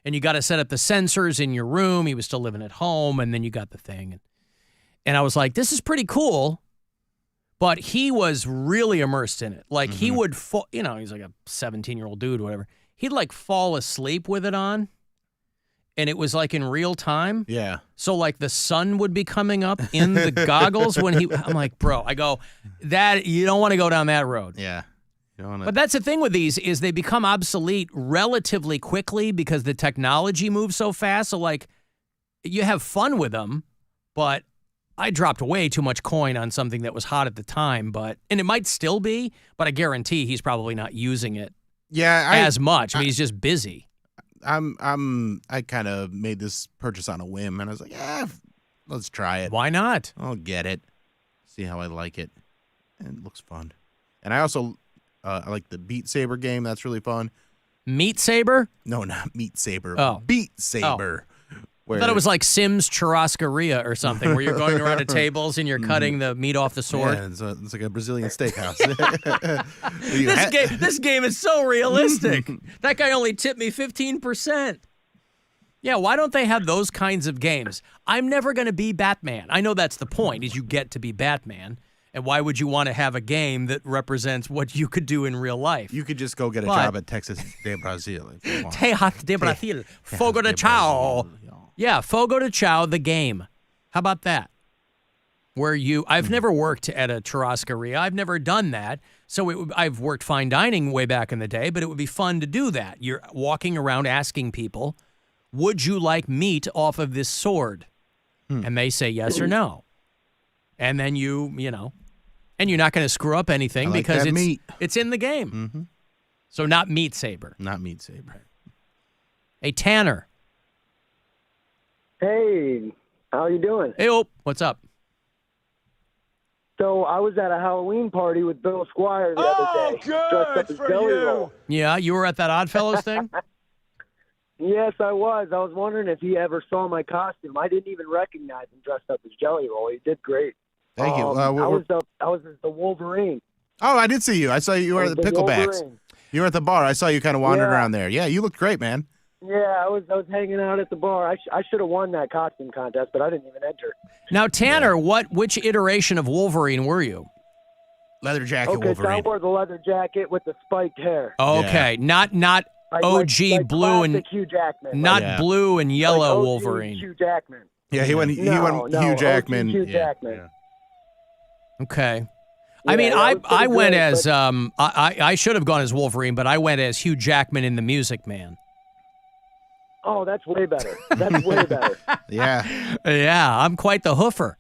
And you got to set up the sensors in your room. He was still living at home, and then you got the thing. And I was like, this is pretty cool. But he was really immersed in it. Like, he would, he's like a 17-year-old dude, whatever. He'd, like, fall asleep with it on, and it was, like, in real time. Yeah. So, like, the sun would be coming up in the goggles when I'm like, bro, you don't want to go down that road. Yeah. But that's the thing with these is they become obsolete relatively quickly because the technology moves so fast. So, like, you have fun with them, but I dropped way too much coin on something that was hot at the time. And it might still be, but I guarantee he's probably not using it as much. I mean, he's just busy. I kind of made this purchase on a whim, and I was like, let's try it. Why not? I'll get it. See how I like it. And it looks fun. And I also... I like the Beat Saber game. That's really fun. Meat Saber? No, not Meat Saber. Oh. Beat Saber. I thought it was like Sims Churrascaria or something, where you're going around to tables and you're cutting the meat off the sword. Yeah, it's like a Brazilian steakhouse. This game is so realistic. That guy only tipped me 15%. Yeah, why don't they have those kinds of games? I'm never going to be Batman. I know that's the point, is you get to be Batman. And why would you want to have a game that represents what you could do in real life? You could just go get a job at Texas de Brazil. Texas de Brazil. Fogo de Chao. Yeah, Fogo de Chao, the game. How about that? I've never worked at a churrascaria. I've never done that. So I've worked fine dining way back in the day, but it would be fun to do that. You're walking around asking people, would you like meat off of this sword? And they say yes or no. And then and you're not going to screw up anything because it's in the game. Mm-hmm. So not Meat Saber. Not Meat Saber. Hey, Tanner. Hey, how you doing? Hey, what's up? So I was at a Halloween party with Bill Squire the other day. Good dressed up as for Jelly you. Roll. Yeah, you were at that Oddfellows thing? Yes, I was. I was wondering if he ever saw my costume. I didn't even recognize him dressed up as Jelly Roll. He did great. Thank you. I was the Wolverine. Oh, I did see you. I saw you were at the Picklebacks. Wolverine. You were at the bar. I saw you kind of wandering around there. Yeah, you looked great, man. Yeah, I was hanging out at the bar. I should have won that costume contest, but I didn't even enter. Now, Tanner, which iteration of Wolverine were you? Leather jacket Okay, Wolverine. so I wore the leather jacket with the spiked hair. Okay, not OG like blue and Hugh Jackman. not blue and yellow like Wolverine. Hugh Jackman. Yeah, he went Hugh Jackman. Hugh Jackman. Yeah. Okay. Yeah, I mean, I went great, as I should have gone as Wolverine, but I went as Hugh Jackman in The Music Man. Oh, that's way better. That's way better. Yeah. Yeah, I'm quite the hoofer.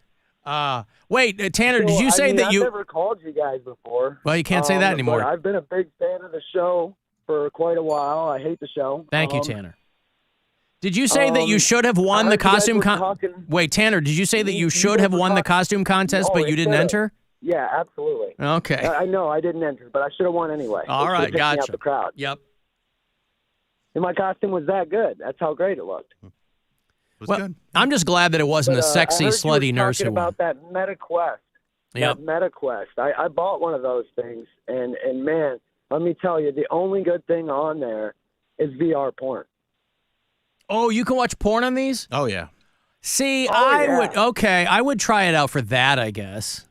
Wait, Tanner, did you say that I've you... never called you guys before. Well, you can't say that anymore. But I've been a big fan of the show for quite a while. I hate the show. Thank you, Tanner. Did you say that you should have won the costume Wait, Tanner, did you say that you should have won the costume contest, but you didn't enter? Yeah, absolutely. Okay. I know I didn't enter, but I should have won anyway. All right, gotcha. Out the crowd. Yep. And my costume was that good. That's how great it looked. Well, I'm just glad that it wasn't a sexy, slutty nurse who won. About that MetaQuest. Yep. That MetaQuest. I bought one of those things, and man, let me tell you, the only good thing on there is VR porn. Oh, you can watch porn on these? Oh, yeah. See, I would try it out for that, I guess.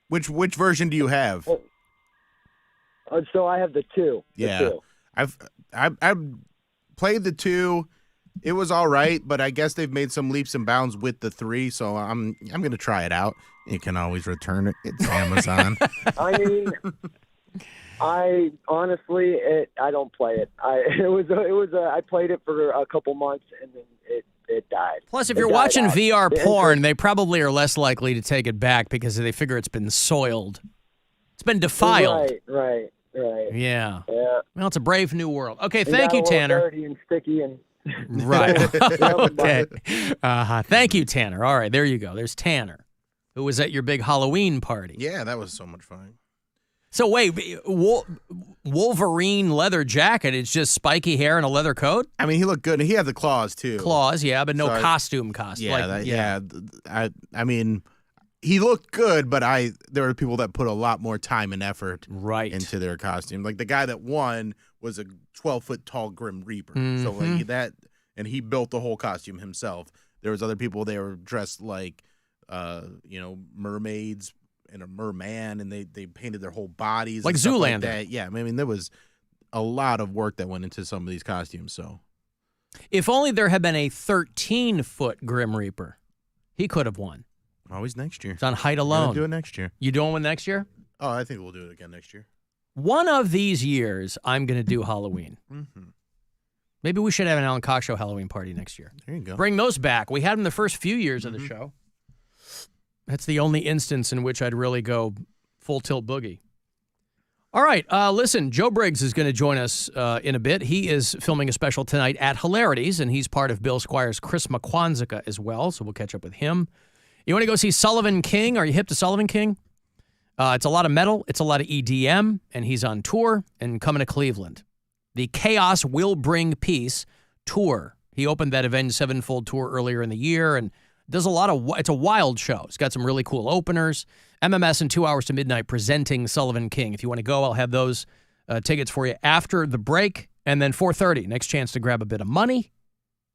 Which version do you have? So I have the 2. Yeah. I've played the 2. It was all right, but I guess they've made some leaps and bounds with the 3, so I'm going to try it out. You can always return it. It's Amazon. I mean, I honestly, I don't play it. I played it for a couple months and then it died. Plus, if you're watching VR porn, they probably are less likely to take it back because they figure it's been soiled. It's been defiled. Right. Yeah. Yeah. Well, it's a brave new world. Okay, thank you, Tanner. Dirty and sticky and. Right. Okay. Thank you, Tanner. All right, there you go. There's Tanner, who was at your big Halloween party. Yeah, that was so much fun. So wait, Wolverine leather jacket, it's just spiky hair and a leather coat? I mean, he looked good. He had the claws, too. Claws, yeah, but no costume. Yeah, I mean, he looked good, but there were people that put a lot more time and effort into their costume. Like the guy that won was a 12-foot tall Grim Reaper. Mm-hmm. So like that, and he built the whole costume himself. There was other people, they were dressed like, mermaids and a merman, and they painted their whole bodies. Like and stuff Zoolander. Like that. Yeah, I mean, there was a lot of work that went into some of these costumes, so. If only there had been a 13-foot Grim Reaper, he could have won. Always next year. It's on height alone. We'll do it next year. You doing one next year? Oh, I think we'll do it again next year. One of these years, I'm going to do Halloween. Mm-hmm. Maybe we should have an Alan Cox Show Halloween party next year. There you go. Bring those back. We had them the first few years of the show. That's the only instance in which I'd really go full tilt boogie. All right, listen, Joe Briggs is going to join us in a bit. He is filming a special tonight at Hilarities, and he's part of Bill Squire's Chris McQuanzica as well, so we'll catch up with him. You want to go see Sullivan King? Are you hip to Sullivan King? It's a lot of metal, it's a lot of EDM, and he's on tour and coming to Cleveland. The Chaos Will Bring Peace tour. He opened that Avenged Sevenfold tour earlier in the year and does it's a wild show. It's got some really cool openers. MMS in 2 hours to midnight presenting Sullivan King. If you want to go, I'll have those tickets for you after the break. And then 4:30, next chance to grab a bit of money.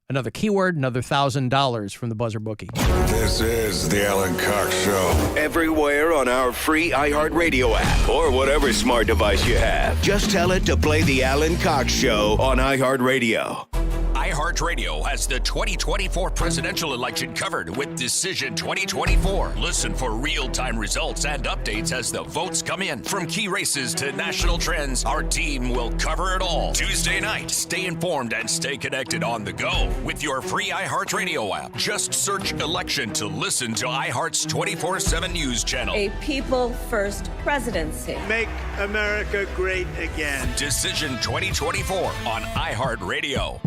Another keyword, another $1,000 from the Buzzer Bookie. This is the Alan Cox Show. Everywhere on our free iHeartRadio app or whatever smart device you have. Just tell it to play the Alan Cox Show on iHeartRadio. iHeartRadio has the 2024 presidential election covered with Decision 2024. Listen for real-time results and updates as the votes come in. From key races to national trends, our team will cover it all. Tuesday night, stay informed and stay connected on the go with your free iHeartRadio app. Just search election to listen to iHeart's 24/7 news channel. A people-first presidency. Make America great again. Decision 2024 on iHeartRadio.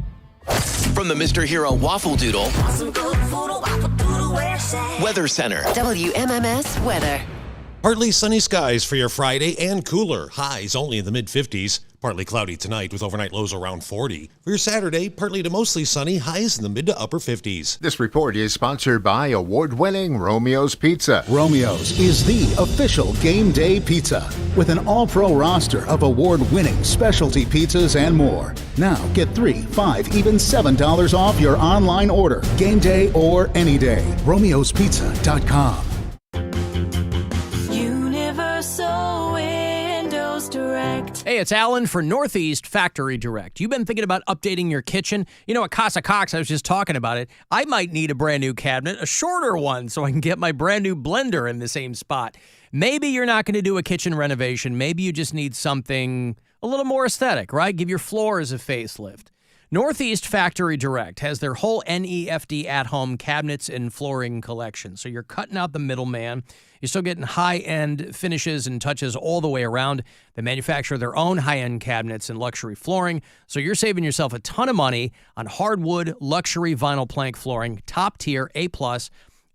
From the Mr. Hero Waffle Doodle Weather Center. WMMS weather. Partly sunny skies for your Friday and cooler. Highs only in the mid-50s. Partly cloudy tonight with overnight lows around 40. For your Saturday, partly to mostly sunny. Highs in the mid to upper 50s. This report is sponsored by award-winning Romeo's Pizza. Romeo's is the official game day pizza with an all-pro roster of award-winning specialty pizzas and more. Now get $3, $5, even $7 off your online order. Game day or any day. Romeo'sPizza.com. Hey, it's Alan for Northeast Factory Direct. You've been thinking about updating your kitchen? You know, at Casa Cox, I was just talking about it. I might need a brand new cabinet, a shorter one, so I can get my brand new blender in the same spot. Maybe you're not going to do a kitchen renovation. Maybe you just need something a little more aesthetic, right? Give your floors a facelift. Northeast Factory Direct has their whole NEFD at-home cabinets and flooring collection. So you're cutting out the middleman. You're still getting high-end finishes and touches all the way around. They manufacture their own high-end cabinets and luxury flooring. So you're saving yourself a ton of money on hardwood, luxury vinyl plank flooring, top tier, A+.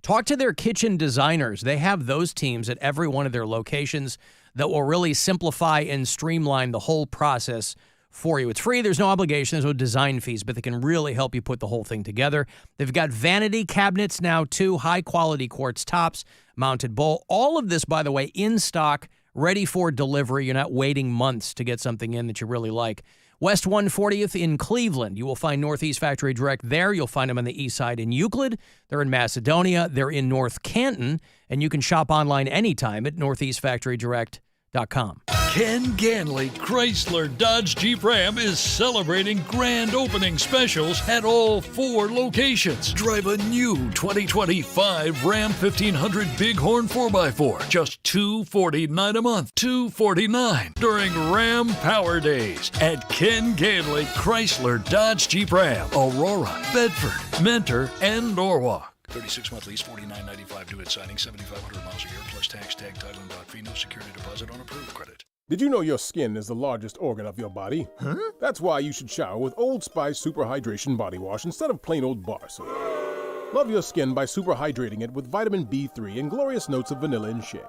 Talk to their kitchen designers. They have those teams at every one of their locations that will really simplify and streamline the whole process for you. It's free. There's no obligation. There's no design fees, but they can really help you put the whole thing together. They've got vanity cabinets now, too, high-quality quartz tops, mounted bowl. All of this, by the way, in stock, ready for delivery. You're not waiting months to get something in that you really like. West 140th in Cleveland. You will find Northeast Factory Direct there. You'll find them on the east side in Euclid. They're in Macedonia. They're in North Canton. And you can shop online anytime at northeastfactorydirect.com. Ken Ganley Chrysler Dodge Jeep Ram is celebrating grand opening specials at all 4 locations. Drive a new 2025 Ram 1500 Bighorn 4x4, just $249 a month. $249 during Ram Power Days at Ken Ganley Chrysler Dodge Jeep Ram, Aurora, Bedford, Mentor, and Norwalk. 36 month lease, $49.95 due at signing, 7,500 miles a year, plus tax, tag, title, and dock fee. No security deposit on approved credit. Did you know your skin is the largest organ of your body? Huh? That's why you should shower with Old Spice Super Hydration Body Wash instead of plain old bar soap. Love your skin by super hydrating it with vitamin B3 and glorious notes of vanilla and shea.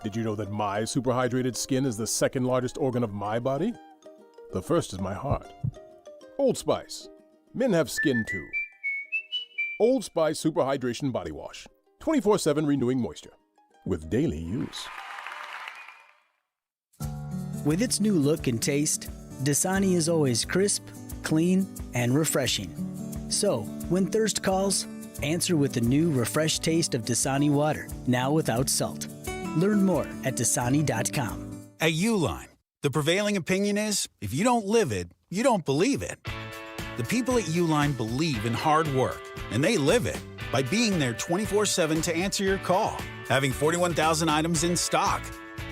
Did you know that my super hydrated skin is the second largest organ of my body? The first is my heart. Old Spice. Men have skin too. Old Spice Super Hydration Body Wash. 24/7 renewing moisture. With daily use. With its new look and taste, Dasani is always crisp, clean, and refreshing. So, when thirst calls, answer with the new refreshed taste of Dasani water, now without salt. Learn more at Dasani.com. At Uline, the prevailing opinion is, if you don't live it, you don't believe it. The people at Uline believe in hard work, and they live it by being there 24/7 to answer your call, having 41,000 items in stock,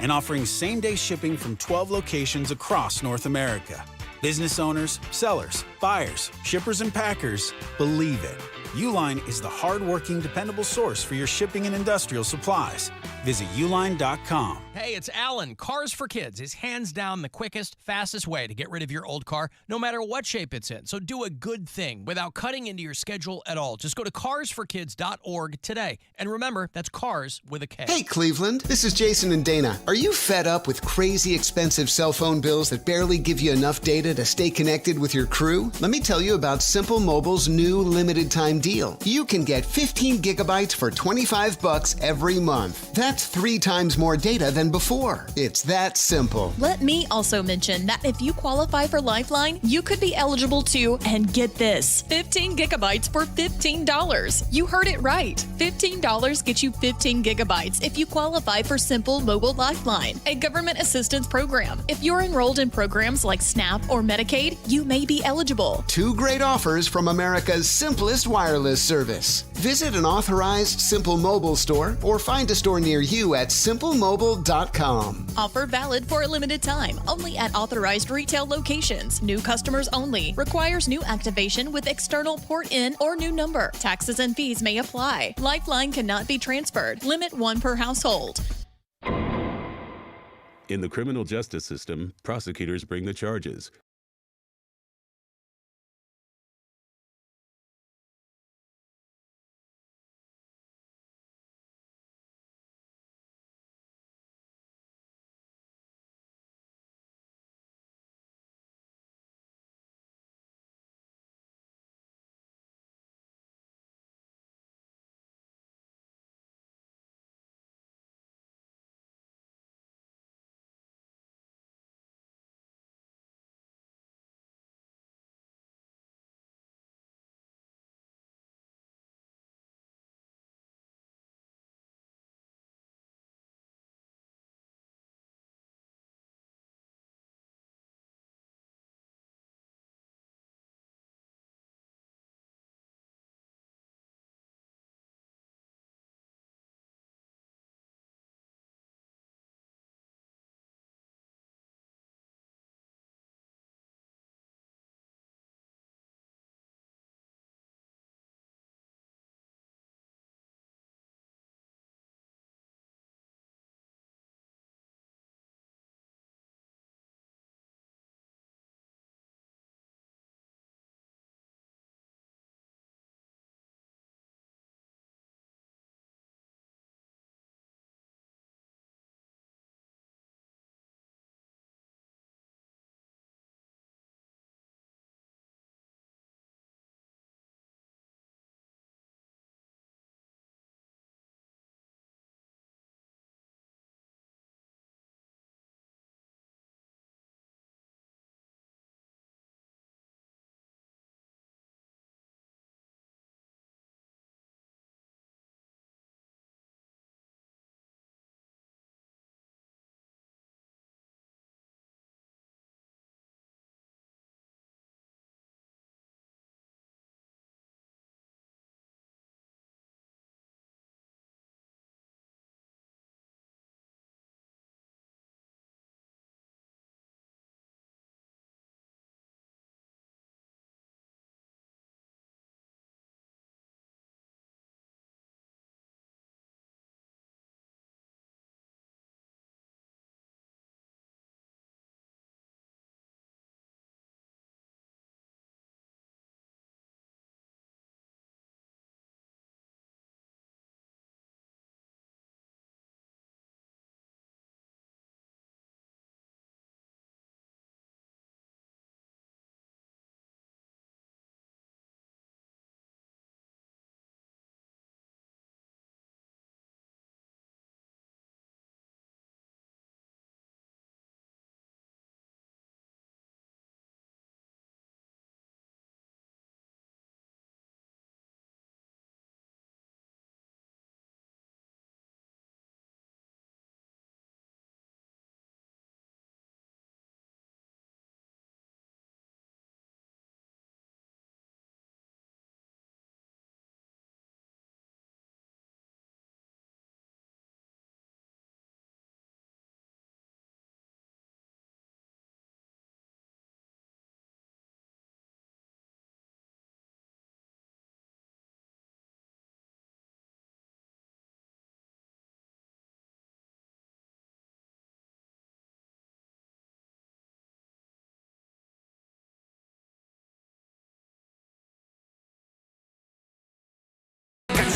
and offering same-day shipping from 12 locations across North America. Business owners, sellers, buyers, shippers, and packers believe it. Uline is the hard-working, dependable source for your shipping and industrial supplies. Visit uline.com. Hey, it's Alan. Cars for Kids is hands down the quickest, fastest way to get rid of your old car, no matter what shape it's in. So do a good thing without cutting into your schedule at all. Just go to carsforkids.org today. And remember, that's cars with a K. Hey, Cleveland. This is Jason and Dana. Are you fed up with crazy expensive cell phone bills that barely give you enough data to stay connected with your crew? Let me tell you about Simple Mobile's new limited time deal. You can get 15 gigabytes for $25 every month. That's 3 times more data than before. It's that simple. Let me also mention that if you qualify for Lifeline, you could be eligible to, and get this, 15 gigabytes for $15. You heard it right. $15 gets you 15 gigabytes if you qualify for Simple Mobile Lifeline, a government assistance program. If you're enrolled in programs like SNAP or Medicaid, you may be eligible. 2 great offers from America's simplest wireless service. Visit an authorized Simple Mobile store or find a store near you at simplemobile.com. Offer valid for a limited time, only at authorized retail locations. New customers only. Requires new activation with external port-in or new number. Taxes and fees may apply. Lifeline cannot be transferred. Limit 1 per household. In the criminal justice system, prosecutors bring the charges.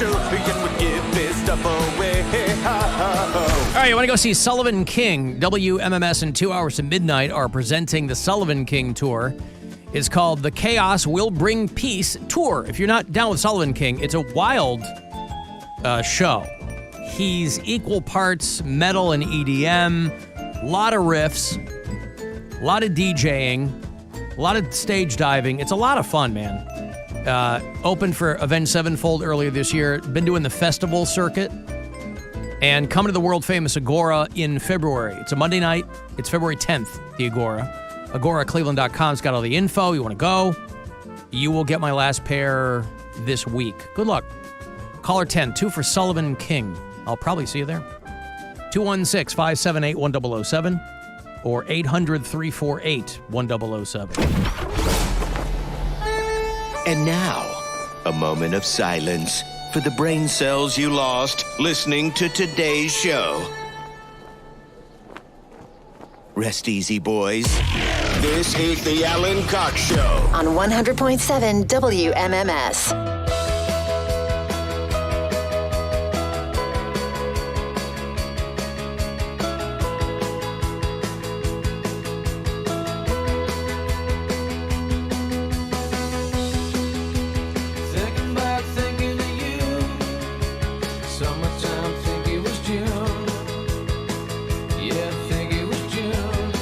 show. Can we give this stuff away? All right, you want to go see Sullivan King? WMMS and 2 Hours to Midnight are presenting the Sullivan King Tour. It's called the Chaos Will Bring Peace Tour. If you're not down with Sullivan King, it's a wild show. He's equal parts metal and EDM, a lot of riffs, a lot of DJing, a lot of stage diving. It's a lot of fun, man. Opened for Avenged Sevenfold earlier this year. Been doing the festival circuit. And coming to the world-famous Agora in February. It's a Monday night. It's February 10th, the Agora. AgoraCleveland.com's got all the info. You want to go? You will get my last pair this week. Good luck. Caller 10, 2 for Sullivan King. I'll probably see you there. 216-578-1007 or 800-348-1007. And now, a moment of silence for the brain cells you lost listening to today's show. Rest easy, boys. This is the Alan Cox Show On 100.7 WMMS. Thinking about thinking of you. Summertime, think it was June. Yeah, think it was June.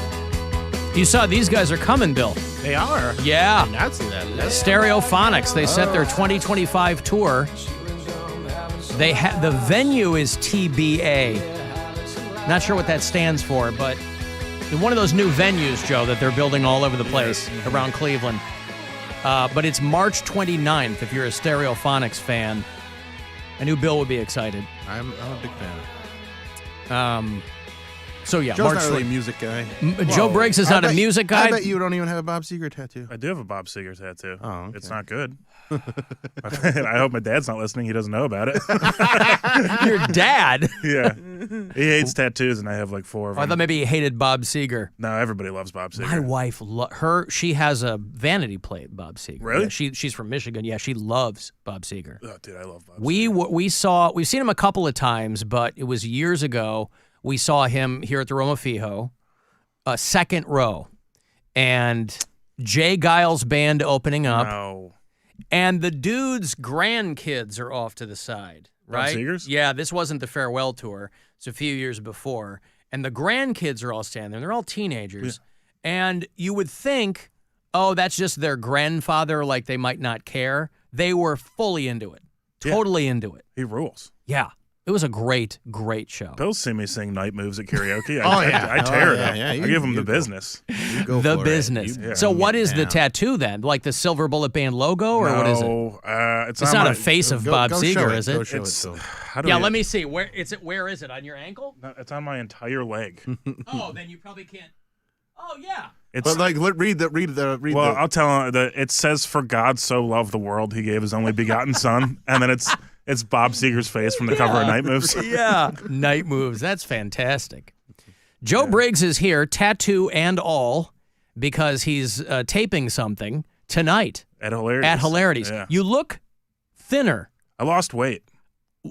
You saw these guys are coming, Bill. They are. Yeah. I did not see that. Stereophonics. They set their 2025 tour. The venue is TBA. Not sure what that stands for, but one of those new venues, Joe, that they're building all over the place around Cleveland. But it's March 29th. If you're a Stereophonics fan, I knew Bill would be excited. I'm a big fan. So yeah, Joe's March not really a music guy. Joe Briggs is not a music guy. I bet you don't even have a Bob Seger tattoo. I do have a Bob Seger tattoo. Oh, okay. It's not good. I hope my dad's not listening. He doesn't know about it. Your dad? Yeah. He hates tattoos, and I have like 4 of them. I thought maybe he hated Bob Seger. No, everybody loves Bob Seger. My wife, she has a vanity plate, Bob Seger. Really? Yeah, she's from Michigan. Yeah, she loves Bob Seger. Oh, dude, I love Bob We've seen him a couple of times, but it was years ago. We saw him here at the Roma Fijo, second row, and Jay Giles' band opening up. No. And the dude's grandkids are off to the side, right? Bob Seger's? Yeah, this wasn't the farewell tour. It's a few years before. And the grandkids are all standing there. They're all teenagers. Yeah. And you would think, oh, that's just their grandfather, like they might not care. They were fully into it, totally into it. He rules. Yeah. It was a great, great show. Bill's seen me sing Night Moves at karaoke. I tear it up. I give him the business. The business. So what is the tattoo then? Like the Silver Bullet Band logo, or what is it? It's not a face of Bob Seger, is it? Let me see. Where is it? On your ankle? No, it's on my entire leg. Oh, then you probably can't. Oh yeah. But like, read the. Well, I'll tell him that it says, "For God so loved the world, He gave His only begotten Son," and then it's Bob Seger's face from the cover of Night Moves. Yeah, Night Moves. That's fantastic. Joe Briggs is here, tattoo and all, because he's taping something tonight at Hilarities. Yeah. You look thinner. I lost weight.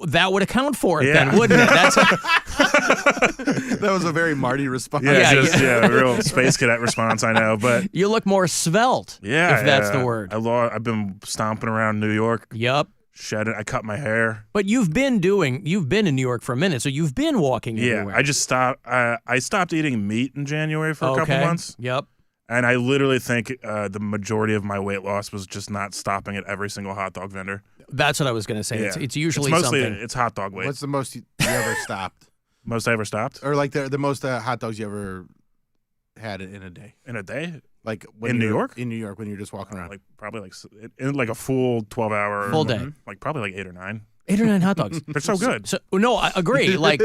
That would account for it then, wouldn't it? That was a very Marty response. A real space cadet response, I know. But you look more svelte, if that's the word. I've been stomping around New York. Yep. Shedding. I cut my hair. But you've been in New York for a minute, so you've been walking everywhere. I just stopped. I stopped eating meat in January for a couple months. Yep. And I literally think the majority of my weight loss was just not stopping at every single hot dog vendor. That's what I was going to say. Yeah. It's usually mostly something. It's hot dog weight. What's the most you ever stopped? Most I ever stopped? Or like the most hot dogs you ever had in a day? In a day? Like in New York? In New York when you're just walking around. Like probably in like a full 12-hour. Full day. Like probably like 8 or 9. 8 or 9 hot dogs. They're so good. No, I agree. Like,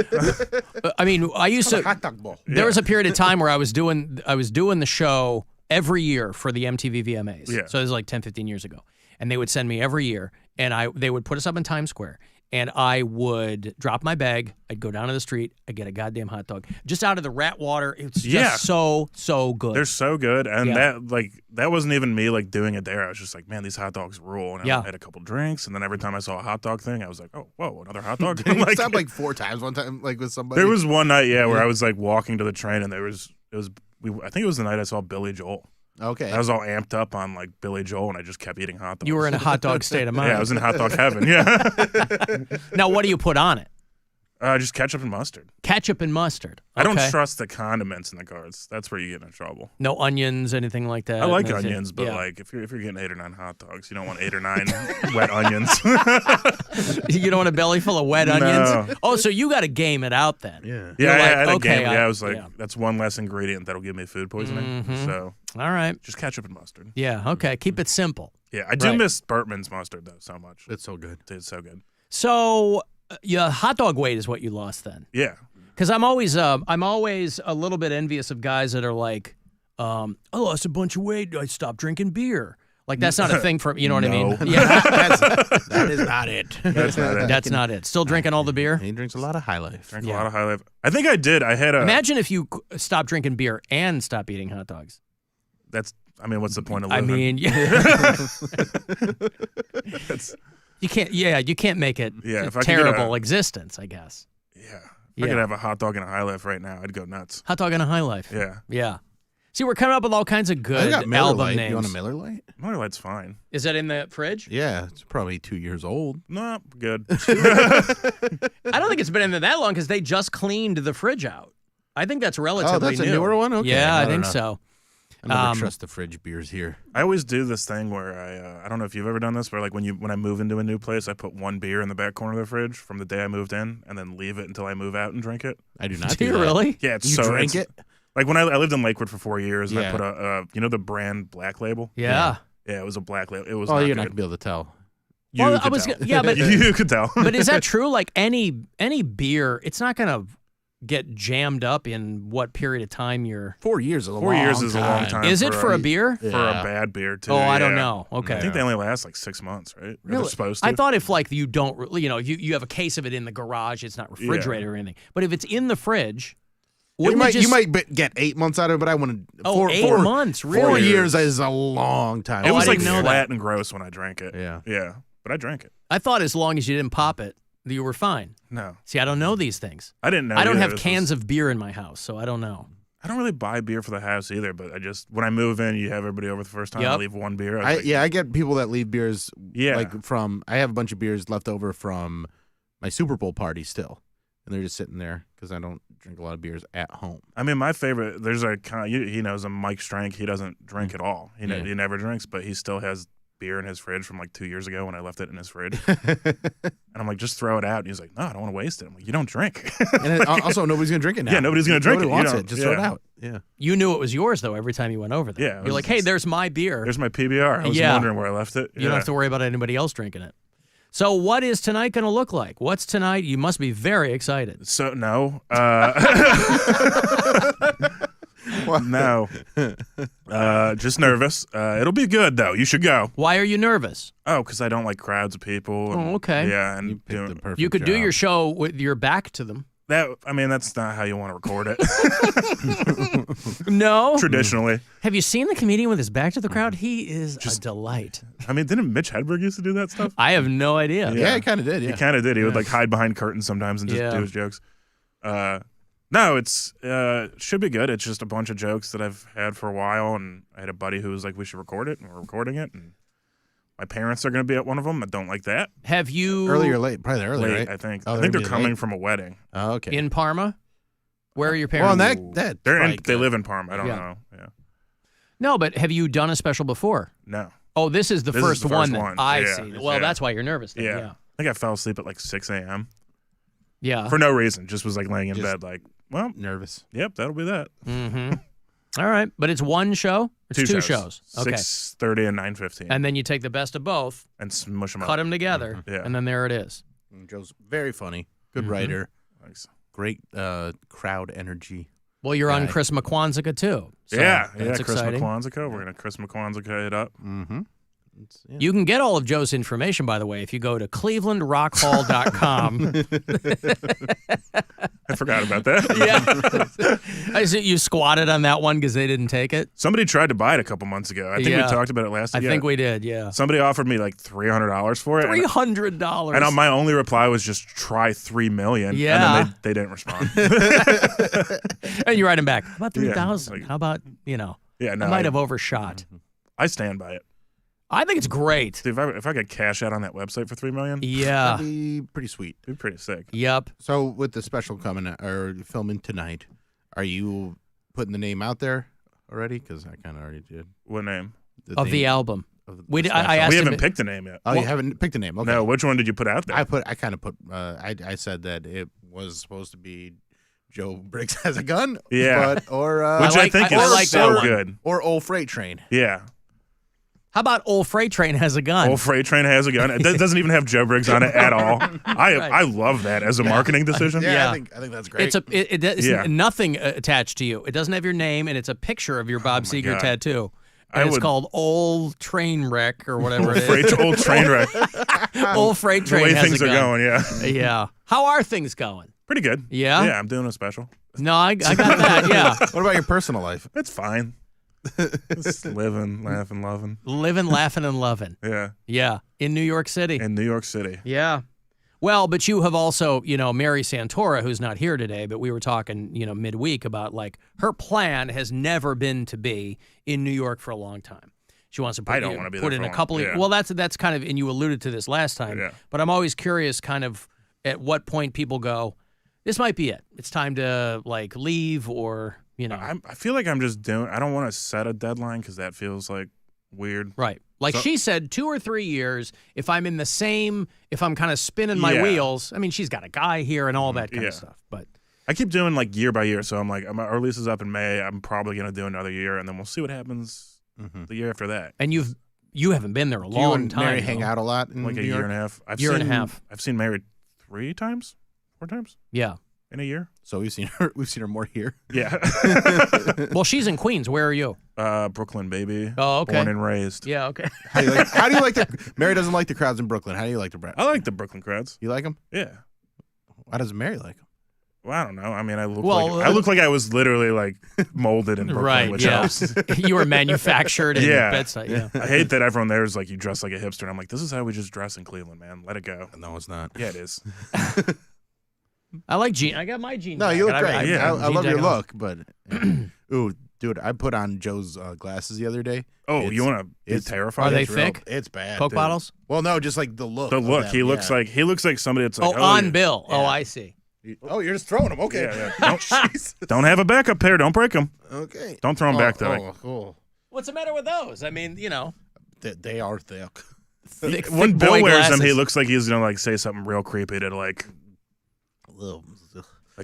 I mean, I used to. Hot dog bowl. There was a period of time where I was doing the show every year for the MTV VMAs. Yeah. So it was like 10, 15 years ago. And they would send me every year, and they would put us up in Times Square. and I would drop my bag. I'd go down to the street. I'd get a goddamn hot dog. Just out of the rat water. It's just so good. They're so good. And that wasn't even me like doing it there. I was just like, man, these hot dogs rule. And I had a couple drinks. And then every time I saw a hot dog thing, I was like, oh, whoa, another hot dog. You stopped like 4 times one time, like with somebody. There was one night, where I was like walking to the train, and I think it was the night I saw Billy Joel. Okay. I was all amped up on like Billy Joel, and I just kept eating hot dogs. You were in a hot dog state of mind. Yeah, I was in hot dog heaven. Yeah. Now, what do you put on it? Just ketchup and mustard. Ketchup and mustard. I don't Okay. trust the condiments in the cards. That's where you get in trouble. No onions, anything like that. I like That's it. onions, but Yeah. like if you're getting 8 or 9 hot dogs, you don't want 8 or 9 wet onions. You don't want a belly full of wet No. onions? Oh, so you got to game it out then. Yeah, You're I like, had a okay, game. I was like, that's one less ingredient that'll give me food poisoning. Mhm. So, all right, just ketchup and mustard. Yeah, okay. Keep it simple. Yeah, I do Right. miss Burtman's mustard though so much. It's so good. It's so good. So, your hot dog weight is what you lost then? Yeah. Because I'm always a little bit envious of guys that are like, I lost a bunch of weight. I stopped drinking beer. Like that's not a thing for you know what I mean? No. Yeah, That is not it. That's not it. That's not it. Still drinking all the beer? He drinks a lot of High Life. Drank a lot of High Life. I think I did. I had a. Imagine if you stopped drinking beer and stopped eating hot dogs. What's the point of I living? mean, you can't make it Yeah, a if I could get terrible a- existence, I guess. If I could have a hot dog and a High Life right now, I'd go nuts. Hot dog and a High Life. Yeah. Yeah. See, we're coming up with all kinds of I good got Miller album Lite. names. You want a Miller Lite? Miller Lite's fine. Is that in the fridge? Yeah, it's probably 2 years old. No, good. I don't think it's been in there that long because they just cleaned the fridge out. I think that's relatively that's a new. newer one? Okay. Yeah, I I don't think know. so. I never trust the fridge beers here. I always do this thing where I don't know if you've ever done this, where like when I move into a new place, I put one beer in the back corner of the fridge from the day I moved in, and then leave it until I move out and drink it. I do not. Do you really? Yeah, it's You so drink it's- it? Like when I lived in Lakewood for 4 years, and I Yeah. put a the brand Black Label. Yeah. Yeah, it was a Black Label. It was. Oh, not you're good. not gonna be able to tell. You Well, I could was tell. gonna- yeah, but- you could tell. But is that true? Like any beer, it's not going to get jammed up in what period of time you're. 4 years is a 4 long years is a long time. Is it for a beer? For a bad beer too. Oh, I don't yeah. know. Okay. I think they only last like 6 months, right? Or Really? They're supposed to. I thought if like you don't, you have a case of it in the garage, it's not refrigerated or anything. But if it's in the fridge, You might get 8 months out of it, but I want to. Oh, 8 months, really? 4 years is a long time. It was like know flat and gross when I drank it. Yeah. Yeah. But I drank it. I thought as long as you didn't pop it, you were fine. No. See, I don't know these things. I didn't know. I don't either. have This cans was- of beer in my house, so I don't know. I don't really buy beer for the house either, but I just when I move in, you have everybody over the first time. I Yep. leave one beer. I get people that leave beers. Yeah. Like from I have a bunch of beers left over from my Super Bowl party still, and they're just sitting there because I don't drink a lot of beers at home. I mean, my favorite. There's a he knows him, Mike Strank. He doesn't drink at all. He Yeah. he never drinks, but he still has beer in his fridge from like 2 years ago when I left it in his fridge. And I'm like, just throw it out. And he's like, no, I don't want to waste it. I'm like, you don't drink. And also, nobody's gonna drink it now. Yeah, nobody's gonna drink Nobody it. You wants don't- it. Just throw it yeah. out. Yeah. You knew it was yours though every time you went over there. Yeah, it You're was like, hey, there's my beer. There's my PBR. I was Yeah. wondering where I left it. You don't have to worry about anybody else drinking it. So what is tonight going to look like? What's tonight? You must be very excited. So no, no, just nervous. It'll be good though. You should go. Why are you nervous? Oh, because I don't like crowds of people. and- Oh, okay. Yeah, and You could do your show with your back to them. that's not how you want to record it. No. Traditionally. Have you seen the comedian with his back to the crowd? He is a delight. I mean, didn't Mitch Hedberg used to do that stuff? I have no idea. Yeah, he kind of did. Yeah. He kind of did. He would like hide behind curtains sometimes and just do his jokes. No, it's should be good. It's just a bunch of jokes that I've had for a while, and I had a buddy who was like, "We should record it," and we're recording it. And my parents are going to be at one of them. I don't like that. Have you Early or late? Probably early, Late, right? I think. Oh, I think they're they're gonna be coming late? from a wedding. Oh, okay. in Parma? Where are your Well, parents? They live in Parma. I don't Yeah. know. Yeah. No, but have you done a special before? No. Oh, this is the This first is the one. first then. one. I Yeah. see. Well, Yeah. that's why you're nervous. Then. Yeah. Yeah. I think I fell asleep at like 6 a.m. Yeah. For no reason. Just was like laying in Just bed like, well, nervous. Yep, that'll be that. Mm-hmm. All right, but it's one show. It's two shows. Okay. 6:30 and 9:15. And then you take the best of both and smush them up. cut them together, Yeah. and then there it is. And Joe's very funny. Good Mhm. writer. Thanks. Great crowd energy. Well, you're on guy. Chris McQuanzica too. So yeah, that's Chris exciting. McQuanzica. We're gonna Chris McQuanzica it up. Mm-hmm. You can get all of Joe's information, by the way, if you go to clevelandrockhall.com. I forgot about that. Yeah. You squatted on that one because they didn't take it? Somebody tried to buy it a couple months ago. I think we talked about it last time. I think we did, yeah. Somebody offered me like $300 for it. $300. And my only reply was just try $3 million. Yeah. And then they didn't respond. And you write them back. How about 3,000? How about, Yeah, no. I might have overshot. I stand by it. I think it's great. Dude, if I could cash out on that website for $3 million, yeah, that'd be pretty sweet. It'd be pretty sick. Yep. So with the special coming or filming tonight, are you putting the name out there already? Because I kind of already did. What name? The album. We haven't picked a name yet. Oh, you haven't picked a name? Okay. No, which one did you put out there? I said that it was supposed to be Joe Briggs Has a Gun. Yeah. Which I think is so good. Or Old Freight Train. Yeah. How about Old Freight Train Has a Gun? Old Freight Train Has a Gun. It doesn't even have Joe Briggs on it at all. I love that as a marketing decision. Yeah. I think that's great. It's nothing attached to you. It doesn't have your name, and it's a picture of your Bob Seger tattoo. And it's called Old Train Wreck or whatever it is. Old Train Wreck. Old Freight Train The way Has things a Gun. are going, yeah. Yeah. How are things going? Pretty good. Yeah? Yeah, I'm doing a special. No, I got that, yeah. What about your personal life? It's fine. Just living, laughing, loving. Living, laughing, and loving. Yeah. Yeah. In New York City. In New York City. Yeah. Well, but you have also, Mary Santora, who's not here today, but we were talking, midweek about her plan has never been to be in New York for a long time. She wants to put, I don't want to be put there in for a couple of, yeah. well, that's kind of, and you alluded to this last time, but I'm always curious kind of at what point people go, this might be it. It's time to leave or, I feel like I'm just I don't want to set a deadline because that feels weird. Right. She said 2 or 3 years, if I'm in the same, if I'm kind of spinning my wheels, I mean, she's got a guy here and all that kind of stuff, but. I keep doing year by year. So I'm our lease is up in May. I'm probably going to do another year and then we'll see what happens the year after that. And you haven't been there a long you and time. Mary hang out a lot in a New year York? and a half. Year and a half. I've seen Mary 4 times. Yeah. In a year. So we've seen her more here. Yeah. Well, she's in Queens. Where are you? Brooklyn, baby. Oh, okay. Born and raised. Yeah, okay. How do you like the Mary doesn't like the crowds in Brooklyn. How do you like the crowds? I like the Brooklyn crowds. You like them? Yeah. Why doesn't Mary like them? Well, I don't know. I mean, I look like I was literally molded in Brooklyn, right, which yeah. helps. You were manufactured in Bedside. Yeah. I hate that everyone there is you dress like a hipster. And I'm this is how we just dress in Cleveland, man. Let it go. No, it's not. Yeah, it is. I like jean. I got my jean. No, you look great. I love your jacket look, but ooh, dude, I put on Joe's glasses the other day. Oh, you want to be terrified? Are they thick? It's bad. Coke bottles? Well, no, just the look. The look. He looks like somebody that's on Bill. Yeah. Oh, I see. Oh, you're just throwing them. Okay. Yeah. Don't have a backup pair. Don't break them. Okay. Don't throw them back though. Oh, cool. What's the matter with those? I mean, they are thick. When Bill wears them, he looks like he's gonna say something real creepy to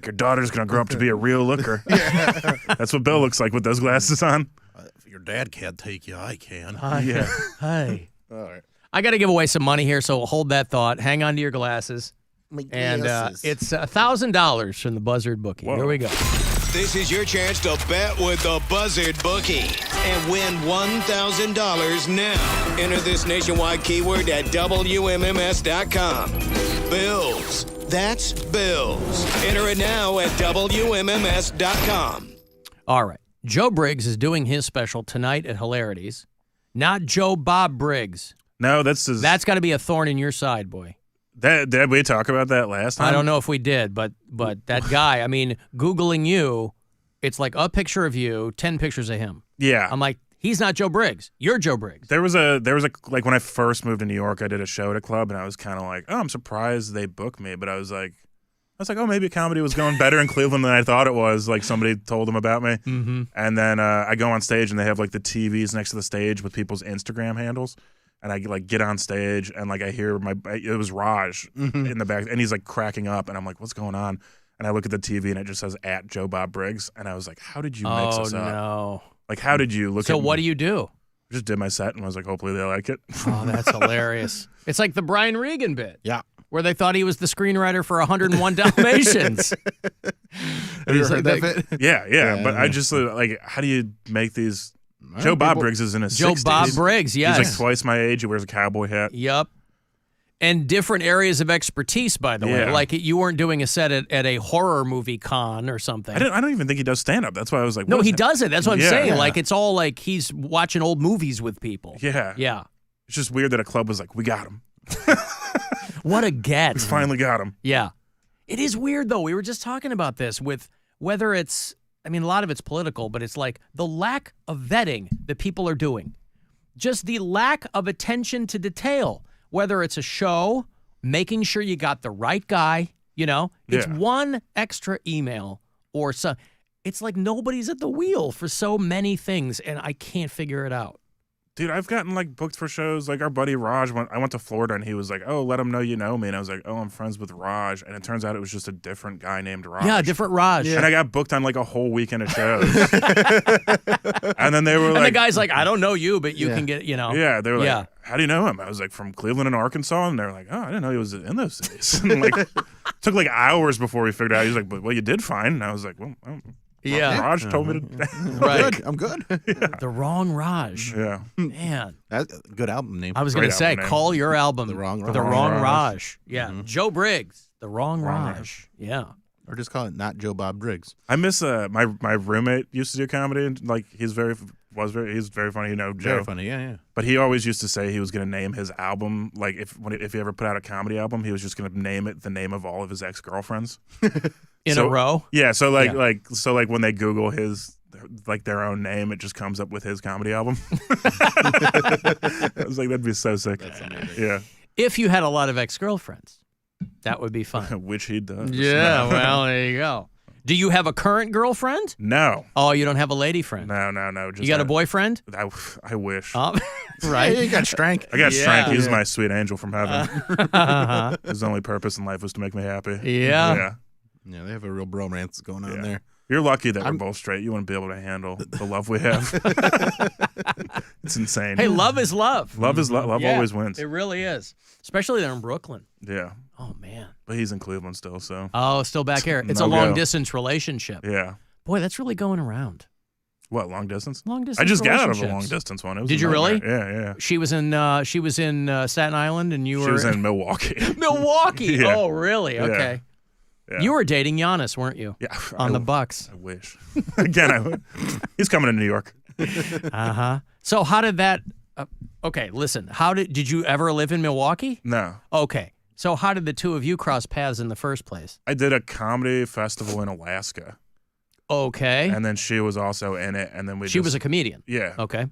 your daughter's gonna grow up to be a real looker. Yeah. That's what Bill looks like with those glasses on. If your dad can't take you, I can. Yeah. Hi. All right. I got to give away some money here, so hold that thought. Hang on to your glasses. And it's $1,000 from the Buzzard Bookie. Whoa. Here we go. This is your chance to bet with the Buzzard Bookie and win $1,000 now. Enter this nationwide keyword at WMMS.com. Bills. That's bills. Enter it now at WMMS.com. All right. Joe Briggs is doing his special tonight at Hilarities. Not Joe Bob Briggs. No, that's got to be a thorn in your side, boy. Did we talk about that last time? I don't know if we did, but that guy, I mean, Googling you, it's a picture of you, 10 pictures of him. Yeah. I'm he's not Joe Briggs. You're Joe Briggs. There was a when I first moved to New York, I did a show at a club, and I was kind of oh, I'm surprised they booked me. But I was like, oh, maybe comedy was going better in Cleveland than I thought it was. Somebody told them about me. Mm-hmm. And then I go on stage, and they have the TVs next to the stage with people's Instagram handles. And I get on stage, and I hear it was Raj in the back, and he's cracking up, and I'm what's going on? And I look at the TV, and it just says at Joe Bob Briggs, and I was how did you mix this up? Oh, no. How did you look? So at what do you do? I just did my set, and I was hopefully they like it. Oh, that's hilarious. It's like the Brian Regan bit. Yeah. Where they thought he was the screenwriter for 101 Dalmatians. Have you heard that bit? Yeah. But I just how do you make these Joe Bob Briggs is in his 60s. Joe Bob Briggs, yes. He's like twice my age. He wears a cowboy hat. Yep. And different areas of expertise, by the way. Like you weren't doing a set at a horror movie con or something. I don't even think he does stand-up. That's why I was like, no, he does it. That's what I'm saying. Yeah. Like it's all like he's watching old movies with people. Yeah. Yeah. It's just weird that a club was like, we got him. What a get. We finally got him. Yeah. It is weird, though. We were just talking about this with whether it's, I mean, a lot of it's political, but it's like the lack of vetting that people are doing. Just the lack of attention to detail, whether it's a show, making sure you got the right guy, you know, it's one extra email or so. It's like nobody's at the wheel for so many things, and I can't figure it out. Dude, I've gotten like booked for shows. Like our buddy Raj, I went to Florida and he was like, "Oh, let him know you know me." And I was like, "Oh, I'm friends with Raj." And it turns out it was just a different guy named Raj. Yeah, different Raj. And I got booked on like a whole weekend of shows. And then they were and like, the guy's like, "I don't know you, but you can get, you know." Yeah, they were like, "How do you know him?" I was like, "From Cleveland and Arkansas." And they're like, "Oh, I didn't know he was in those cities." And like, took like hours before we figured out. He was like, "Well, you did fine." And I was like, "Well, Raj told me to." Right. I'm good. The wrong Raj. Yeah. Man. That's a good album name. I was going to say, call your album The Wrong Raj. Yeah. Joe Briggs, The Wrong Raj. Yeah. Or just call it Not Joe Bob Briggs. I miss my roommate used to do comedy, and like he's very funny, you know, Joe. Very funny, yeah. But he always used to say he was going to name his album, like if he ever put out a comedy album, he was just going to name it the name of all of his ex-girlfriends in a row. Yeah, so like when they Google his like their own name, it just comes up with his comedy album. I was like, that'd be so sick. That's amazing. Yeah. If you had a lot of ex-girlfriends, that would be fun. Which he does. Yeah, well, there you go. Do you have a current girlfriend? No. Oh, you don't have a lady friend? No. You got a boyfriend? I wish. Oh, right. Yeah, you got Strank. I got Strank. He's my sweet angel from heaven. His only purpose in life was to make me happy. Yeah. Yeah, they have a real bromance going on there. You're lucky that we're both straight. You wouldn't be able to handle the love we have. It's insane. Hey, love is love. Love is love. Love always wins. It really is. Especially there in Brooklyn. Yeah. Oh, man. But he's in Cleveland still, so. Oh, still back here. It's a long-distance relationship. Yeah. Boy, that's really going around. What, long distance? Long distance. I just got out of a relationships. long distance one. It was Did you really? Yeah. She was in Staten Island, and you were. She was in Milwaukee. Milwaukee. Yeah. Oh, really? Okay. Yeah. You were dating Giannis, weren't you? Yeah. On the Bucks. I wish. Again, I would. He's coming to New York. So how did that? Okay, listen. Did you ever live in Milwaukee? No. Okay. So how did the two of you cross paths in the first place? I did a comedy festival in Alaska. Okay. And then she was also in it, and then She was a comedian. Yeah. Okay.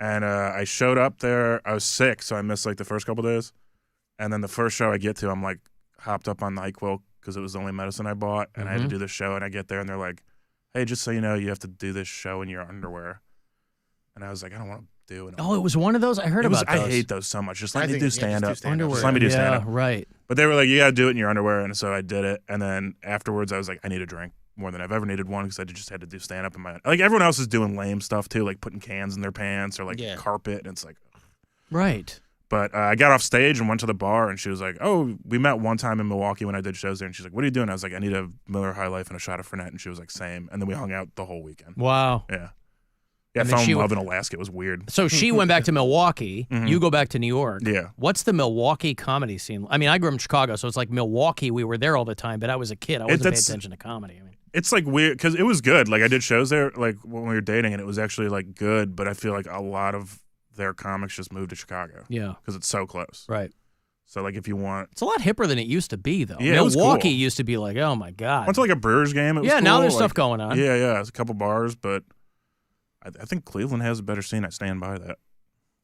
And I showed up there. I was sick, so I missed like the first couple days. And then the first show I get to, I'm like hopped up on NyQuil because it was the only medicine I bought, and I had to do the show. And I get there, and they're like, "Hey, just so you know, you have to do this show in your underwear." And I was like, "I don't want to do it." Oh, it was one of those? I heard about those. I hate those so much. Just let me do stand-up. Underwear. Just let me do stand-up. Right. But they were like, "You got to do it in your underwear," and so I did it. And then afterwards, I was like, "I need a drink more than I've ever needed one," because I just had to do stand-up in my like everyone else is doing lame stuff too, like putting cans in their pants or like carpet, and it's like, right. But I got off stage and went to the bar, and she was like, "Oh, we met one time in Milwaukee when I did shows there." And she's like, "What are you doing?" I was like, "I need a Miller High Life and a shot of Fernet." And she was like, "Same." And then we hung out the whole weekend. Wow. Yeah. Yeah, I fell in love in Alaska. It was weird. So she went back to Milwaukee. You go back to New York. Yeah. What's the Milwaukee comedy scene? I mean, I grew up in Chicago, so it's like Milwaukee. We were there all the time, but I was a kid. I wasn't paying attention to comedy. I mean, it's like weird because it was good. Like I did shows there, like when we were dating, and it was actually like good. But I feel like a lot of their comics just moved to Chicago. Yeah. Because it's so close. Right. So like if you want, it's a lot hipper than it used to be, though. Yeah, Milwaukee cool. used to be like, oh my god. Went to like a Brewers game. It was cool. Now there's like, stuff going on. Yeah. It's a couple bars, but I think Cleveland has a better scene. I stand by that.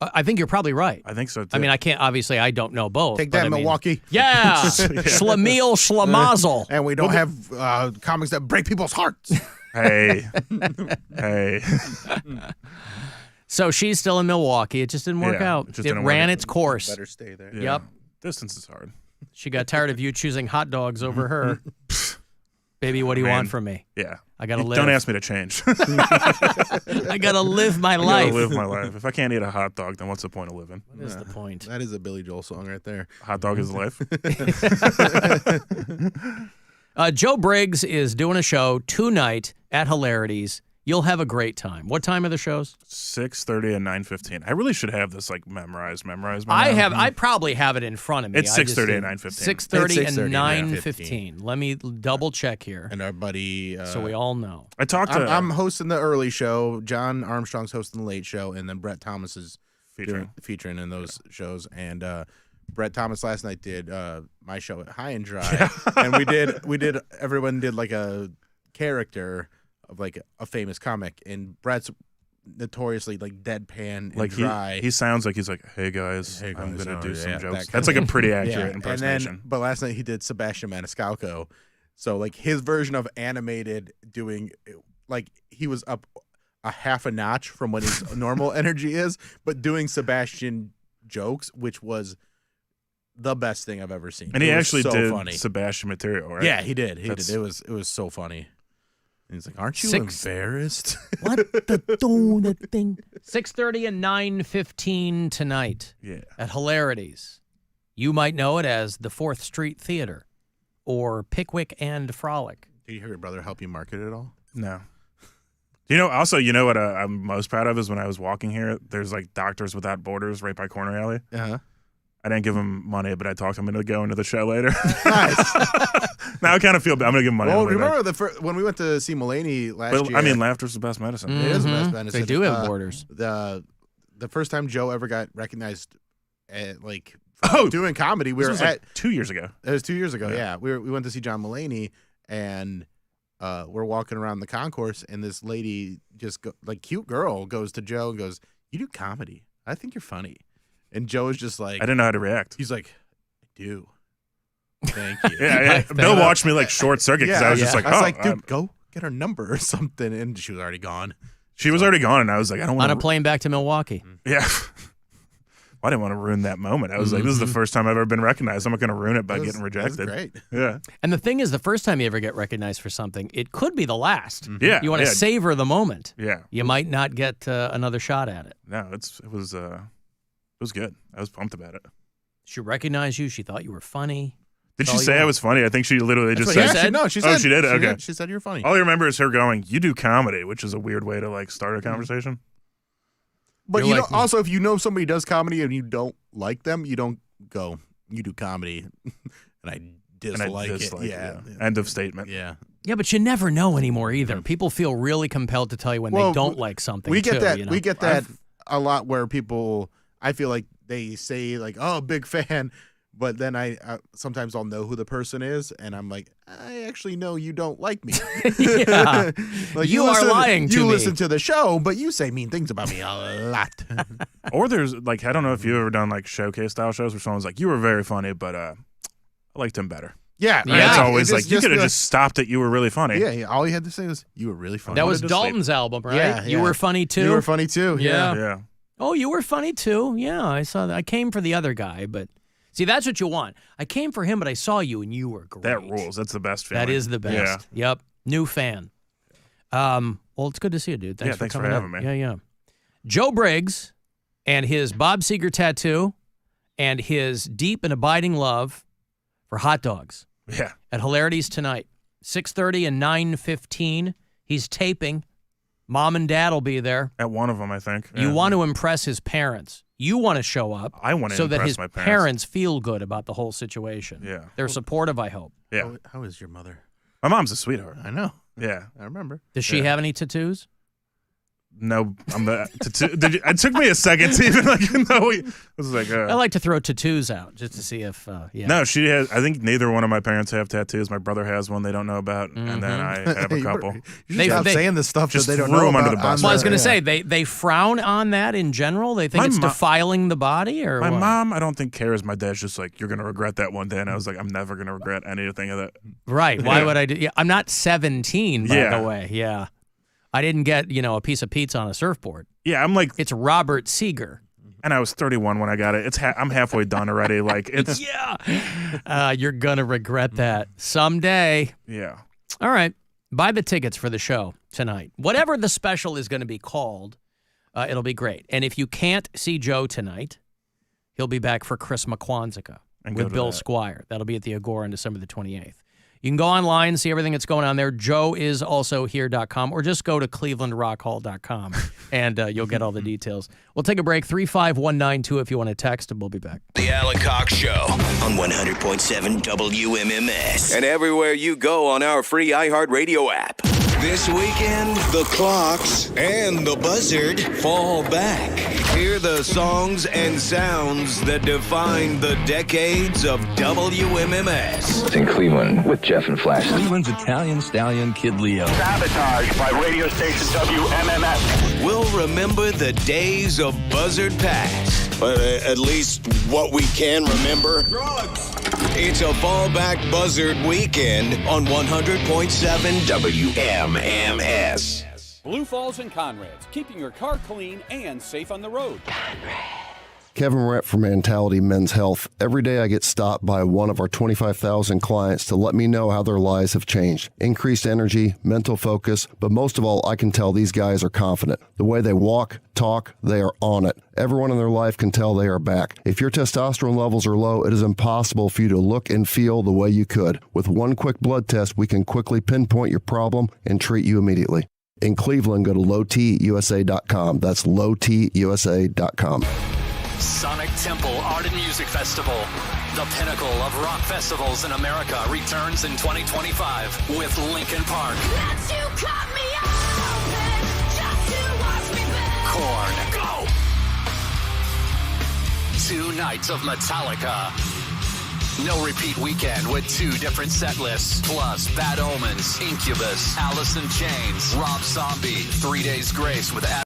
I think you're probably right. I think so too. I mean, I can't. Obviously, I don't know both. Take that, but I mean, Milwaukee. Yeah, Schlemiel Schlemazel. And we don't have comics that break people's hearts. Hey. So she's still in Milwaukee. It just didn't work out. It ran its course. Better stay there. Yeah. Yep. Distance is hard. She got tired of you choosing hot dogs over her. Baby, what do you want from me? Yeah. I got to live. Don't ask me to change. I got to live my life. I gotta live my life. If I can't eat a hot dog, then what's the point of living? What is the point? That is a Billy Joel song right there. Hot dog is life. Joe Briggs is doing a show tonight at Hilarities. You'll have a great time. What time are the shows? 6:30 and 9:15. I really should have this like memorized. I probably have it in front of me. It's 6:30 and 9:15. 6:30 and 9:15. Let me double check here. And our buddy, so we all know. I'm hosting the early show. John Armstrong's hosting the late show, and then Brett Thomas is featuring in those shows. And Brett Thomas last night did my show at High and Dry, and everyone did like a character of like a famous comic, and Brett's notoriously like deadpan and dry. He sounds like he's like, hey guys, I'm gonna do some jokes. That's like a pretty accurate impersonation. But last night he did Sebastian Maniscalco, so like his version of animated doing, like he was up a half a notch from what his normal energy is, but doing Sebastian jokes, which was the best thing I've ever seen. And he actually did funny. Sebastian material, right? Yeah, he did. He did. It was so funny. And he's like, aren't you embarrassed? What the donut thing? 6:30 and 9:15 tonight. Yeah. At Hilarities. You might know it as the 4th Street Theater or Pickwick and Frolic. Did you hear your brother help you market it all? No. Also, what I'm most proud of is when I was walking here, there's like Doctors Without Borders right by Corner Alley. Uh-huh. I didn't give him money, but I talked him into going to the show later. Nice. Now I kind of feel bad. I'm going to give him money. Well, remember when we went to see Mulaney last year? I mean, laughter's the best medicine. It is the best medicine. They do have borders. The first time Joe ever got recognized at, doing comedy, we were at like 2 years ago. It was 2 years ago, yeah. We went to see John Mulaney, and we're walking around the concourse, and this lady cute girl goes to Joe and goes, "You do comedy. I think you're funny." And Joe is just like, I didn't know how to react. He's like, I do. Thank you. Yeah. Bill watched me like short circuit because I was just like, I was like, dude, go get her number or something. And she was already gone. She was already gone, and I was like, I don't want on a plane back to Milwaukee. Yeah. I didn't want to ruin that moment. I was like, this is the first time I've ever been recognized. I'm not going to ruin it by getting rejected. That's great. Yeah. And the thing is, the first time you ever get recognized for something, it could be the last. Yeah. You want to savor the moment. Yeah. You might not get another shot at it. No, it was good. I was pumped about it. She recognized you. She thought you were funny. Did she say I was funny? I think she literally just said. She said. She did? Okay. She said you're funny. All I remember is her going, "You do comedy," which is a weird way to like start a conversation. But also, if you know somebody does comedy and you don't like them, you don't go, "You do comedy," and I dislike it. Yeah. End of statement. Yeah. Yeah, but you never know anymore either. People feel really compelled to tell you when they don't like something. We get that. You know? We get that a lot where people. I feel like they say like, "Oh, big fan," but then I sometimes I'll know who the person is, and I'm like, I actually know you don't like me. Yeah, you are lying to me. You listen to the show, but you say mean things about me a lot. Or there's like, I don't know if you've ever done like showcase style shows where someone's like, "You were very funny, but I liked him better." Yeah, and it's always like you could have just stopped it. You were really funny. Yeah, all you had to say was you were really funny. That was Dalton's album, right? Yeah, You were funny too. You were funny too. Yeah. Oh, you were funny too. Yeah, I saw that. I came for the other guy, but see, that's what you want. I came for him, but I saw you, and you were great. That rules. That's the best feeling. That is the best. Yeah. Yep. New fan. Well, it's good to see you, dude. Thanks for coming having me. Yeah. Joe Briggs and his Bob Seger tattoo and his deep and abiding love for hot dogs. Yeah. At Hilarities tonight, 6:30 and 9:15. He's taping. Mom and Dad will be there. At one of them, I think. You want to impress his parents. You want to show up. I want to so that impress his my parents. feel good about the whole situation. Yeah. They're supportive, I hope. Yeah. How is your mother? My mom's a sweetheart. I know. Yeah. I remember. Does she have any tattoos? No, I'm the. It took me a second to even know. I was like, I like to throw tattoos out just to see if. No, she has. I think neither one of my parents have tattoos. My brother has one they don't know about, and then I have a couple. They stop saying this stuff just that they don't threw know them about. under the bus. Well, I was going to say they frown on that in general. They think it's defiling the body, or my what? mom. I don't think cares. My dad's just like, you're going to regret that one day, and I was like, I'm never going to regret anything of that. Right? Why would I do? Yeah, I'm not 17, by the way. Yeah. I didn't get, a piece of pizza on a surfboard. Yeah, I'm like... It's Robert Seger. And I was 31 when I got it. I'm halfway done already. Like, it's... Yeah. You're going to regret that someday. Yeah. All right. Buy the tickets for the show tonight. Whatever the special is going to be called, it'll be great. And if you can't see Joe tonight, he'll be back for Chris McQuanzica with Bill Squire. That'll be at the Agora on December the 28th. You can go online and see everything that's going on there. JoeIsAlsoHere.com, or just go to ClevelandRockHall.com and you'll get all the details. We'll take a break. 35192 if you want to text, and we'll be back. The Alan Cox Show on 100.7 WMMS. And everywhere you go on our free iHeartRadio app. This weekend, the clocks and the buzzard fall back. Hear the songs and sounds that define the decades of WMMS. It's in Cleveland with Jeff and Flash. Cleveland's Italian Stallion Kid Leo. Sabotage by radio station WMMS. We'll remember the days of buzzard past. But at least what we can remember. Drugs. It's a fallback buzzard weekend on 100.7 WMMS. Blue Falls and Conrad's, keeping your car clean and safe on the road. Kevin Rett from Mentality Men's Health. Every day I get stopped by one of our 25,000 clients to let me know how their lives have changed. Increased energy, mental focus, but most of all, I can tell these guys are confident. The way they walk, talk, they are on it. Everyone in their life can tell they are back. If your testosterone levels are low, it is impossible for you to look and feel the way you could. With one quick blood test, we can quickly pinpoint your problem and treat you immediately. In Cleveland, go to lowtusa.com. That's lowtusa.com. Sonic Temple Art and Music Festival, the pinnacle of rock festivals in America, returns in 2025 with Linkin Park, Korn, go! 2 nights of Metallica. No repeat weekend with 2 different set lists, plus Bad Omens, Incubus, Alice in Chains, Rob Zombie, 3 Days Grace with Abbott.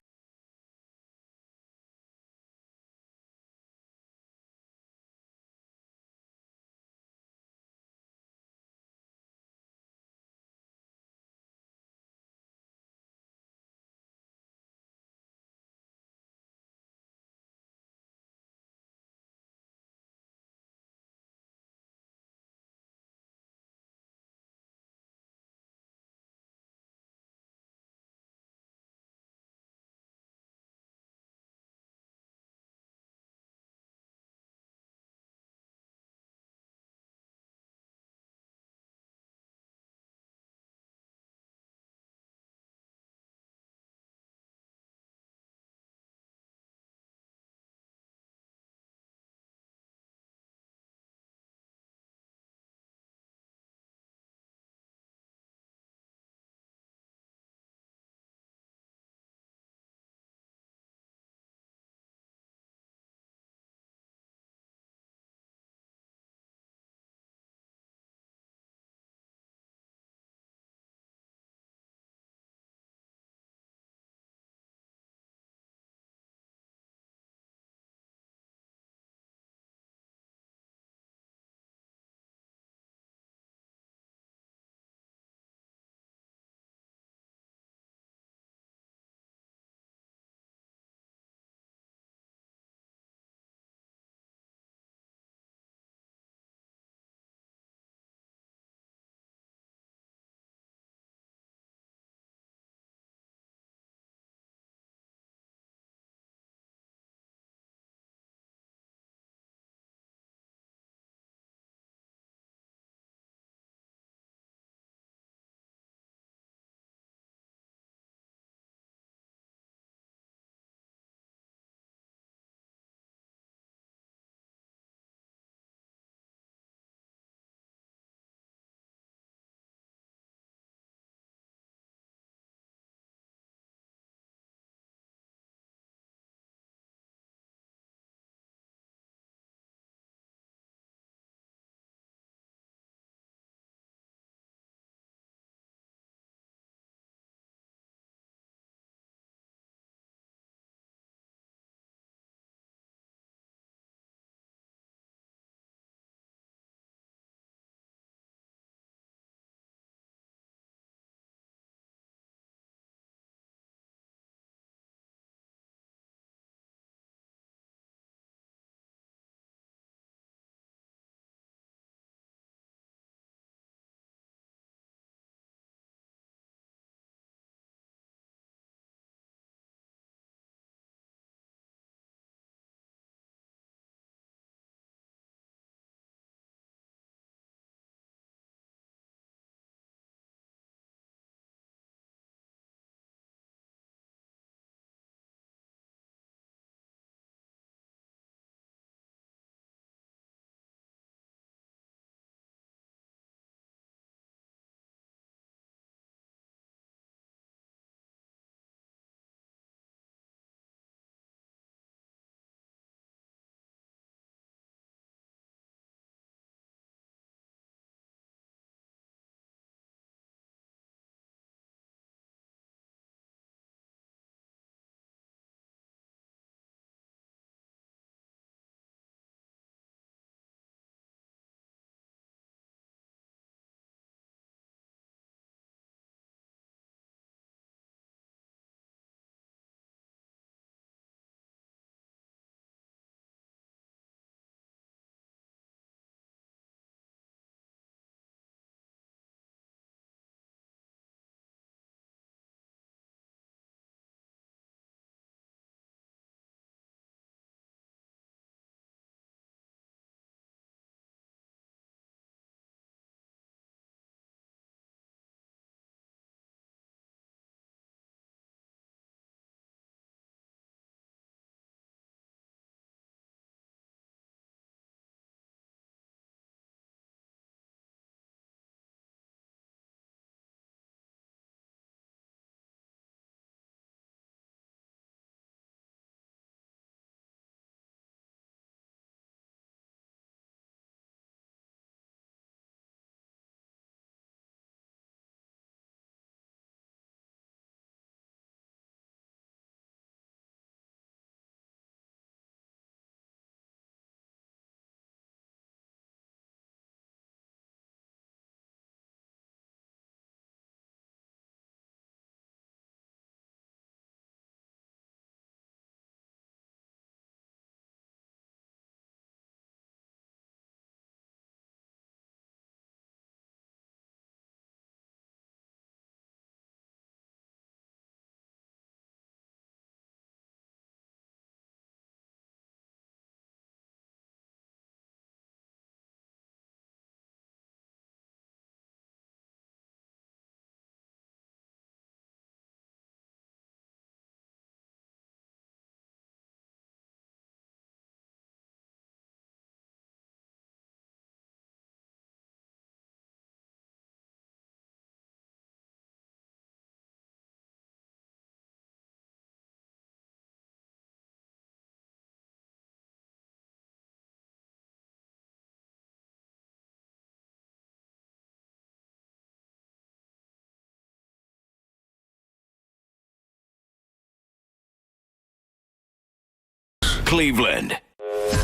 Cleveland.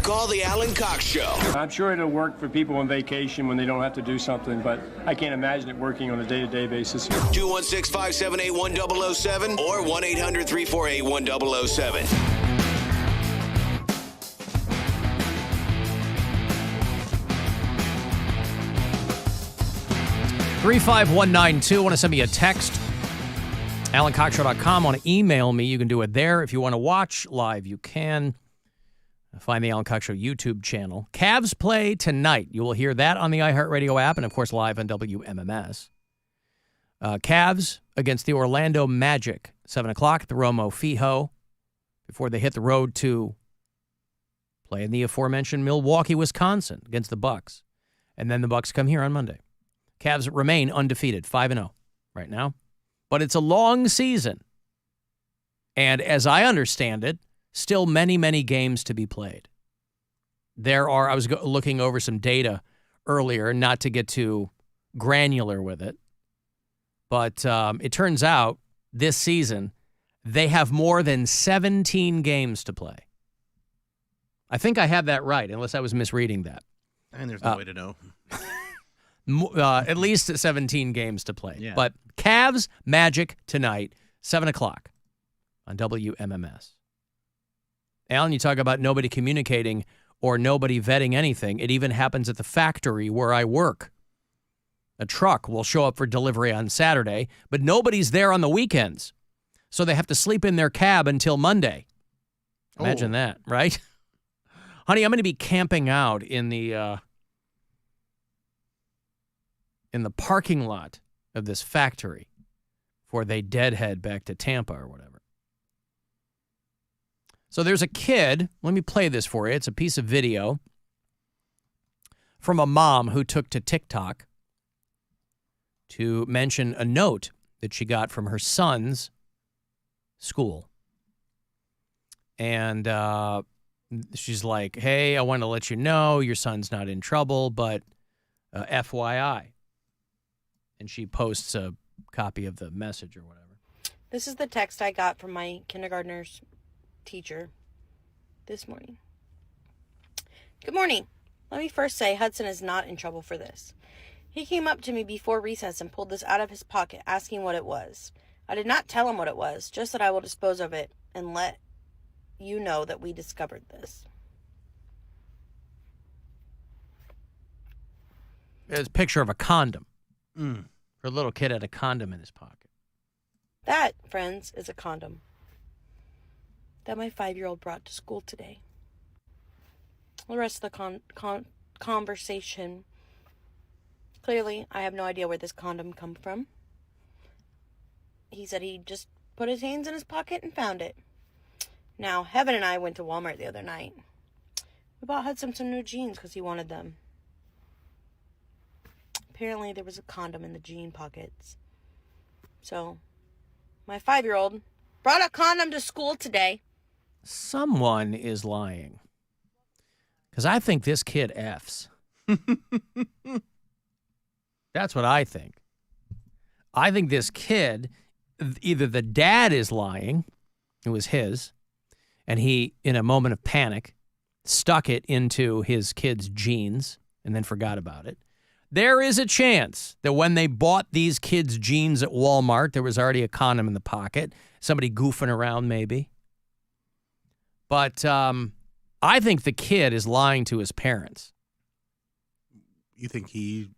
Call the Alan Cox Show. I'm sure it'll work for people on vacation when they don't have to do something, but I can't imagine it working on a day-to-day basis. 216-578-1007 or 1-800-348-1007. 35192. Want to send me a text? AlanCoxShow.com. Want to email me? You can do it there. If you want to watch live, you can. Find the Alan Cox Show YouTube channel. Cavs play tonight. You will hear that on the iHeartRadio app and, of course, live on WMMS. Cavs against the Orlando Magic, 7 o'clock at the Romo Fijo, before they hit the road to play in the aforementioned Milwaukee, Wisconsin against the Bucks. And then the Bucks come here on Monday. Cavs remain undefeated, 5-0 right now. But it's a long season. And as I understand it, still many, many games to be played. I was looking over some data earlier, not to get too granular with it, but it turns out this season they have more than 17 games to play. I think I have that right, unless I was misreading that. And there's no way to know. At least 17 games to play. Yeah. But Cavs, Magic tonight, 7 o'clock on WMMS. Alan, you talk about nobody communicating or nobody vetting anything. It even happens at the factory where I work. A truck will show up for delivery on Saturday, but nobody's there on the weekends. So they have to sleep in their cab until Monday. Imagine that, right? Honey, I'm going to be camping out in the parking lot of this factory before they deadhead back to Tampa or whatever. So there's a kid. Let me play this for you. It's a piece of video from a mom who took to TikTok to mention a note that she got from her son's school. And she's like, hey, I want to let you know your son's not in trouble, but FYI. And she posts a copy of the message or whatever. This is the text I got from my kindergartner's teacher this morning. Good morning. Let me first say Hudson is not in trouble for this. He came up to me before recess and pulled this out of his pocket, asking what it was. I did not tell him what it was, just that I will dispose of it and let you know that we discovered this. There's a picture of a condom. Her little kid had a condom in his pocket. That, friends, is a condom that my 5-year-old brought to school today. The rest of the conversation, clearly, I have no idea where this condom come from. He said he just put his hands in his pocket and found it. Now, Heaven and I went to Walmart the other night. We bought Hudson some new jeans because he wanted them. Apparently, there was a condom in the jean pockets. So, my 5-year-old brought a condom to school today. Someone is lying. Because I think this kid F's. That's what I think. I think this kid, either the dad is lying, it was his, and he, in a moment of panic, stuck it into his kid's jeans and then forgot about it. There is a chance that when they bought these kids' jeans at Walmart, there was already a condom in the pocket. Somebody goofing around, maybe. But I think the kid is lying to his parents. You think he's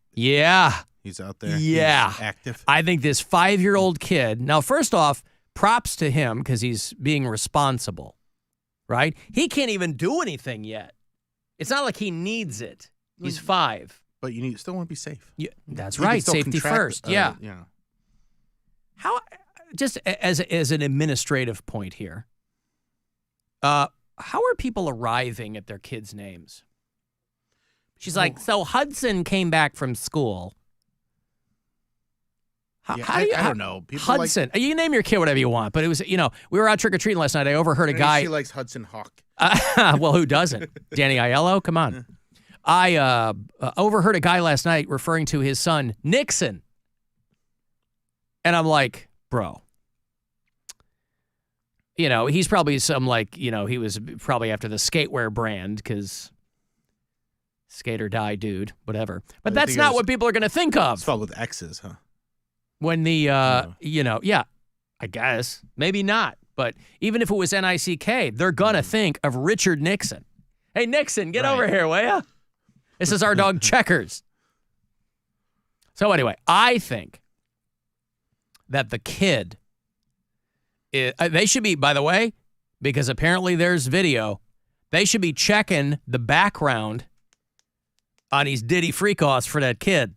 out there? Yeah. He's active? I think this 5-year-old kid, now, first off, props to him because he's being responsible, right? He can't even do anything yet. It's not like he needs it. He's 5. But you still want to be safe. Yeah, that's right. Safety first. Yeah. How? Just as an administrative point here. How are people arriving at their kids' names? She's like, so Hudson came back from school. How do you? I don't know. People Hudson. You can name your kid whatever you want, but it was, we were out trick or treating last night. I overheard a guy. She likes Hudson Hawk. Well, who doesn't? Danny Aiello? Come on. I overheard a guy last night referring to his son, Nixon. And I'm like, bro, he's probably some he was probably after the skatewear brand because skate or die dude, whatever. But that's not what people are going to think of. It's spelled with X's, huh? When the, yeah, I guess. Maybe not. But even if it was Nick, they're going to think of Richard Nixon. Hey, Nixon, get over here, will ya? This is our dog Checkers. So anyway, I think that the kid, they should be, by the way, because apparently there's video, they should be checking the background on these Diddy freak-offs for that kid.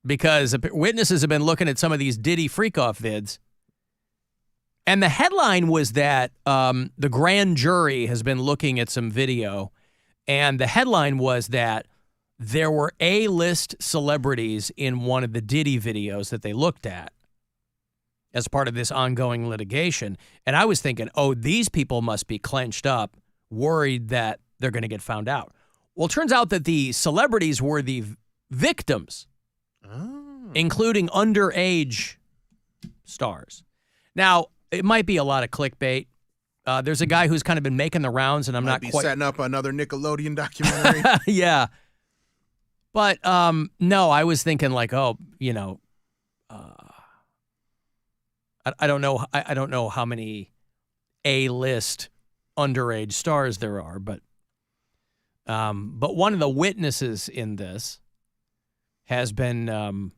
Because witnesses have been looking at some of these Diddy freak-off vids. And the headline was that the grand jury has been looking at some video. And the headline was that there were A-list celebrities in one of the Diddy videos that they looked at as part of this ongoing litigation. And I was thinking, these people must be clenched up, worried that they're going to get found out. Well, it turns out that the celebrities were the victims, including underage stars. Now, it might be a lot of clickbait. There's a guy who's kind of been making the rounds, and I'm not quite setting up another Nickelodeon documentary. Yeah. But no, I was thinking I don't know. I don't know how many A-list underage stars there are, but one of the witnesses in this has been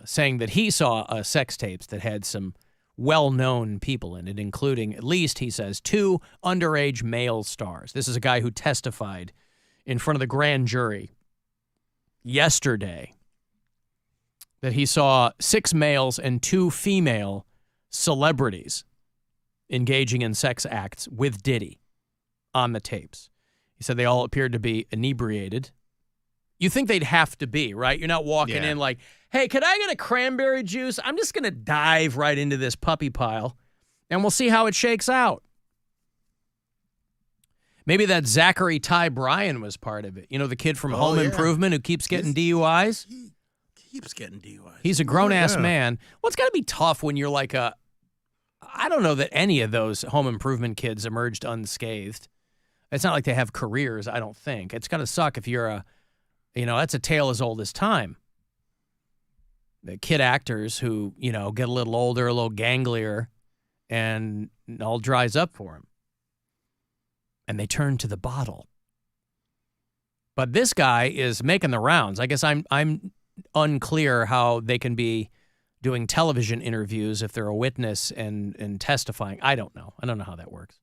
saying that he saw sex tapes that had some well-known people in it, including, at least, he says, 2 underage male stars. This is a guy who testified in front of the grand jury yesterday that he saw 6 males and 2 female celebrities engaging in sex acts with Diddy on the tapes. He said they all appeared to be inebriated. You think they'd have to be, right? You're not walking in like, hey, could I get a cranberry juice? I'm just going to dive right into this puppy pile, and we'll see how it shakes out. Maybe that Zachary Ty Bryan was part of it. You know, the kid from Home Improvement who keeps getting DUIs? He keeps getting DUIs. He's a grown-ass man. Well, it's got to be tough when you're like I don't know that any of those Home Improvement kids emerged unscathed. It's not like they have careers, I don't think. It's got to suck if you're that's a tale as old as time. The kid actors who, get a little older, a little ganglier, and it all dries up for them. And they turn to the bottle. But this guy is making the rounds. I guess I'm unclear how they can be doing television interviews if they're a witness and testifying. I don't know. I don't know how that works.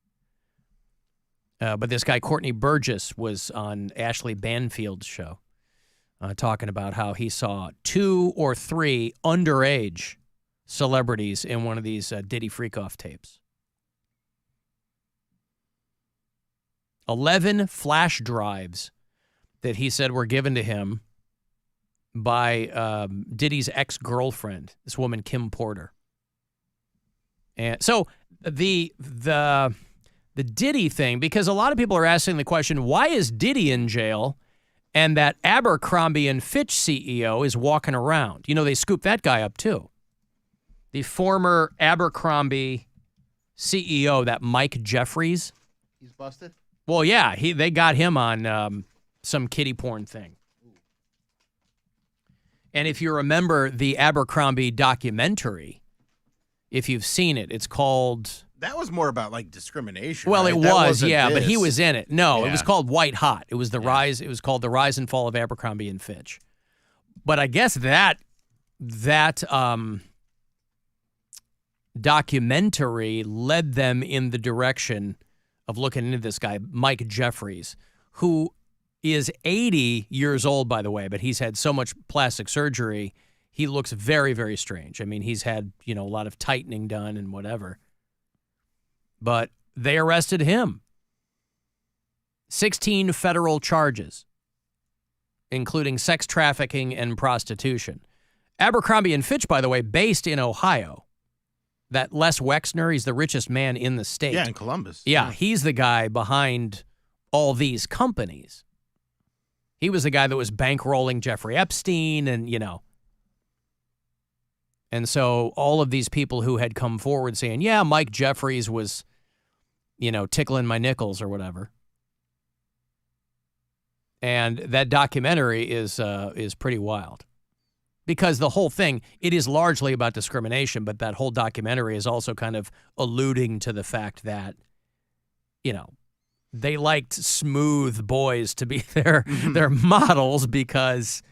But this guy, Courtney Burgess, was on Ashley Banfield's show talking about how he saw 2 or 3 underage celebrities in one of these Diddy freak-off tapes. 11 flash drives that he said were given to him by Diddy's ex-girlfriend, this woman, Kim Porter. And so the Diddy thing, because a lot of people are asking the question, why is Diddy in jail and that Abercrombie and Fitch CEO is walking around? They scooped that guy up too. The former Abercrombie CEO, that Mike Jeffries. He's busted? Well, yeah, they got him on some kiddie porn thing. And if you remember the Abercrombie documentary, if you've seen it, it's called... That was more about discrimination. Well, right? it was, yeah, but he was in it. No, It was called White Hot. It was rise. It was called The Rise and Fall of Abercrombie and Fitch. But I guess that documentary led them in the direction of looking into this guy, Mike Jeffries, who is 80 years old, by the way, but he's had so much plastic surgery, he looks very, very strange. I mean, he's had, a lot of tightening done and whatever. But they arrested him. 16 federal charges, including sex trafficking and prostitution. Abercrombie and Fitch, by the way, based in Ohio. That Les Wexner, he's the richest man in the state. Yeah, in Columbus. Yeah, he's the guy behind all these companies. He was the guy that was bankrolling Jeffrey Epstein and, And so all of these people who had come forward saying, yeah, Mike Jeffries was, tickling my nickels or whatever. And that documentary is pretty wild. Because the whole thing, it is largely about discrimination, but that whole documentary is also kind of alluding to the fact that, they liked smooth boys to be their models because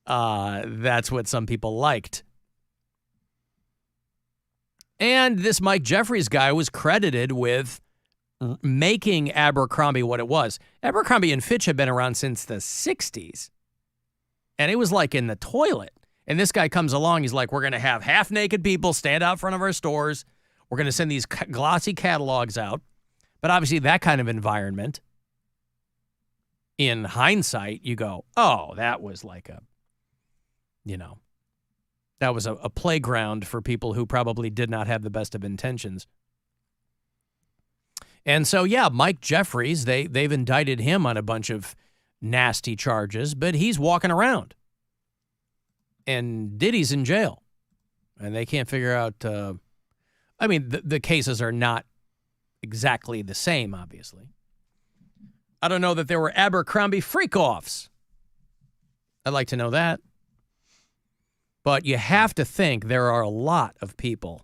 that's what some people liked. And this Mike Jeffries guy was credited with making Abercrombie what it was. Abercrombie and Fitch had been around since the 60s. And it was like in the toilet. And this guy comes along, he's like, we're going to have half-naked people stand out front of our stores. We're going to send these glossy catalogs out. But obviously that kind of environment, in hindsight, you go, oh, that was like that was a playground for people who probably did not have the best of intentions. And so, yeah, Mike Jeffries, they've indicted him on a bunch of nasty charges, but he's walking around. And Diddy's in jail. And they can't figure out, the cases are not exactly the same, obviously. I don't know that there were Abercrombie freak-offs. I'd like to know that. But you have to think there are a lot of people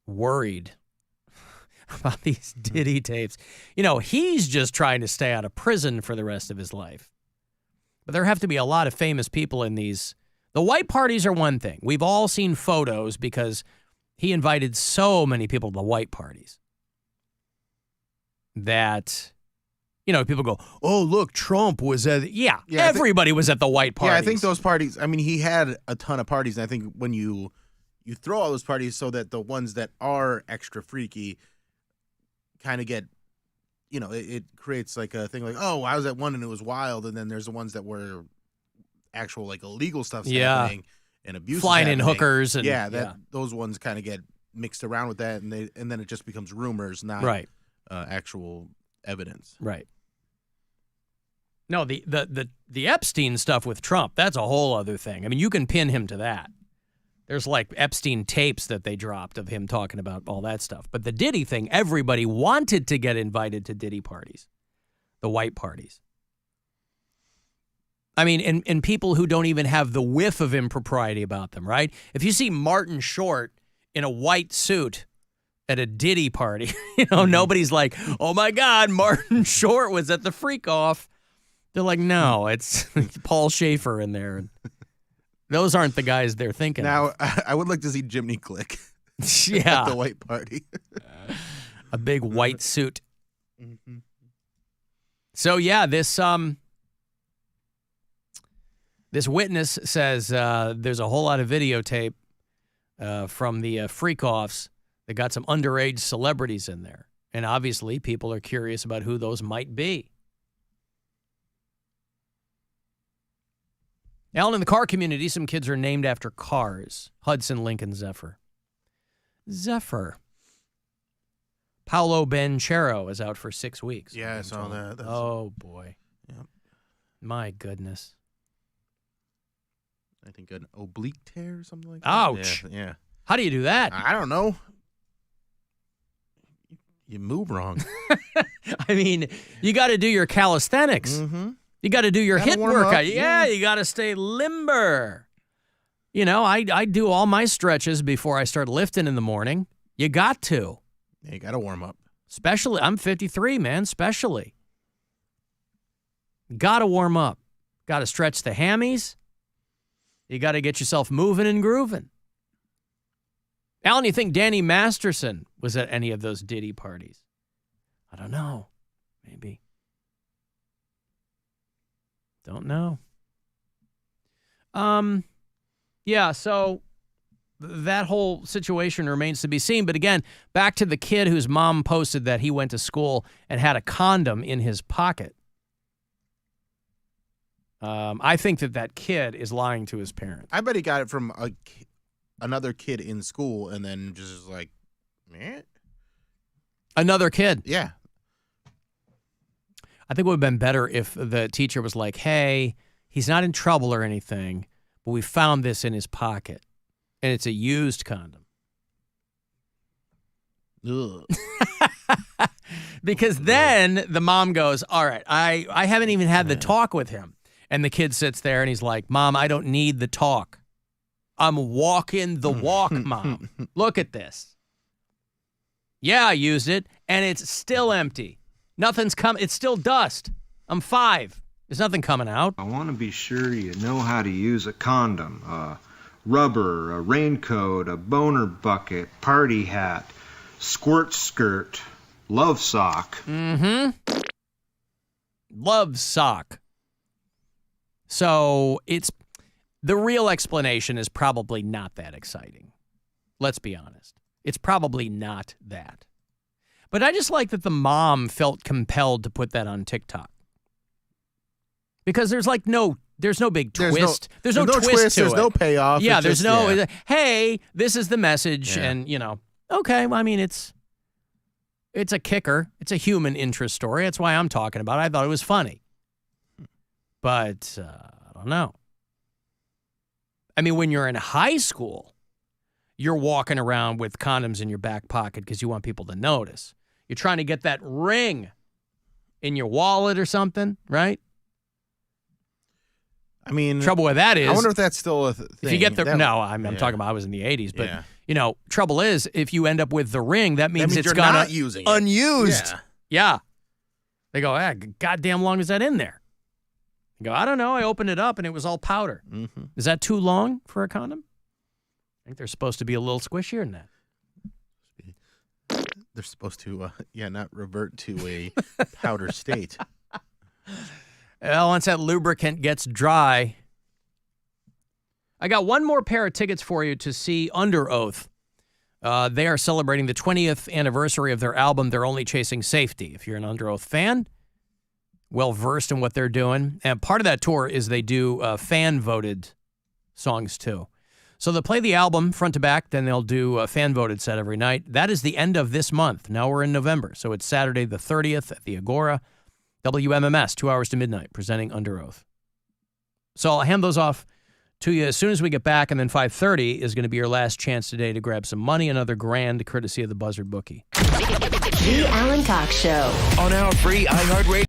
worried about these Diddy tapes. He's just trying to stay out of prison for the rest of his life. But there have to be a lot of famous people in these. The white parties are one thing. We've all seen photos because he invited so many people to the white parties that, people go, oh, look, Trump was at, everybody was at the white parties. Yeah, I think those parties, he had a ton of parties. And I think when you throw all those parties so that the ones that are extra freaky kind of get, it creates like a thing like, oh, I was at one and it was wild. And then there's the ones that were actual like illegal stuff happening and abuse flying in hookers. And, those ones kind of get mixed around with that. And then it just becomes rumors, not actual evidence. Right. No, the Epstein stuff with Trump, that's a whole other thing. You can pin him to that. There's like Epstein tapes that they dropped of him talking about all that stuff. But the Diddy thing, everybody wanted to get invited to Diddy parties, the white parties. And people who don't even have the whiff of impropriety about them, right? If you see Martin Short in a white suit at a Diddy party, nobody's like, oh my God, Martin Short was at the freak-off. They're like, no, it's Paul Schaefer in there. Those aren't the guys they're thinking now, of. I would like to see Jiminy Click at the white party. A big white suit. Mm-hmm. So, yeah, this witness says there's a whole lot of videotape from the freak-offs that got some underage celebrities in there. And obviously, people are curious about who those might be. Alan, in the car community, some kids are named after cars. Hudson, Lincoln, Zephyr. Zephyr. Paolo Banchero is out for 6 weeks. Yeah, I saw that. Oh, boy. Yep. My goodness. I think an oblique tear or something like that. Ouch. Yeah. How do you do that? I don't know. You move wrong. You got to do your calisthenics. Mm-hmm. You got to do your HIIT workout. Yeah, you got to stay limber. I do all my stretches before I start lifting in the morning. You got to. Yeah, you got to warm up. Especially, I'm 53, man, especially. Got to warm up. Got to stretch the hammies. You got to get yourself moving and grooving. Alan, you think Danny Masterson was at any of those Diddy parties? I don't know. Maybe. Don't know. Yeah, so that whole situation remains to be seen. But again, back to the kid whose mom posted that he went to school and had a condom in his pocket. I think that kid is lying to his parents. I bet he got it from another kid in school and then just like, meh? Another kid? Yeah. I think it would have been better if the teacher was like, hey, he's not in trouble or anything, but we found this in his pocket. And it's a used condom. Ugh. Because then the mom goes, all right, I haven't even had the talk with him. And the kid sits there and he's like, Mom, I don't need the talk. I'm walking the walk, Mom. Look at this. Yeah, I used it, and it's still empty. Nothing's coming. It's still dust. I'm 5. There's nothing coming out. I want to be sure you know how to use a condom, rubber, a raincoat, a boner bucket, party hat, squirt skirt, love sock. Mm-hmm. Love sock. So the real explanation is probably not that exciting. Let's be honest. It's probably not that. But I just like that the mom felt compelled to put that on TikTok. Because there's no big twist. There's no twist to There's it. no payoff. Yeah, It's hey, this is the message. Yeah. And, okay, well, I mean, it's a kicker. It's a human interest story. That's why I'm talking about it. I thought it was funny. But I don't know. I mean, when you're in high school, you're walking around with condoms in your back pocket because you want people to notice. You're trying to get that ring in your wallet or something, right? I mean, trouble with that is, I wonder if that's still a thing. If you get I'm talking about I was in the 80s, but trouble is if you end up with the ring, that means it's you're gone not using it. unused. Yeah. They go, goddamn long is that in there? You go, I don't know. I opened it up and it was all powder. Mm-hmm. Is that too long for a condom? I think they're supposed to be a little squishier than that. They're supposed to, not revert to a powder state. Well, once that lubricant gets dry. I got one more pair of tickets for you to see Under Oath. They are celebrating the 20th anniversary of their album, They're Only Chasing Safety. If you're an Under Oath fan, well-versed in what they're doing. And part of that tour is they do fan-voted songs, too. So they'll play the album front to back, then they'll do a fan-voted set every night. That is the end of this month. Now we're in November, so it's Saturday the 30th at the Agora. WMMS, 2 hours to midnight, presenting Under Oath. So I'll hand those off to you as soon as we get back, and then 5:30 is going to be your last chance today to grab some money, another grand, courtesy of the Buzzard Bookie. The Alan Cox Show. On our free iHeartRadio.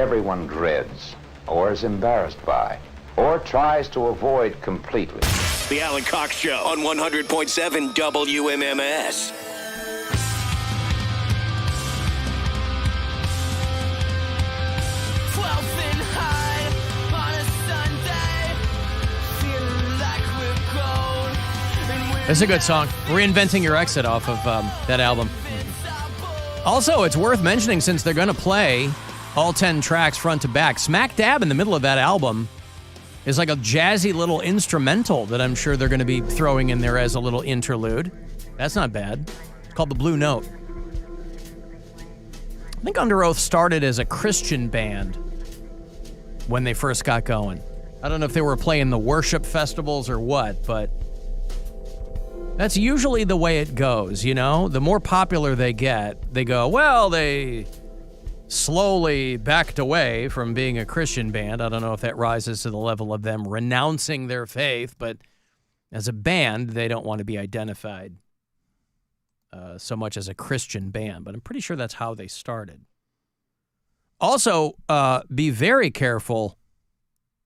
everyone dreads, or is embarrassed by, or tries to avoid completely. The Alan Cox Show on 100.7 WMMS. It's a good song. Reinventing Your Exit off of that album. Also, it's worth mentioning, since they're going to play all 10 tracks front to back, smack dab in the middle of that album is like a jazzy little instrumental that I'm sure they're going to be throwing in there as a little interlude. That's not bad. It's called The Blue Note. I think Under Oath started as a Christian band when they first got going. I don't know if they were playing the worship festivals or what, but that's usually the way it goes, you know? The more popular they get, they go, well, they slowly backed away from being a Christian band. I don't know if that rises to the level of them renouncing their faith, but as a band, they don't want to be identified so much as a Christian band. But I'm pretty sure that's how they started. Also, be very careful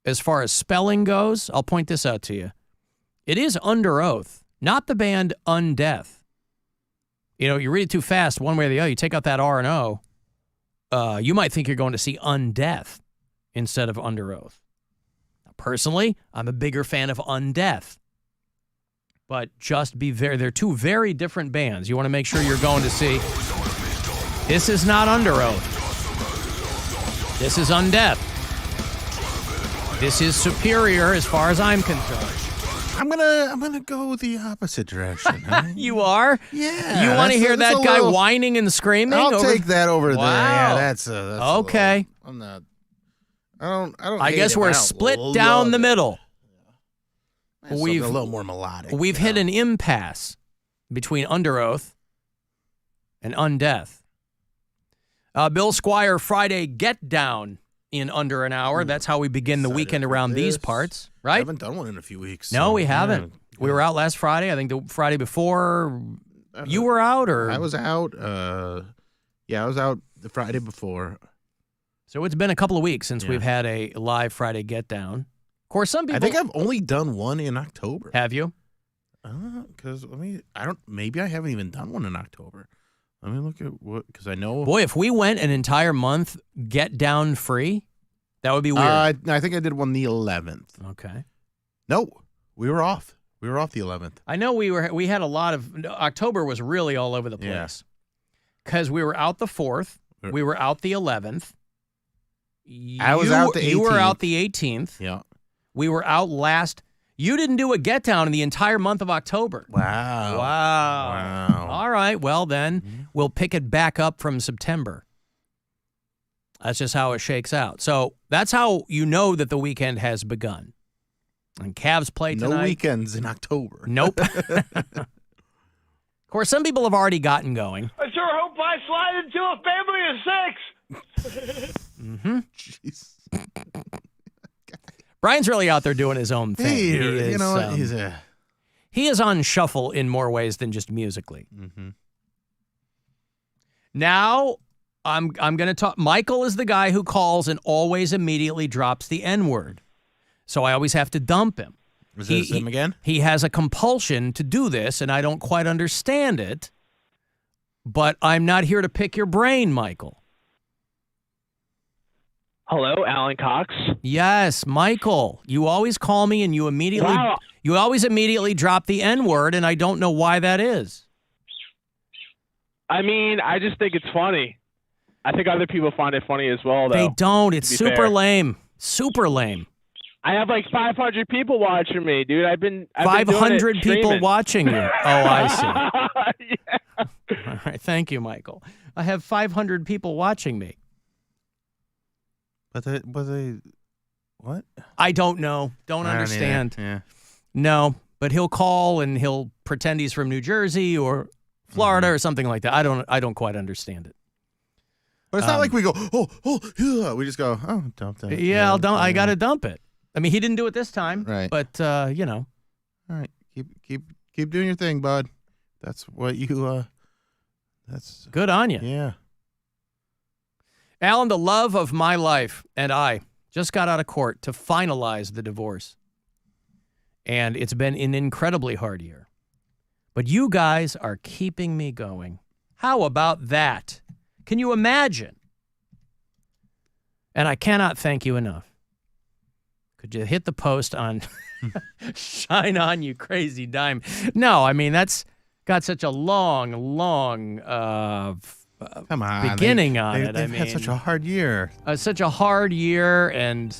as far as spelling goes. I'll point this out to you. It is Under Oath, not the band Undeath. You know, you read it too fast one way or the other. You take out that R and O, you might think you're going to see Undeath instead of Under Oath. Now, personally, I'm a bigger fan of Undeath. But just be they're two very different bands. You want to make sure you're going to see. This is not Under Oath. This is Undeath. This is superior as far as I'm concerned. I'm gonna go the opposite direction. Huh? You are? Yeah. You want to hear that guy whining and screaming? I'll take that over there. Wow. Yeah, that's okay. I'm not. I don't. I guess we're split down the middle. We've a little more melodic. We've hit an impasse between Under Oath and Undeath. Bill Squire Friday Get Down in under an hour. That's how we begin the weekend around these parts, right? I haven't done one in a few weeks. No, we haven't. Yeah. We were out last Friday. I think the Friday before you were out, or I was out. Yeah, I was out the Friday before. So it's been a couple of weeks since we've had a live Friday Get Down. Of course, some people. I think I've only done one in October. Have you? Because maybe I haven't even done one in October. Let me look at what, because I know. Boy, if we went an entire month Get Down free, that would be weird. I think I did one the 11th. Okay. No, we were off. We were off the 11th. I know we had a lot of October was really all over the place because we were out the 4th, we were out the 11th. I was out the 18th. You were out the 18th. Yeah. We were out last. You didn't do a Get Down in the entire month of October. Wow. All right. Well, then we'll pick it back up from September. That's just how it shakes out. So that's how you know that the weekend has begun. And Cavs play tonight. No weekends in October. Nope. Of course, some people have already gotten going. I sure hope I slide into a family of 6. Jeez. Brian's really out there doing his own thing. You know what? He is on shuffle in more ways than just musically. Mm-hmm. Now, I'm going to talk. Michael is the guy who calls and always immediately drops the N-word. So I always have to dump him. Is this him again? He has a compulsion to do this, and I don't quite understand it. But I'm not here to pick your brain, Michael. Hello, Alan Cox. Yes, Michael. You always call me and you always immediately drop the N-word, and I don't know why that is. I mean, I just think it's funny. I think other people find it funny as well, though. They don't. It's super lame. Super lame. I have like 500 people watching me, dude. I've been 500 people streaming. Watching you. Oh, I see. Yeah. All right. Thank you, Michael. I have 500 people watching me. But they, what? I don't know. Don't understand. Yeah. No, but he'll call and he'll pretend he's from New Jersey or Florida or something like that. I don't quite understand it. But it's not like we go, yeah. We just go, dump that. Yeah, I got to dump it. I mean, he didn't do it this time, right? But you know. All right, keep doing your thing, bud. That's what you. That's good on you. Yeah. Alan, the love of my life, and I just got out of court to finalize the divorce. And it's been an incredibly hard year. But you guys are keeping me going. How about that? Can you imagine? And I cannot thank you enough. Could you hit the post on Shine On, You Crazy Dime? No, I mean, that's got such a long come on, beginning on it. They've had such a hard year. Such a hard year, and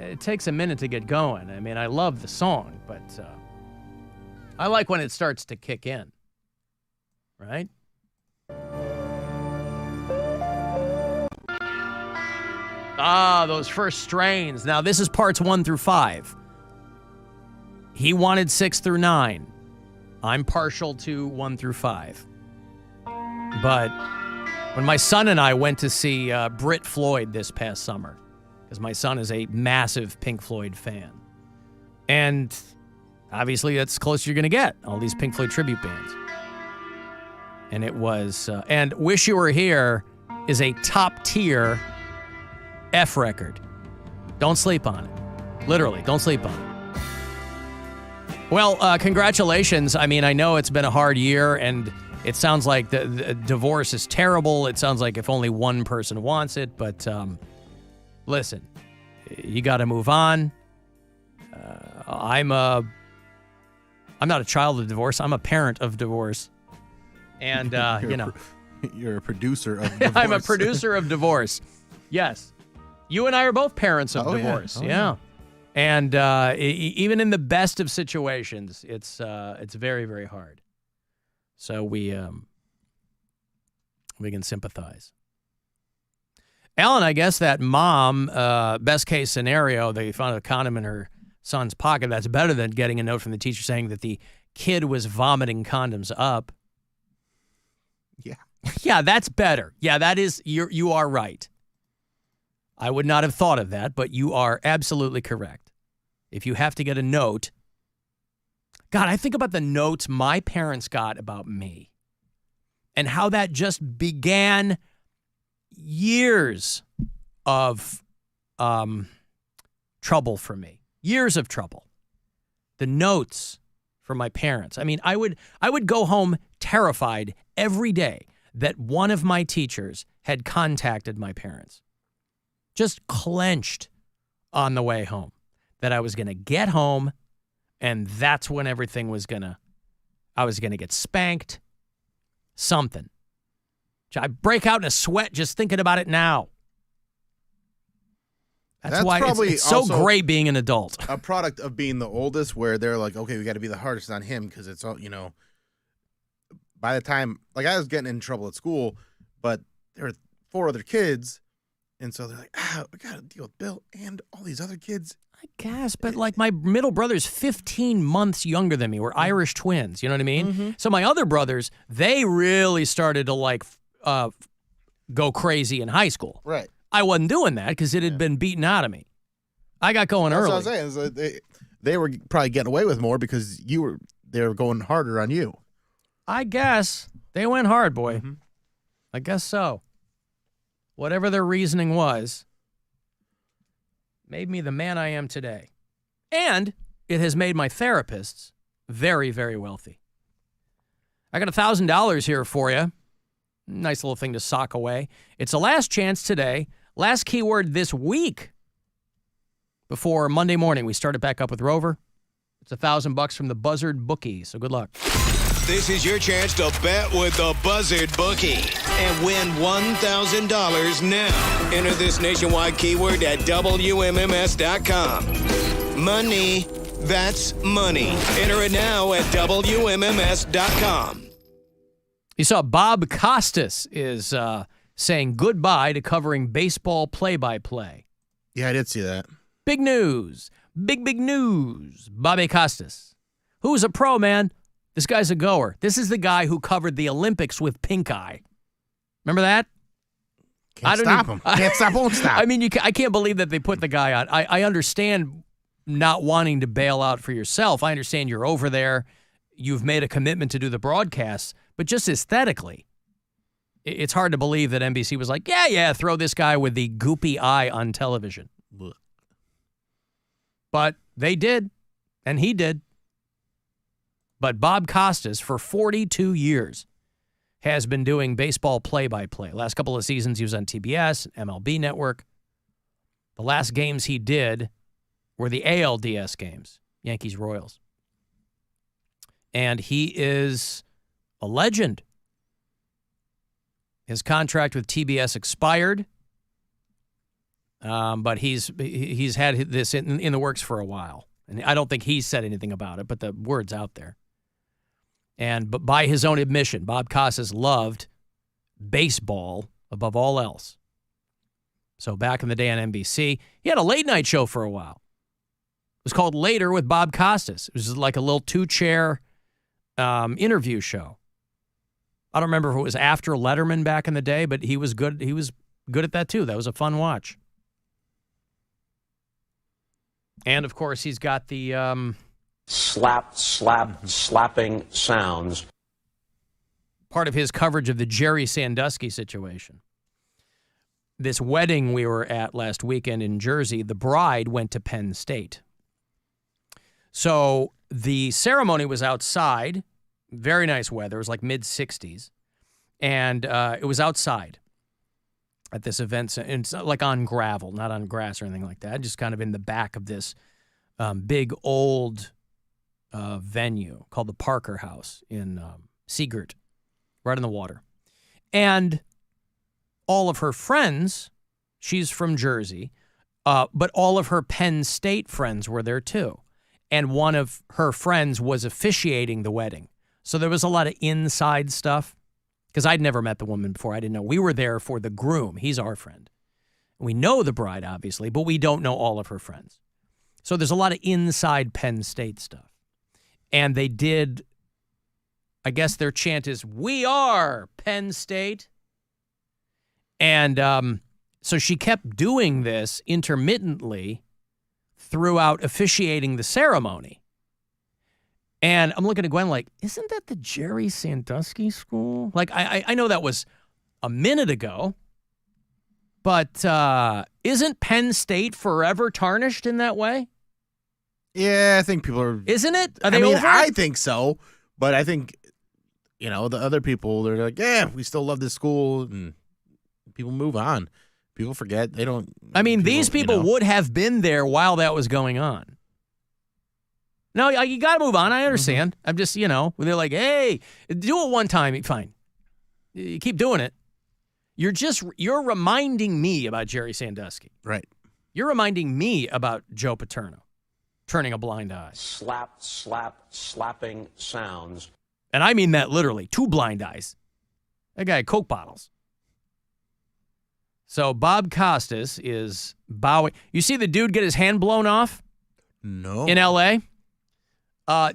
it takes a minute to get going. I mean, I love the song, but I like when it starts to kick in, right? Those first strains. Now, this is parts 1 through 5. He wanted 6 through 9. I'm partial to 1 through 5. But when my son and I went to see Brit Floyd this past summer, because my son is a massive Pink Floyd fan, and obviously that's close you're going to get, all these Pink Floyd tribute bands. And it was, and Wish You Were Here is a top-tier F record. Don't sleep on it. Literally, don't sleep on it. Well, congratulations. I mean, I know it's been a hard year, and it sounds like the divorce is terrible. It sounds like if only one person wants it, but listen, you got to move on. I'm not a child of divorce. I'm a parent of divorce. And, You're a producer of divorce. I'm a producer of divorce. Yes. You and I are both parents of divorce. Yeah. And even in the best of situations, it's very, very hard. So we can sympathize. Alan, I guess that mom, best case scenario, they found a condom in her son's pocket. That's better than getting a note from the teacher saying that the kid was vomiting condoms up. Yeah. Yeah, that's better. Yeah, that is, you are right. I would not have thought of that, but you are absolutely correct. If you have to get a note, God, I think about the notes my parents got about me and how that just began years of trouble for me. Years of trouble. The notes from my parents. I mean, I would go home terrified every day that one of my teachers had contacted my parents. Just clenched on the way home that I was going to get home, and that's when everything was I was going to get spanked, something. I break out in a sweat just thinking about it now. That's why it's so great being an adult. A product of being the oldest, where they're like, okay, we got to be the hardest on him because it's all, by the time, like, I was getting in trouble at school, but there were 4 other kids. And so they're like, we got to deal with Bill and all these other kids. I guess, but like my middle brother's 15 months younger than me. We're Irish twins, you know what I mean? Mm-hmm. So my other brothers, they really started to go crazy in high school. Right. I wasn't doing that because it had been beaten out of me. I got going early. That's what I'm saying. So they were probably getting away with more because they were going harder on you. I guess. They went hard, boy. Mm-hmm. I guess so. Whatever their reasoning was, made me the man I am today. And it has made my therapists very, very wealthy. I got $1,000 here for you. Nice little thing to sock away. It's the last chance today, last keyword this week. Before Monday morning, we start it back up with Rover. It's $1,000 from the Buzzard bookie, so good luck. This is your chance to bet with the Buzzard bookie and win $1,000 now. Enter this nationwide keyword at WMMS.com. Money, that's money. Enter it now at WMMS.com. You saw Bob Costas is saying goodbye to covering baseball play-by-play. Yeah, I did see that. Big news. Big news. Bobby Costas, who's a pro, man. This guy's a goer. This is the guy who covered the Olympics with pink eye. Remember that? Can't stop him. Can't stop, won't stop. I mean, I can't believe that they put the guy on. I understand not wanting to bail out for yourself. I understand you're over there. You've made a commitment to do the broadcasts. But just aesthetically, It's hard to believe that NBC was like, yeah, throw this guy with the goopy eye on television. Ugh. But they did, and he did. But Bob Costas, for 42 years, has been doing baseball play-by-play. Last couple of seasons, he was on TBS, MLB Network. The last games he did were the ALDS games, Yankees-Royals. And he is a legend. His contract with TBS expired, but he's had this in the works for a while. And I don't think he's said anything about it, but the word's out there. But by his own admission, Bob Costas loved baseball above all else. So back in the day on NBC, he had a late-night show for a while. It was called Later with Bob Costas. It was like a little two-chair interview show. I don't remember if it was after Letterman back in the day, but he was good. He was good at that, too. That was a fun watch. And, of course, he's got the... slapping sounds. Part of his coverage of the Jerry Sandusky situation. This wedding we were at last weekend in Jersey, the bride went to Penn State. So the ceremony was outside. Very nice weather. It was like mid-60s. And it was outside at this event. And it's like on gravel, not on grass or anything like that. Just kind of in the back of this big old venue called the Parker House in Seagirt, right on the water. And all of her friends, she's from Jersey, but all of her Penn State friends were there too. And one of her friends was officiating the wedding. So there was a lot of inside stuff because I'd never met the woman before. I didn't know. We were there for the groom. He's our friend. We know the bride, obviously, but we don't know all of her friends. So there's a lot of inside Penn State stuff. And they did, I guess their chant is, "We are Penn State." And so she kept doing this intermittently throughout officiating the ceremony. And I'm looking at Gwen like, isn't that the Jerry Sandusky school? Like, I know that was a minute ago, but isn't Penn State forever tarnished in that way? Yeah, I think people are... Isn't it? Are they over? I think so, but I think, the other people, they're like, yeah, we still love this school, and people move on. People forget. They don't... I mean, these people would have been there while that was going on. No, you got to move on. I understand. I'm just, they're like, hey, do it one time. Fine. You keep doing it. You're reminding me about Jerry Sandusky. Right. You're reminding me about Joe Paterno turning a blind eye. Slapping sounds. And I mean that literally. 2 blind eyes. That guy had Coke bottles. So Bob Costas is bowing. You see the dude get his hand blown off? No. In L.A.?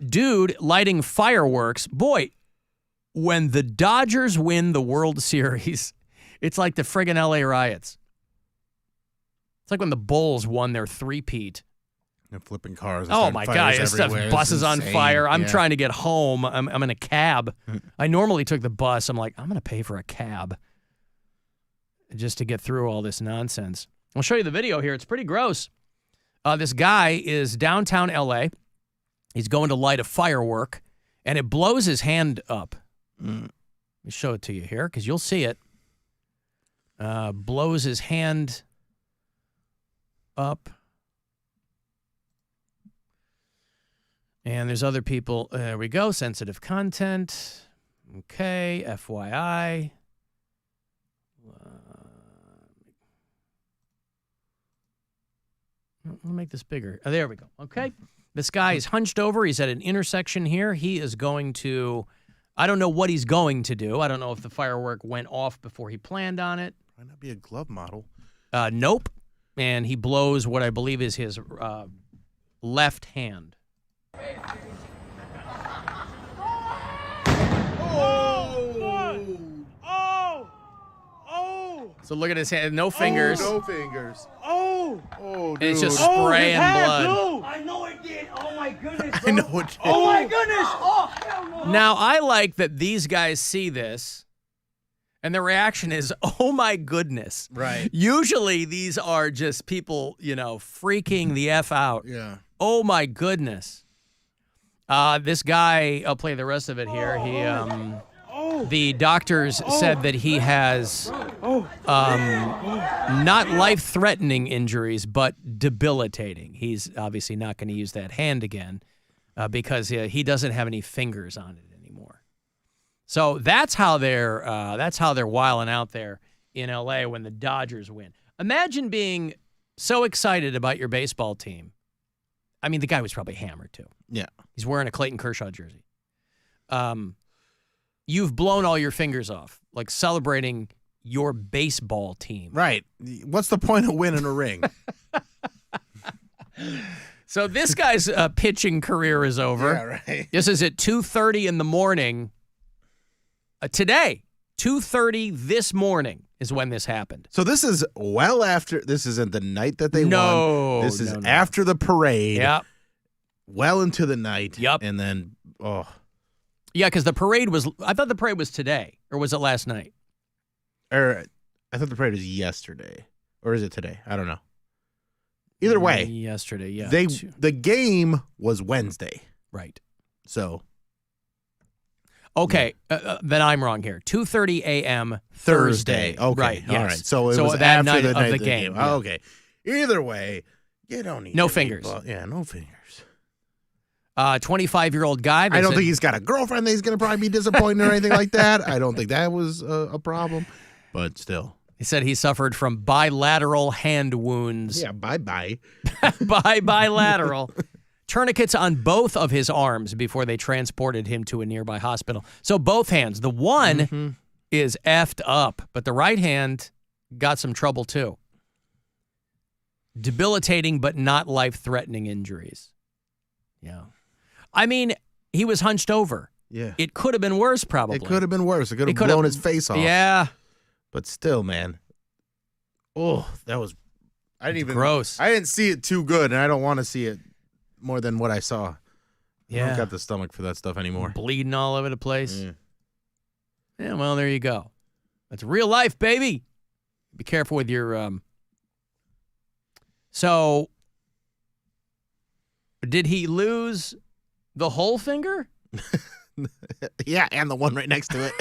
Dude lighting fireworks. Boy, when the Dodgers win the World Series, it's like the friggin' L.A. riots. It's like when the Bulls won their three-peat. They're flipping cars. Oh, my God. This stuff, buses on fire. I'm trying to get home. I'm in a cab. I normally took the bus. I'm like, I'm going to pay for a cab just to get through all this nonsense. I'll show you the video here. It's pretty gross. This guy is downtown L.A., he's going to light a firework, and it blows his hand up. Let me show it to you here, because you'll see it. Blows his hand up. And there's other people. There we go. Sensitive content. Okay. FYI. Let me make this bigger. Oh, there we go. Okay. This guy is hunched over. He's at an intersection here. He is going to, I don't know what he's going to do. I don't know if the firework went off before he planned on it. Might not be a glove model. Nope. And he blows what I believe is his left hand. So look at his hand. No fingers. No fingers. Oh, dude. And it's just spraying blood. Blue. I know it did. Oh, my goodness, bro. I know it did. Oh, my goodness. Oh, hell no. Now, I like that these guys see this, And the reaction is, oh, my goodness. Right. Usually these are just people, freaking the F out. Yeah. Oh, my goodness. This guy, I'll play the rest of it here. The doctors said that he has not life-threatening injuries, but debilitating. He's obviously not going to use that hand again because he doesn't have any fingers on it anymore. So that's how they're wilding out there in L.A. when the Dodgers win. Imagine being so excited about your baseball team. I mean, the guy was probably hammered too. Yeah, he's wearing a Clayton Kershaw jersey. You've blown all your fingers off, like celebrating your baseball team. Right. What's the point of winning a ring? So this guy's pitching career is over. Yeah, right. This is at 2:30 in the morning. Today, 2:30 this morning is when this happened. So this is well after. This isn't the night that they won. This is no. after the parade. Yep. Well into the night. Yep. And then, Yeah, because the parade was, I thought the parade was today, or was it last night? I thought the parade was yesterday. Or is it today? I don't know. Either way. Yesterday, yeah. The game was Wednesday. Right. So. Okay, then I'm wrong here. 2:30 a.m. Thursday. Okay. Right, yes. All right. So it was that after night the of night the game. Yeah. Okay. Either way, you don't need no any fingers. Yeah, no fingers. 25-year-old guy. I don't think he's got a girlfriend that he's going to probably be disappointed or anything like that. I don't think that was a problem, but still. He said he suffered from bilateral hand wounds. Yeah, bye-bye. Bilateral. Tourniquets on both of his arms before they transported him to a nearby hospital. So both hands. The one is effed up, but the right hand got some trouble too. Debilitating but not life-threatening injuries. Yeah. I mean, he was hunched over. Yeah. It could have been worse, probably. It could have been worse. It could have blown his face off. Yeah. But still, man. Oh, that was... gross. I didn't see it too good, and I don't want to see it more than what I saw. Yeah. I don't got the stomach for that stuff anymore. Bleeding all over the place. Yeah, well, there you go. That's real life, baby. Be careful with your... So, did he lose the whole finger? Yeah, and the one right next to it.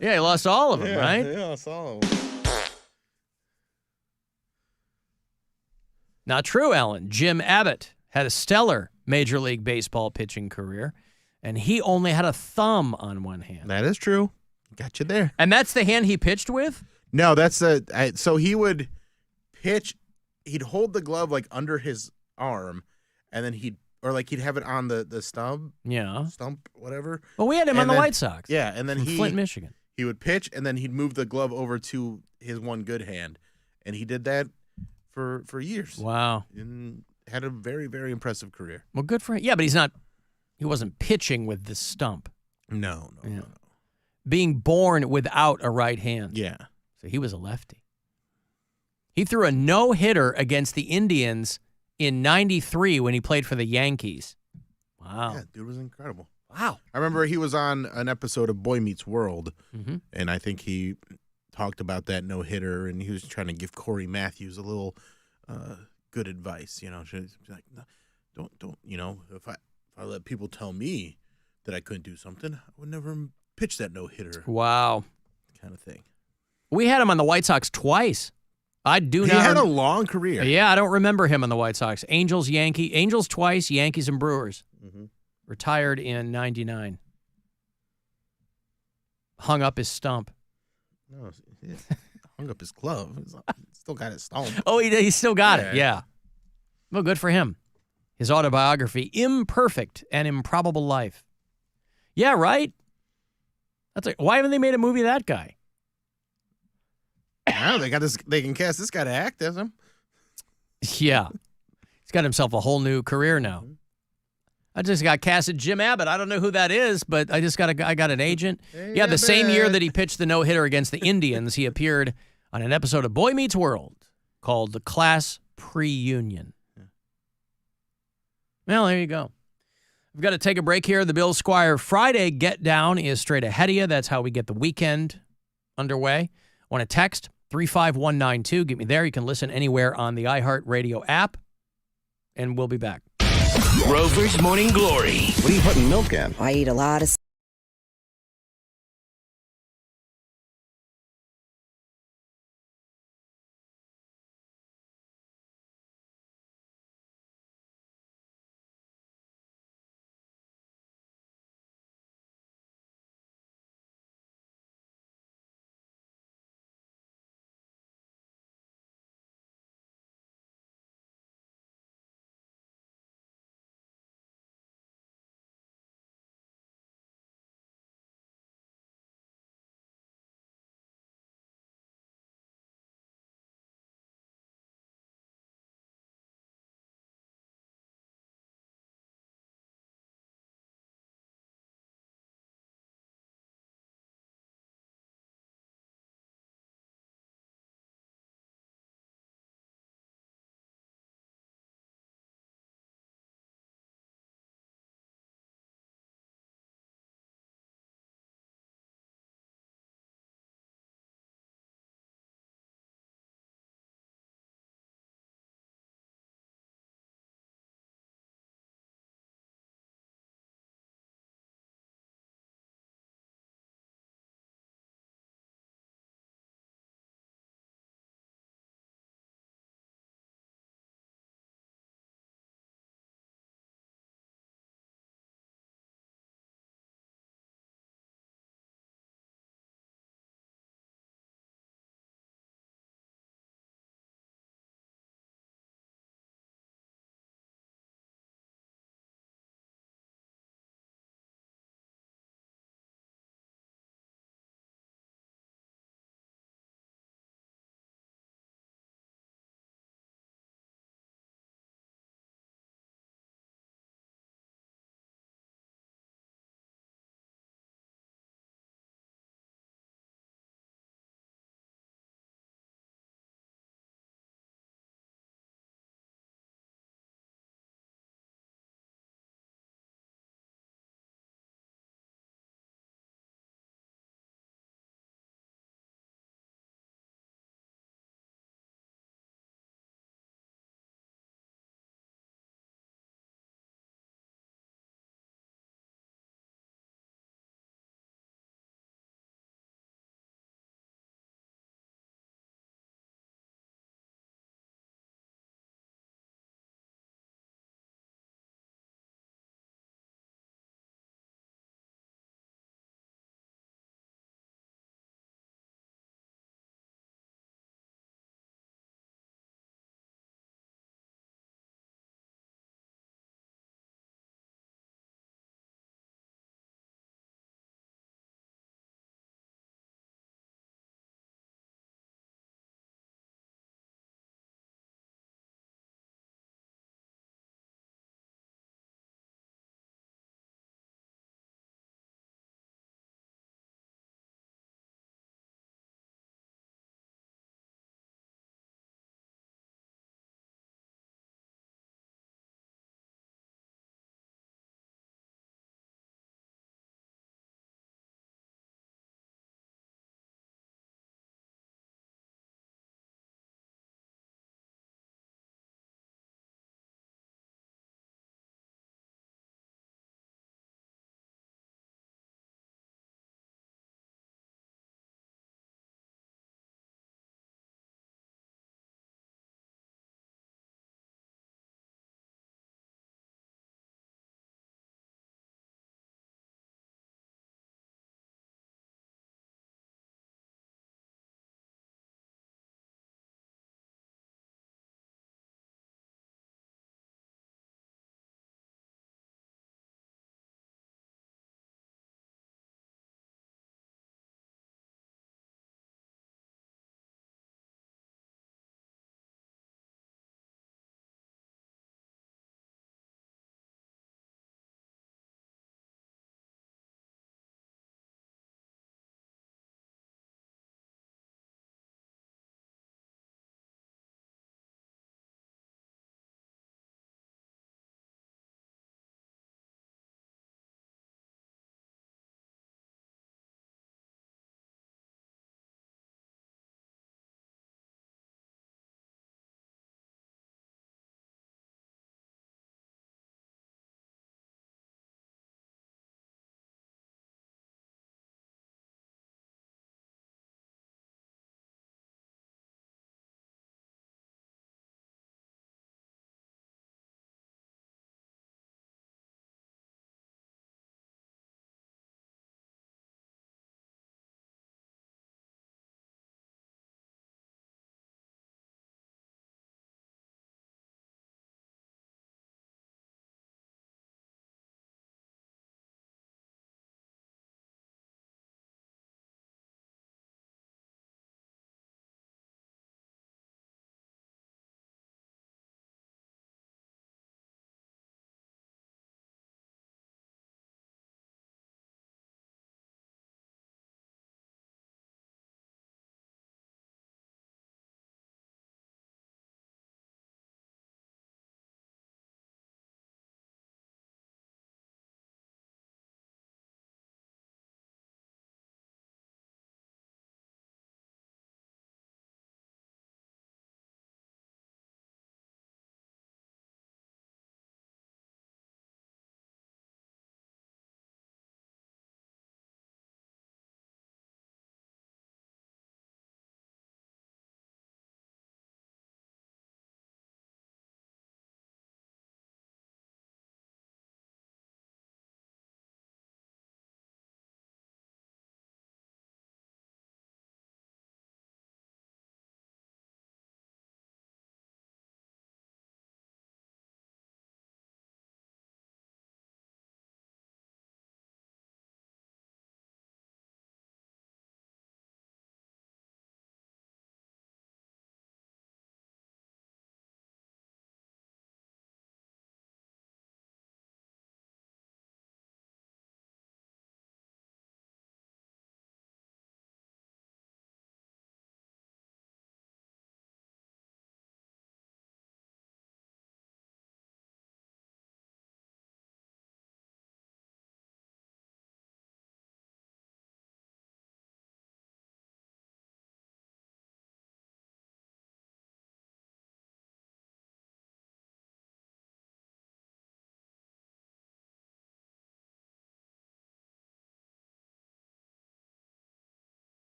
Yeah, he lost all of them, right? Yeah, lost all of them. Not true, Alan. Jim Abbott had a stellar Major League Baseball pitching career, and he only had a thumb on one hand. That is true. Got you there. And that's the hand he pitched with? No, that's so he would pitch. He'd hold the glove like under his arm, and then he'd have it on the stump. Yeah. Stump, whatever. Well, we had him on the White Sox. Yeah, and then Flint, Michigan. He would pitch, and then he'd move the glove over to his one good hand, and he did that for years. Wow. And had a very, very impressive career. Well, good for him. Yeah, but he wasn't pitching with the stump. No. Being born without a right hand. Yeah. So he was a lefty. He threw a no-hitter against the Indians in '93 when he played for the Yankees. Wow. Yeah, dude was incredible. Wow. I remember he was on an episode of Boy Meets World, and I think he talked about that no-hitter, and he was trying to give Corey Matthews a little good advice, She's like, no, don't, if I let people tell me that I couldn't do something, I would never pitch that no-hitter. Wow. Kind of thing. We had him on the White Sox twice. He had a long career. Yeah, I don't remember him on the White Sox. Angels twice, Yankees and Brewers. Retired in '99. Hung up his stump. No, hung up his glove. Still got his stump. Oh, he still got it. Yeah. Well, good for him. His autobiography, Imperfect and Improbable Life. Yeah, right? Why haven't they made a movie of that guy? Now they can cast this guy to act as him. Yeah. He's got himself a whole new career now. I just got casted Jim Abbott. I don't know who that is, but I got an agent. Hey, yeah, the Abbott. same year that he pitched the no-hitter against the Indians, he appeared on an episode of Boy Meets World called The Class Pre-Union. Well, there you go. We've got to take a break here. The Bill Squire Friday Get Down is straight ahead of you. That's how we get the weekend underway. Want to text 35192. Get me there. You can listen anywhere on the iHeartRadio app, and we'll be back. Rover's Morning Glory. What are you putting milk in? I eat a lot of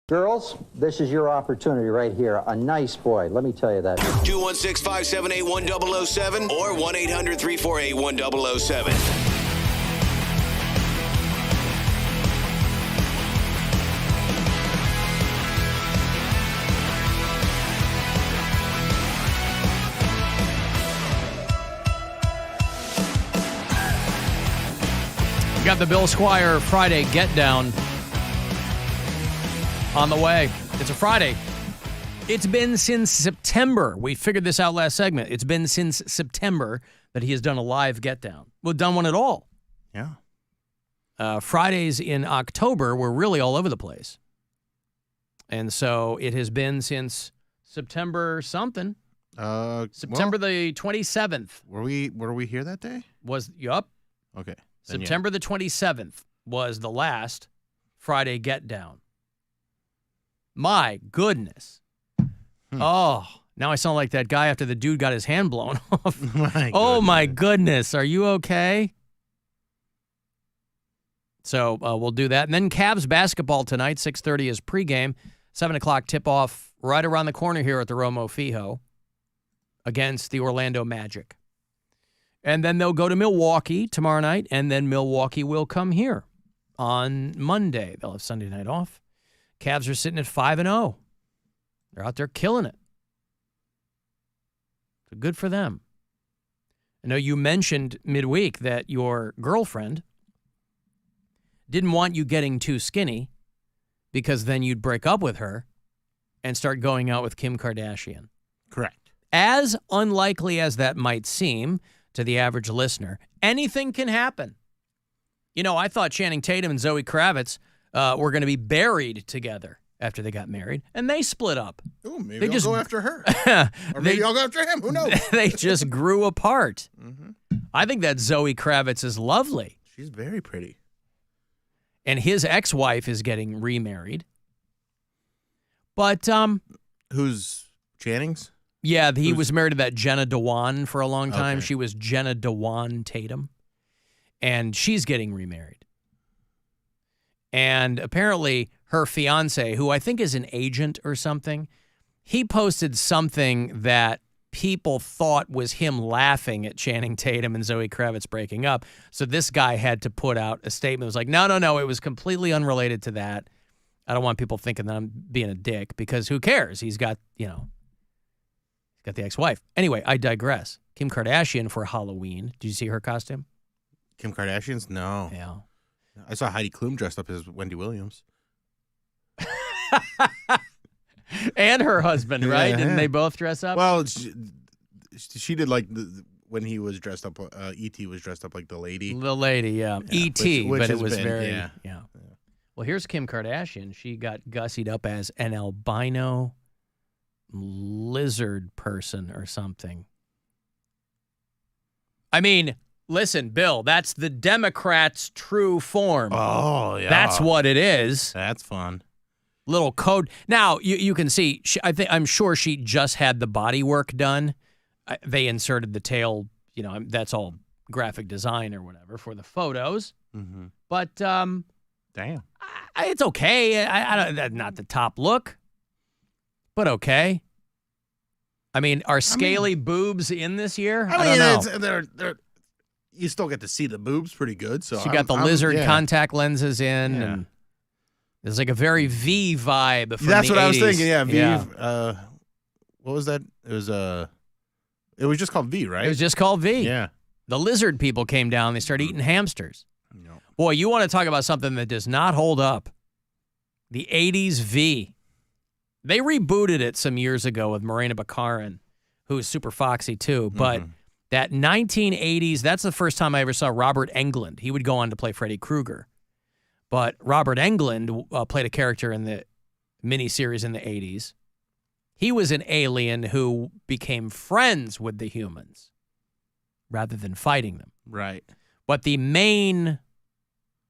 Girls, this is your opportunity right here. A nice boy, let me tell you that. 216-578-1007 or 1-800-348-1007. Got the Bill Squire Friday Get Down on the way. It's a Friday. It's been since September. We figured this out last segment. It's been since September that he has done a live Get Down. Well, done one at all. Yeah. Fridays in October were really all over the place. And so it has been since September something. September the 27th. Were we here that day? Yup. Okay. September the 27th was the last Friday Get Down. My goodness. Oh, now I sound like that guy after the dude got his hand blown off. My goodness. Are you okay? So we'll do that. And then Cavs basketball tonight, 6:30 is pregame. 7 o'clock tip-off right around the corner here at the Romo Fijo against the Orlando Magic. And then they'll go to Milwaukee tomorrow night, and then Milwaukee will come here on Monday. They'll have Sunday night off. Cavs are sitting at 5-0. They're out there killing it. So good for them. I know you mentioned midweek that your girlfriend didn't want you getting too skinny because then you'd break up with her and start going out with Kim Kardashian. Correct. As unlikely as that might seem to the average listener, anything can happen. You know, I thought Channing Tatum and Zoe Kravitz were going to be buried together after they got married, and they split up. Oh, maybe I'll go after her. Or maybe I'll go after him. Who knows? They just grew apart. Mm-hmm. I think that Zoe Kravitz is lovely. She's very pretty. And his ex-wife is getting remarried. But who's Channing's? Yeah, he was married to that Jenna Dewan for a long time. Okay. She was Jenna Dewan Tatum. And she's getting remarried. And apparently her fiance, who I think is an agent or something, he posted something that people thought was him laughing at Channing Tatum and Zoe Kravitz breaking up. So this guy had to put out a statement. It was like, no, it was completely unrelated to that. I don't want people thinking that I'm being a dick because who cares? He's got, got the ex-wife. Anyway, I digress. Kim Kardashian for Halloween. Did you see her costume? Kim Kardashian's? No. Yeah. I saw Heidi Klum dressed up as Wendy Williams. And her husband, right? Yeah. Didn't they both dress up? Well, she did like when he was dressed up. E.T. was dressed up like the lady. The lady, yeah. E.T., which but it was been, very, yeah. Well, here's Kim Kardashian. She got gussied up as an albino lizard person or something. I mean, listen, Bill, that's the Democrats' true form. Oh, yeah. That's what it is. That's fun. Little code. Now, you can see, I'm sure she just had the body work done. They inserted the tail, that's all graphic design or whatever for the photos. Mm-hmm. But, damn. It's okay. I don't, not the top look, but okay. I mean, are scaly boobs in this year? I don't know. They're you still get to see the boobs pretty good. So she got the lizard contact lenses in, and there's like a very V vibe from That's the what 80s. I was thinking. Yeah, V. Yeah. What was that? It was just called V, right? It was just called V. Yeah. The lizard people came down. They started eating hamsters. No. Boy, you want to talk about something that does not hold up. The 80s V. They rebooted it some years ago with Morena Baccarin, who is super foxy too. But that 1980s, that's the first time I ever saw Robert Englund. He would go on to play Freddy Krueger. But Robert Englund played a character in the miniseries in the 80s. He was an alien who became friends with the humans rather than fighting them. Right. But the main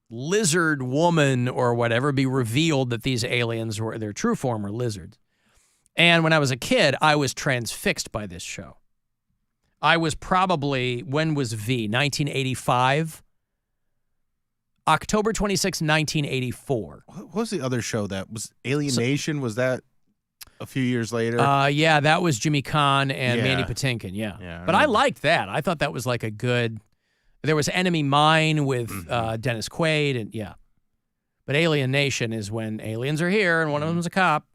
lizard woman or whatever be revealed that these aliens were their true form were lizards. And when I was a kid, I was transfixed by this show. I was probably, when was V? 1985? October 26, 1984. What was the other show that was Alienation? Was that a few years later? Yeah, that was Jimmy Caan and Mandy Patinkin, yeah. But I liked that. I thought that was like a good... There was Enemy Mine with Dennis Quaid, and But Alienation is when aliens are here and one of them's a cop.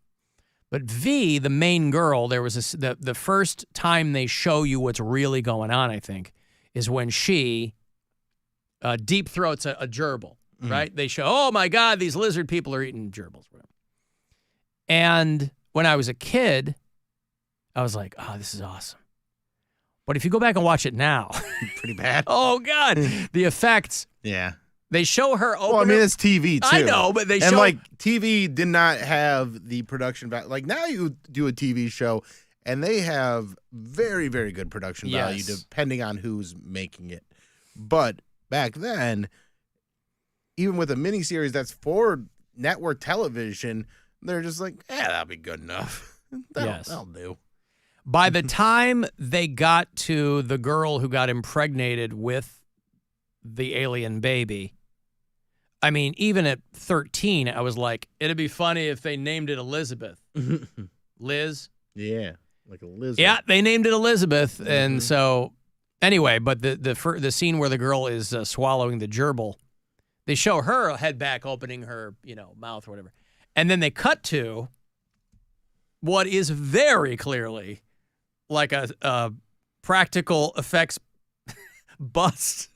But V, the main girl, there was the first time they show you what's really going on, I think, is when she deep throats a gerbil, right? They show, oh my God, these lizard people are eating gerbils. Whatever. And when I was a kid, I was like, oh, this is awesome. But if you go back and watch it now, pretty bad. Oh God, the effects. Yeah. They show her open. Well, I mean, it's TV too. I know, but they show. And like TV did not have the production value. Like now you do a TV show and they have very, very good production value depending on who's making it. But back then, even with a miniseries that's for network television, they're just like, that'll be good enough. That'll do. By the time they got to the girl who got impregnated with the alien baby, I mean, even at 13, I was like, it'd be funny if they named it Elizabeth. Liz? Yeah, like a lizard. Yeah, they named it Elizabeth. And so, anyway, but the scene where the girl is swallowing the gerbil, they show her head back opening her, mouth or whatever. And then they cut to what is very clearly like a practical effects bust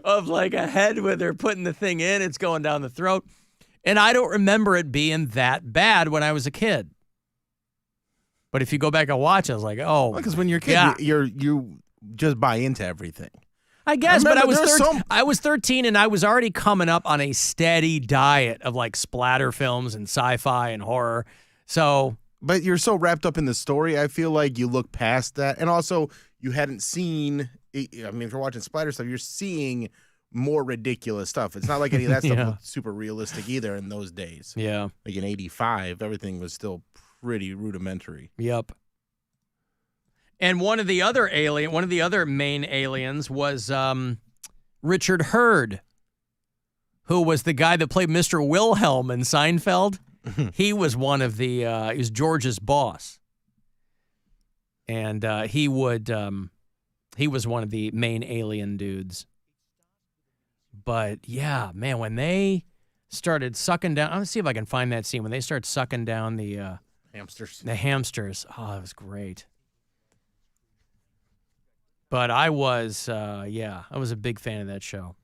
of like a head where they're putting the thing in, it's going down the throat. And I don't remember it being that bad when I was a kid. But if you go back and watch, I was like, oh, because when you're a kid, you just buy into everything. I guess, but I was 13 and I was already coming up on a steady diet of like splatter films and sci-fi and horror. So, but you're so wrapped up in the story, I feel like you look past that. And also, you hadn't seen, I mean, if you're watching splatter stuff, you're seeing more ridiculous stuff. It's not like any of that stuff was super realistic either in those days. Yeah. Like in 85, everything was still pretty rudimentary. Yep. And one of the other main aliens was Richard Hurd, who was the guy that played Mr. Wilhelm in Seinfeld. He was one of the he was George's boss. And he was one of the main alien dudes. But yeah, man, when they started sucking down, I'm gonna see if I can find that scene when they start sucking down the hamsters. The hamsters. Oh, that was great. But I was I was a big fan of that show.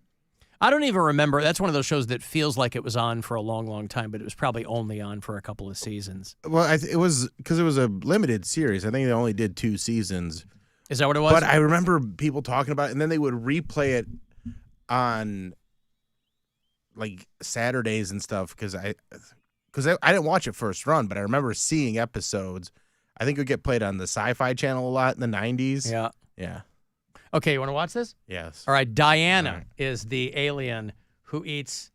I don't even remember. That's one of those shows that feels like it was on for a long, long time, but it was probably only on for a couple of seasons. Well, it was because it was a limited series. I think they only did 2 seasons. Is that what it was? But I remember people talking about it, and then they would replay it on like Saturdays and stuff because I didn't watch it first run, but I remember seeing episodes. I think it would get played on the Sci-Fi Channel a lot in the 90s. Yeah. Yeah. Okay, you want to watch this? Yes. All right, Diana is the alien who eats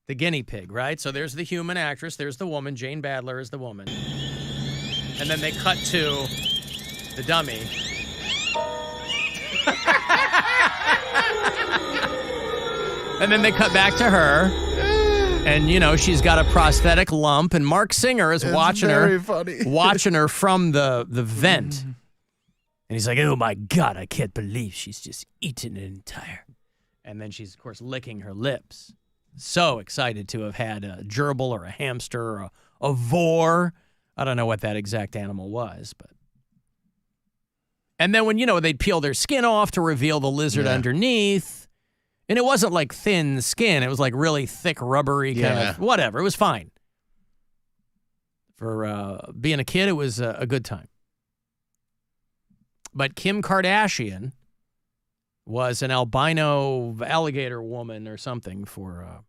the guinea pig, right? So there's the human actress, there's the woman, Jane Badler is the woman. And then they cut to the dummy. And then they cut back to her. And, she's got a prosthetic lump, and Mark Singer is watching her from the vent. And he's like, oh, my God, I can't believe she's just eaten an entire. And then she's, of course, licking her lips. So excited to have had a gerbil or a hamster or a vor. I don't know what that exact animal was. But. And then when, they'd peel their skin off to reveal the lizard underneath. And it wasn't like thin skin. It was like really thick, rubbery kind of whatever. It was fine. For being a kid, it was a good time. But Kim Kardashian was an albino alligator woman or something for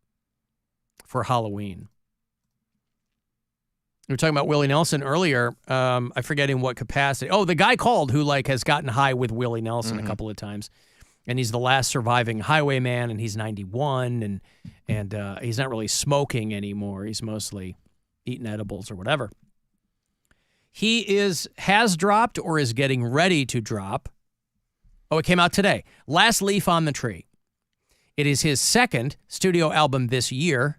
Halloween. We were talking about Willie Nelson earlier. I forget in what capacity. Oh, the guy called who has gotten high with Willie Nelson a couple of times. And he's the last surviving highwayman, and he's 91, and he's not really smoking anymore. He's mostly eating edibles or whatever. He has dropped or is getting ready to drop. Oh, it came out today. Last leaf on the tree. It is his second studio album this year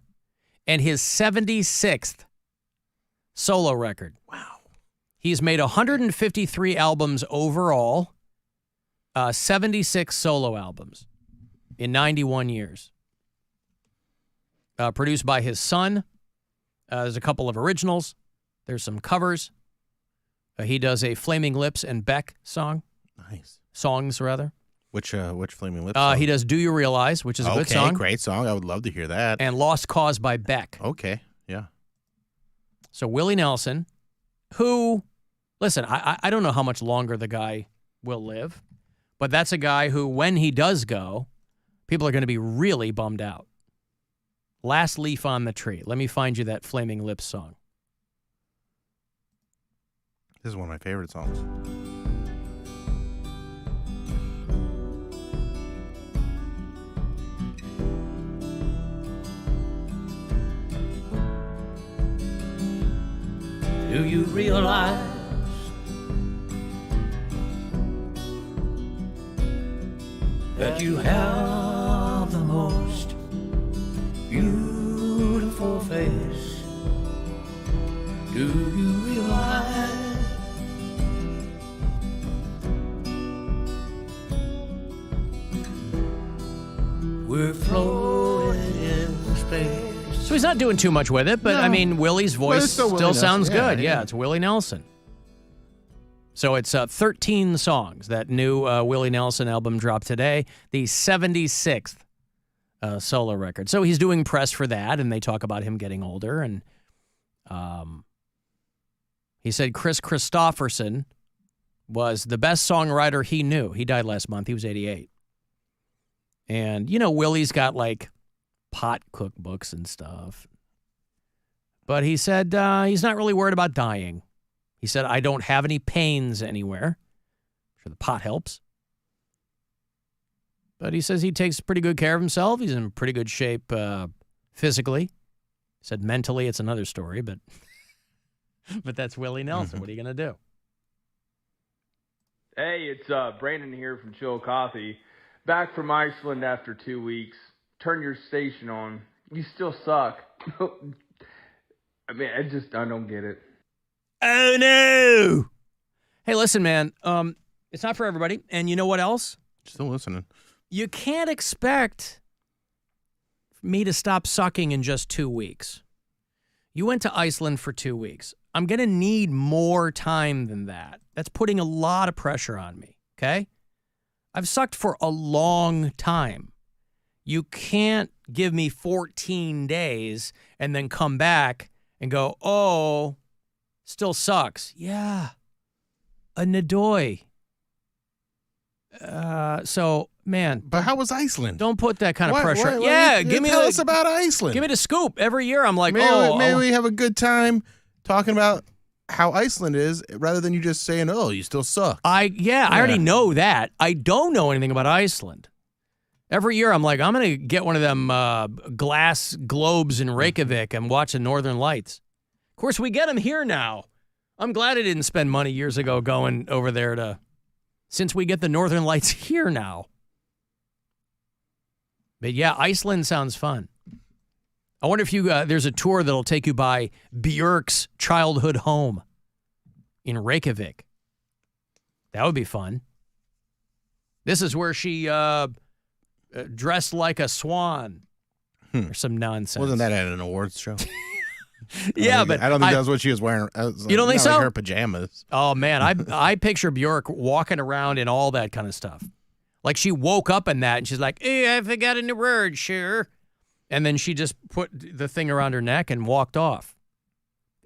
and his 76th solo record. Wow. He's made 153 albums overall, 76 solo albums in 91 years. Produced by his son. There's a couple of originals. There's some covers. He does a Flaming Lips and Beck song. Nice. Songs, rather. Which Flaming Lips song? He does Do You Realize, which is a good song. Okay, great song. I would love to hear that. And Lost Cause by Beck. Okay, yeah. So Willie Nelson, who, listen, I don't know how much longer the guy will live, but that's a guy who, when he does go, people are going to be really bummed out. Last Leaf on the Tree. Let me find you that Flaming Lips song. This is one of my favorite songs. Do you realize that you have the most beautiful face? Do you realize we're floating in space? So he's not doing too much with it, but I mean, Willie's voice still sounds good. Yeah, it's Willie Nelson. So it's 13 songs. That new Willie Nelson album dropped today, the 76th solo record. So he's doing press for that, and they talk about him getting older. And he said Chris Christopherson was the best songwriter he knew. He died last month. He was 88. And, you know, Willie's got like pot cookbooks and stuff. But he said he's not really worried about dying. He said, I don't have any pains anywhere. I'm sure the pot helps. But he says he takes pretty good care of himself. He's in pretty good shape physically. He said mentally it's another story, but but that's Willie Nelson. What are you going to do? Hey, it's Brandon here from Chill Coffee. Back from Iceland after 2 weeks. Turn your station on. You still suck. I mean, I don't get it. Oh, no. Hey, listen, man. It's not for everybody. And you know what else? Still listening. You can't expect me to stop sucking in just 2 weeks. You went to Iceland for 2 weeks. I'm going to need more time than that. That's putting a lot of pressure on me, okay? I've sucked for a long time. You can't give me 14 days and then come back and go, oh, still sucks. Yeah, a nadoy. So, man. But how was Iceland? Don't put that kind of pressure. Tell us about Iceland. Give me the scoop. Every year I'm like, maybe we have a good time talking about how Iceland is rather than you just saying, oh, you still suck. I already know that. I don't know anything about Iceland. Every year I'm like, I'm going to get one of them glass globes in Reykjavik and watch the Northern Lights. Of course, we get them here now. I'm glad I didn't spend money years ago going over there since we get the Northern Lights here now. But yeah, Iceland sounds fun. I wonder if there's a tour that'll take you by Björk's childhood home in Reykjavik. That would be fun. This is where she dressed like a swan or some nonsense. Wasn't that at an awards show? Yeah, but I don't think that was what she was wearing. You don't think so? Like her pajamas. Oh, man. I picture Björk walking around in all that kind of stuff. Like she woke up in that and she's like, hey, I forgot a word, sure. And then she just put the thing around her neck and walked off.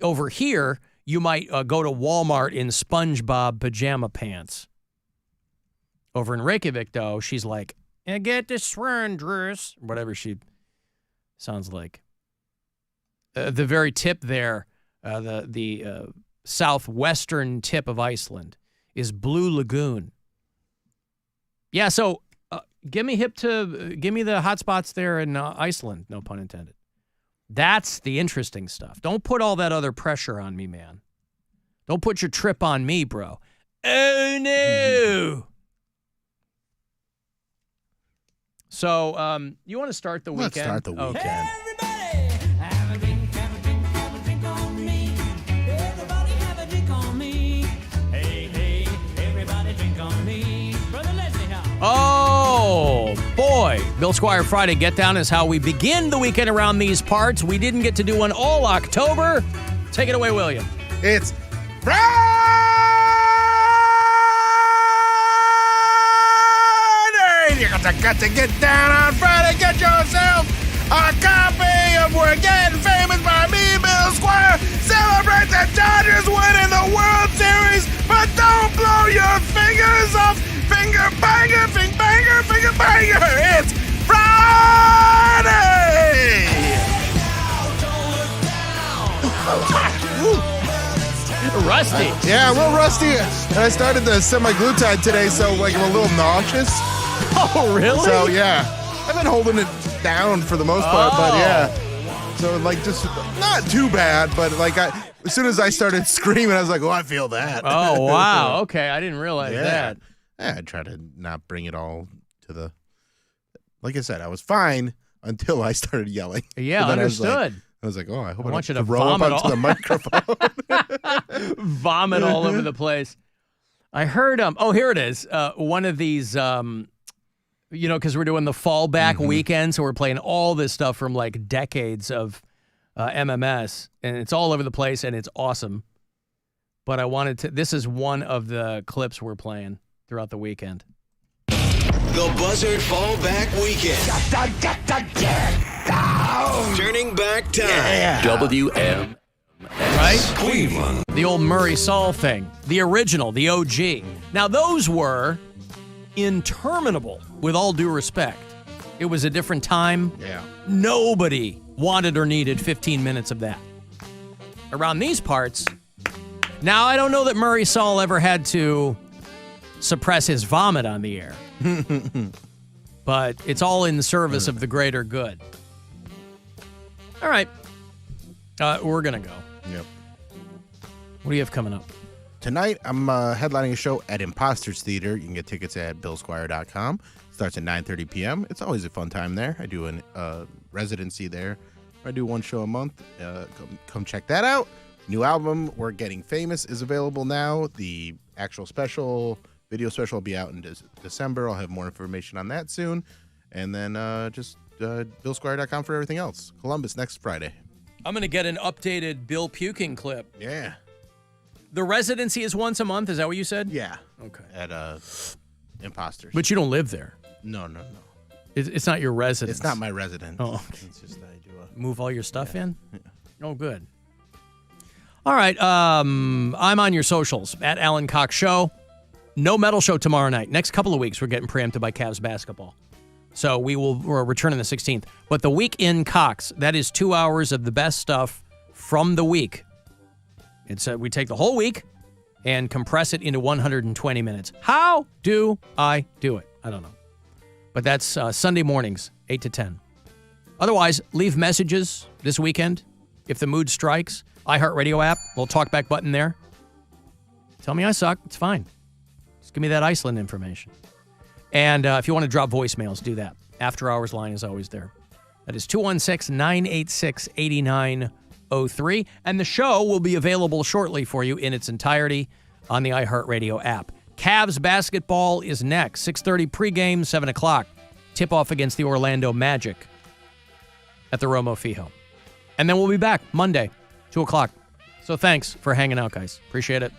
Over here, you might go to Walmart in SpongeBob pajama pants. Over in Reykjavik, though, she's like, I get the swan dress, whatever she sounds like. The very tip there, the southwestern tip of Iceland, is Blue Lagoon. Yeah, so give me the hot spots there in Iceland, no pun intended. That's the interesting stuff. Don't put all that other pressure on me, man. Don't put your trip on me, bro. Oh, no. So you want to start the weekend? Let's start the weekend. Everybody have a drink on me. Everybody have a drink on me. Hey, everybody drink on me. Brother Leslie, how? Oh, boy. Bill Squire Friday Get Down is how we begin the weekend around these parts. We didn't get to do one all October. Take it away, William. It's Friday! You got to get down on Friday. Get yourself a copy of We're Getting Famous by me, Bill Squire. Celebrate the Dodgers winning the World Series, but don't blow your fingers off. Finger banger, finger banger. It's Friday! Rusty. Yeah, a little rusty. And I started the semi-glutide today, so like I'm a little nauseous. Oh, really? So yeah, I've been holding it down for the most part, but yeah. So like just not too bad, but like as soon as I started screaming, I was like, oh, I feel that. Oh, wow. Okay, I didn't realize that. Yeah, I try to not bring it all to the. Like I said, I was fine until I started yelling. Yeah, understood. I was like, oh, I hope I want you don't to throw up vomit onto the microphone. Vomit all over the place. I heard, oh, here it is. One of these, because we're doing the fallback weekend, so we're playing all this stuff from like decades of MMS, and it's all over the place, and it's awesome. But I wanted to, this is one of the clips we're playing throughout the weekend. The Buzzard Fallback Weekend. Turning back time. WM. Right? Cleveland. The old Murray Saul thing. The original, the OG. Now, those were interminable, with all due respect. It was a different time. Yeah. Nobody wanted or needed 15 minutes of that. Around these parts, now I don't know that Murray Saul ever had to suppress his vomit on the air. But it's all in the service of the greater good. All right. We're going to go. Yep. What do you have coming up? Tonight, I'm headlining a show at Imposters Theater. You can get tickets at billsquire.com. Starts at 9:30 p.m. It's always a fun time there. I do a residency there. I do one show a month. Come check that out. New album, We're Getting Famous, is available now. The actual video special will be out in December. I'll have more information on that soon. And then just billsquire.com for everything else. Columbus next Friday. I'm going to get an updated Bill puking clip. Yeah. The residency is once a month. Is that what you said? Yeah. Okay. At Imposters. But you don't live there. No. It's not your residence. It's not my residence. Oh, okay. It's just I do move all your stuff in? Yeah. Oh, good. All right. I'm on your socials at Alan Cox Show. No metal show tomorrow night. Next couple of weeks, we're getting preempted by Cavs basketball. So we're returning the 16th. But the week in Cox, that is 2 hours of the best stuff from the week. It's we take the whole week and compress it into 120 minutes. How do I do it? I don't know. But that's Sunday mornings, 8 to 10. Otherwise, leave messages this weekend. If the mood strikes, iHeartRadio app, little talkback button there. Tell me I suck. It's fine. Just give me that Iceland information. And if you want to drop voicemails, do that. After Hours line is always there. That is 216-986-8903. And the show will be available shortly for you in its entirety on the iHeartRadio app. Cavs basketball is next. 6:30 pregame, 7 o'clock. Tip-off against the Orlando Magic at the Romo Fijo. And then we'll be back Monday, 2 o'clock. So thanks for hanging out, guys. Appreciate it.